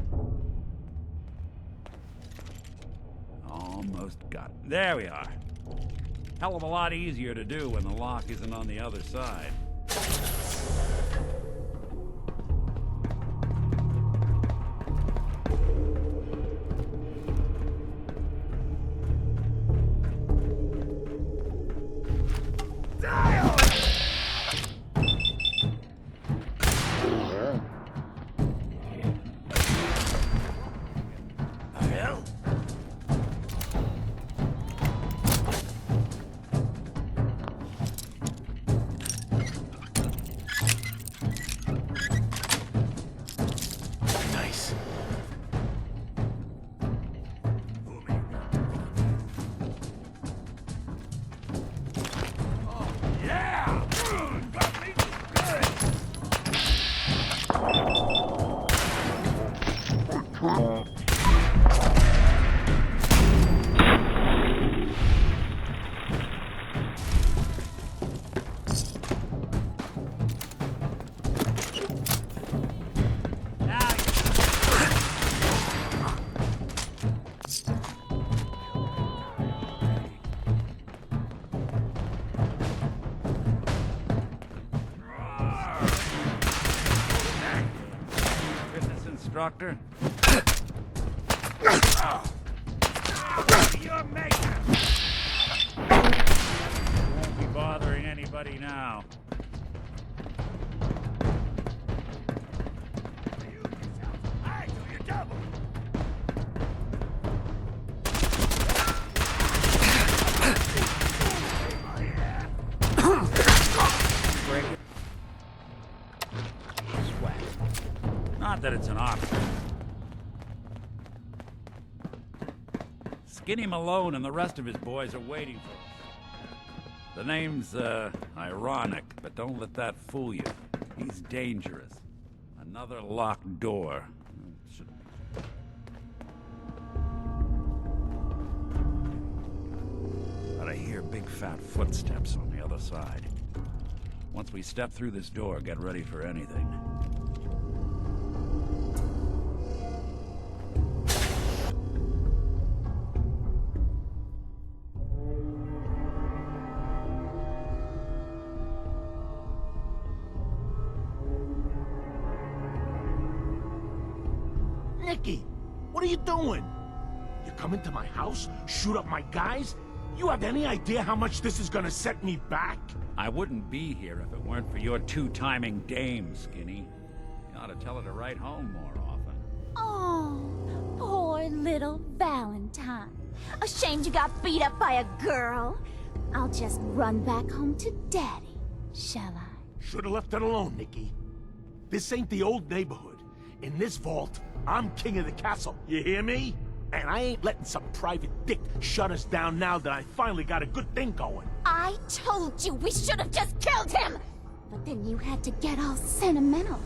Almost got it. There we are. Hell of a lot easier to do when the lock isn't on the other side. Doctor? You're making. Won't be bothering anybody now. I do your double. Break it. Sweat. Not that it's an option. Skinny Malone and the rest of his boys are waiting for us. The name's, ironic, but don't let that fool you. He's dangerous. Another locked door. But I hear big fat footsteps on the other side. Once we step through this door, get ready for anything. Nicky, what are you doing? You come into my house, shoot up my guys? You have any idea how much this is gonna set me back? I wouldn't be here if it weren't for your two-timing dame, Skinny. You ought to tell her to write home more often. Oh, poor little Valentine. Ashamed you got beat up by a girl? I'll just run back home to Daddy, shall I? Should've left it alone, Nicky. This ain't the old neighborhood. In this vault, I'm king of the castle, you hear me? And I ain't letting some private dick shut us down now that I finally got a good thing going. I told you we should have just killed him! But then you had to get all sentimental.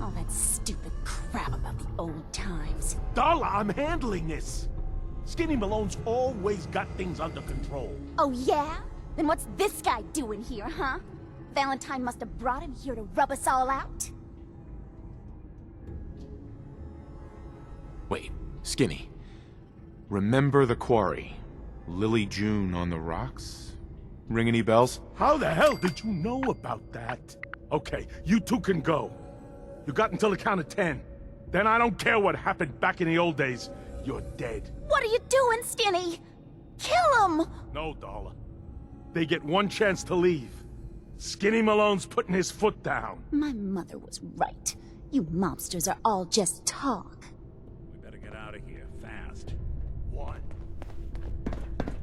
All that stupid crap about the old times. Darla, I'm handling this. Skinny Malone's always got things under control. Oh, yeah? Then what's this guy doing here, huh? Valentine must have brought him here to rub us all out. Wait, Skinny. Remember the quarry? Lily June on the rocks? Ring any bells? How the hell did you know about that? Okay, you two can go. You got until the count of 10. Then I don't care what happened back in the old days. You're dead. What are you doing, Skinny? Kill him! No, Darla. They get one chance to leave. Skinny Malone's putting his foot down. My mother was right. You mobsters are all just talk. We better get out of here, fast. 1, 2, 3.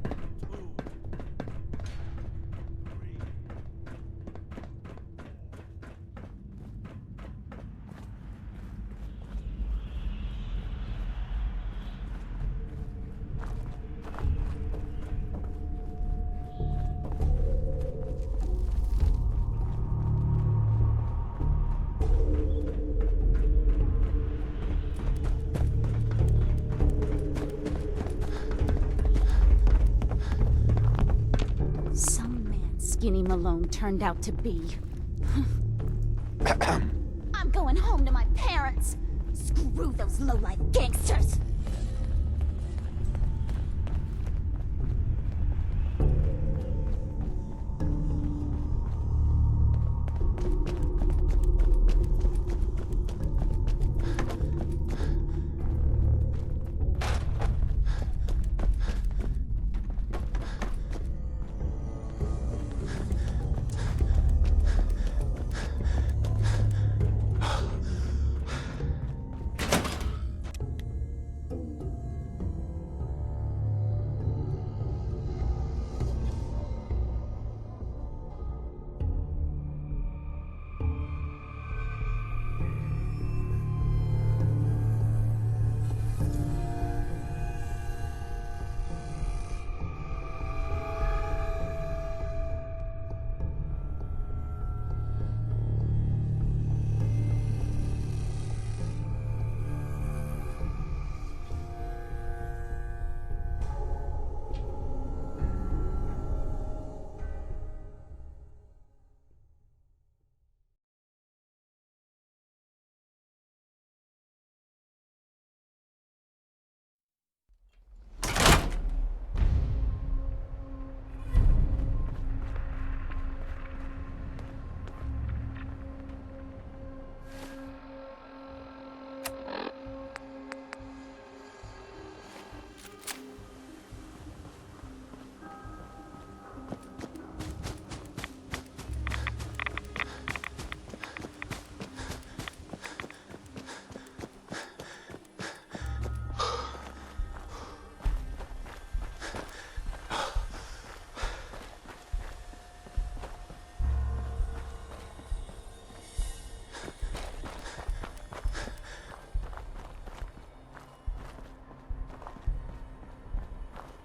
Some man Skinny Malone turned out to be. I'm going home to my parents. Screw those low-life gangsters.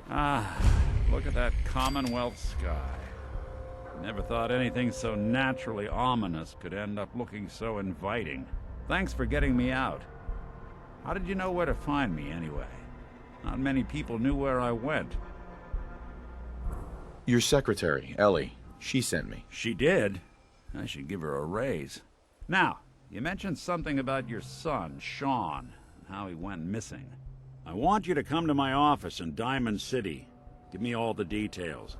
Ah, look at that Commonwealth sky. Never thought anything so naturally ominous could end up looking so inviting. Thanks for getting me out. How did you know where to find me, anyway? Not many people knew where I went. Your secretary, Ellie. She sent me. She did? I should give her a raise. Now, you mentioned something about your son, Sean, and how he went missing. I want you to come to my office in Diamond City. Give me all the details.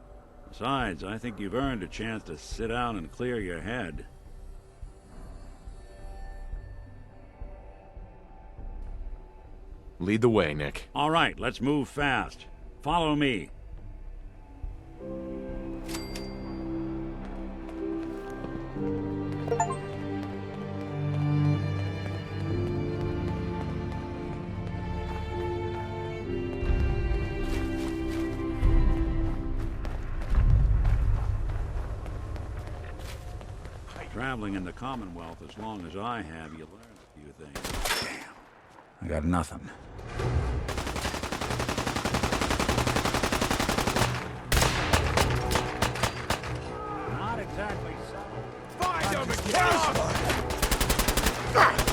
Besides, I think you've earned a chance to sit down and clear your head. Lead the way, Nick. All right, let's move fast. Follow me. Traveling in the Commonwealth as long as I have, you learn a few things. Damn. I got nothing. Not exactly so. Find him and kill him!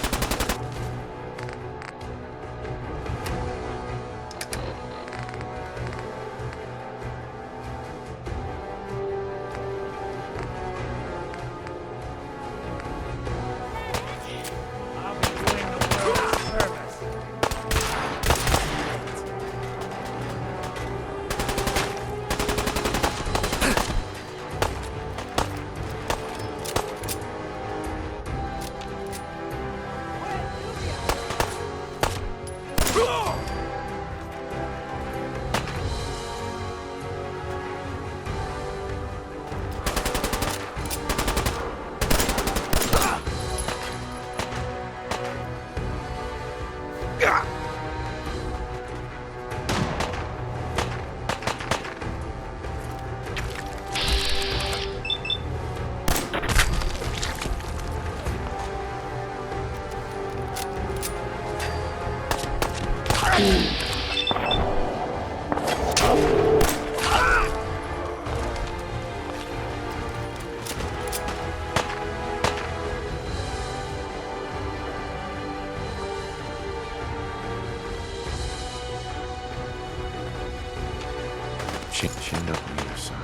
Chained up on either side.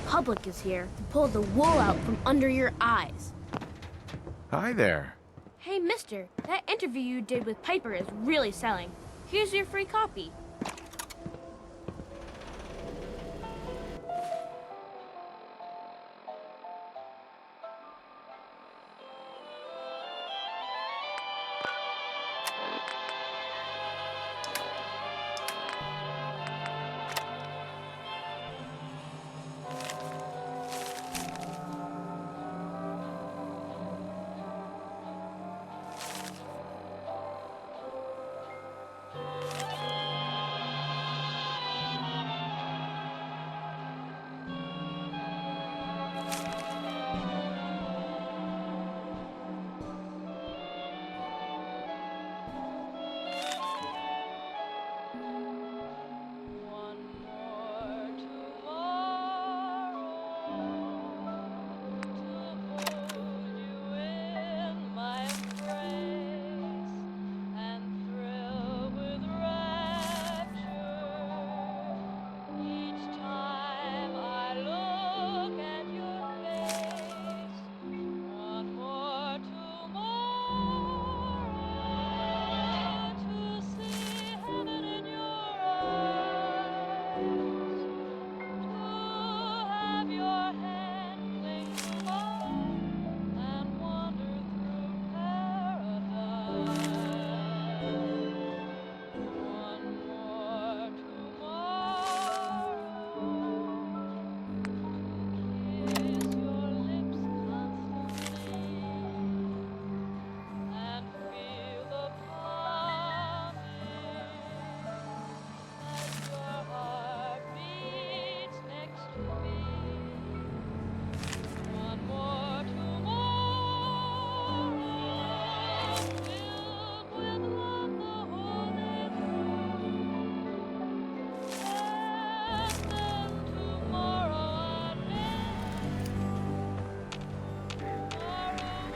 Public is here to pull the wool out from under your eyes. Hi there. Hey, mister, that interview you did with Piper is really selling. Here's your free copy.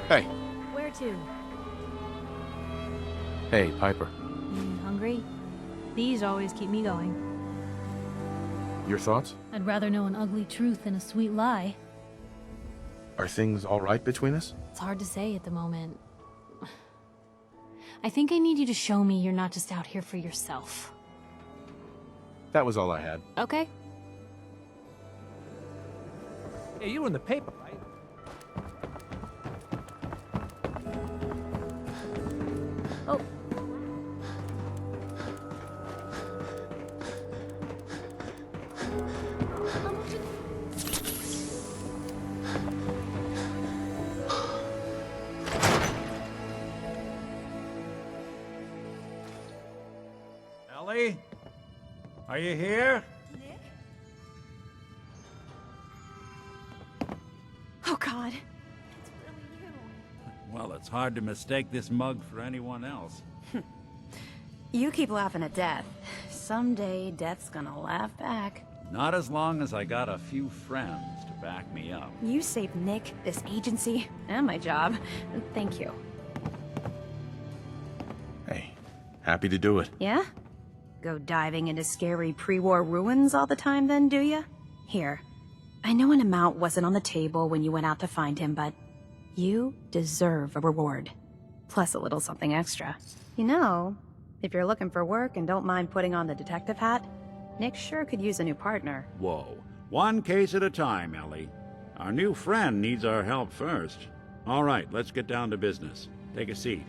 Hey. Where to? Hey, Piper. Hungry? These always keep me going. Your thoughts? I'd rather know an ugly truth than a sweet lie. Are things all right between us? It's hard to say at the moment. I think I need you to show me you're not just out here for yourself. That was all I had. Okay. Hey, you were in the paper, right? Oh. Ellie? Are you here? Nick? Oh, God. It's really you. Well, it's hard to mistake this mug for anyone else. You keep laughing at death. Someday, death's gonna laugh back. Not as long as I got a few friends to back me up. You saved Nick, this agency, and my job. Thank you. Hey, happy to do it. Yeah? Go diving into scary pre-war ruins all the time then, do ya? Here, I know an amount wasn't on the table when you went out to find him, but you deserve a reward. Plus a little something extra. You know, if you're looking for work and don't mind putting on the detective hat, Nick sure could use a new partner. Whoa. One case at a time, Ellie. Our new friend needs our help first. All right, let's get down to business. Take a seat.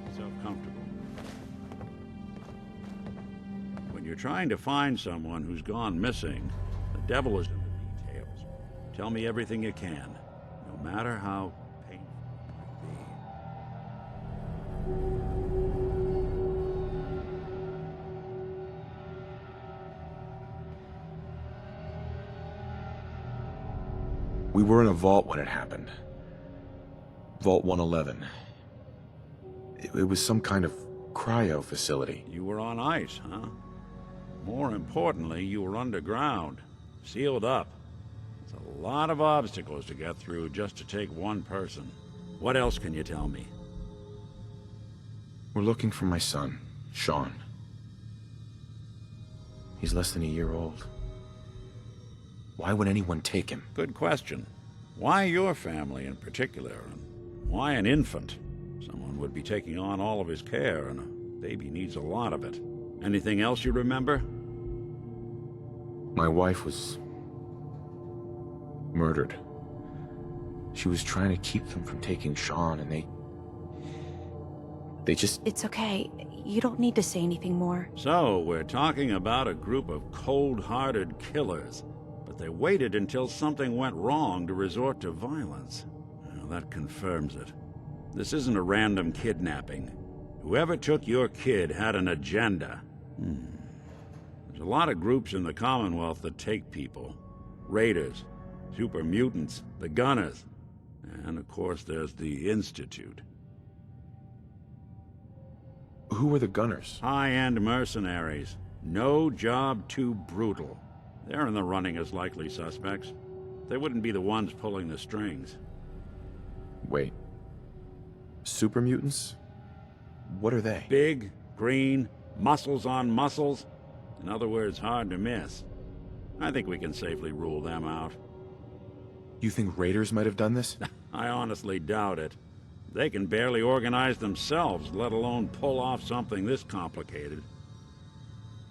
Make yourself comfortable. When you're trying to find someone who's gone missing, the devil is in the details. Tell me everything you can, no matter how painful it might be. We were in a vault when it happened. Vault 111. It was some kind of cryo facility. You were on ice, huh? More importantly, you were underground, sealed up. It's a lot of obstacles to get through just to take one person. What else can you tell me? We're looking for my son, Sean. He's less than a year old. Why would anyone take him? Good question. Why your family in particular? And why an infant? Someone would be taking on all of his care, and a baby needs a lot of it. Anything else you remember? My wife was murdered. She was trying to keep them from taking Sean, and they just... It's okay. You don't need to say anything more. So, we're talking about a group of cold-hearted killers. But they waited until something went wrong to resort to violence. Well, that confirms it. This isn't a random kidnapping. Whoever took your kid had an agenda. There's a lot of groups in the Commonwealth that take people. Raiders, Supermutants, the Gunners, and of course there's the Institute. Who were the Gunners? High-end mercenaries. No job too brutal. They're in the running as likely suspects. They wouldn't be the ones pulling the strings. Wait. Supermutants? What are they? Big, green, muscles on muscles. In other words, hard to miss. I think we can safely rule them out. You think Raiders might have done this? I honestly doubt it. They can barely organize themselves, let alone pull off something this complicated.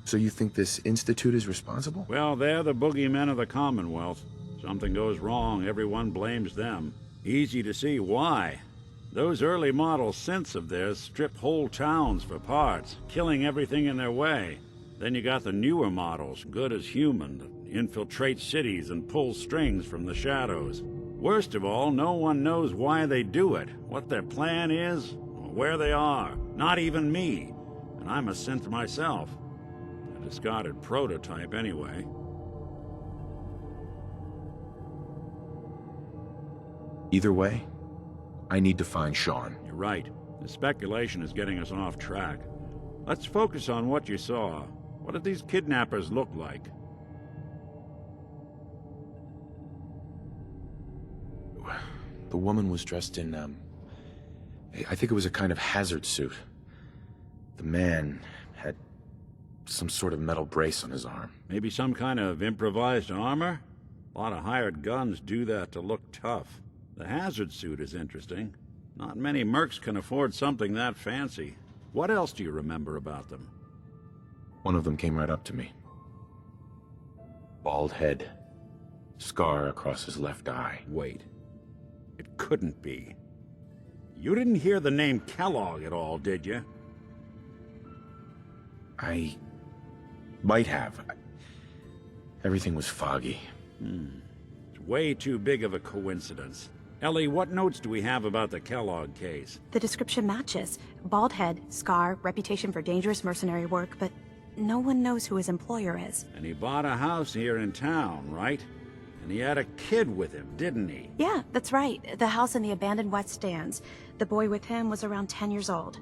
So you think this Institute is responsible? Well, they're the boogeymen of the Commonwealth. Something goes wrong, everyone blames them. Easy to see why. Those early model synths of theirs strip whole towns for parts, killing everything in their way. Then you got the newer models, good as human, that infiltrate cities and pull strings from the shadows. Worst of all, no one knows why they do it, what their plan is, or where they are. Not even me. And I'm a synth myself. A discarded prototype, anyway. Either way, I need to find Sean. You're right. The speculation is getting us off track. Let's focus on what you saw. What did these kidnappers look like? The woman was dressed in, I think it was a kind of hazard suit. The man had some sort of metal brace on his arm. Maybe some kind of improvised armor? A lot of hired guns do that to look tough. The hazard suit is interesting. Not many mercs can afford something that fancy. What else do you remember about them? One of them came right up to me. Bald head. Scar across his left eye. Wait. It couldn't be. You didn't hear the name Kellogg at all, did you? I might have. Everything was foggy. It's way too big of a coincidence. Ellie, what notes do we have about the Kellogg case? The description matches. Bald head, scar, reputation for dangerous mercenary work, but no one knows who his employer is. And he bought a house here in town, right? And he had a kid with him, didn't he? Yeah, that's right. The house in the abandoned West Stands. The boy with him was around 10 years old.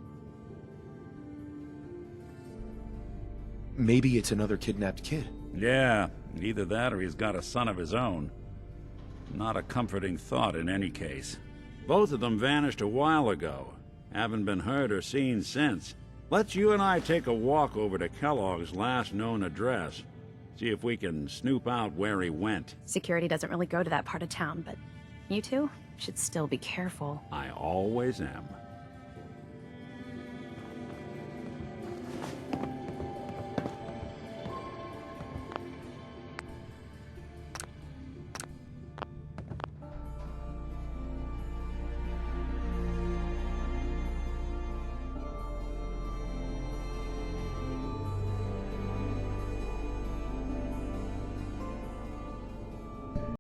Maybe it's another kidnapped kid. Yeah, either that or he's got a son of his own. Not a comforting thought in any case. Both of them vanished a while ago. Haven't been heard or seen since. Let's you and I take a walk over to Kellogg's last known address. See if we can snoop out where he went. Security doesn't really go to that part of town, but you two should still be careful. I always am.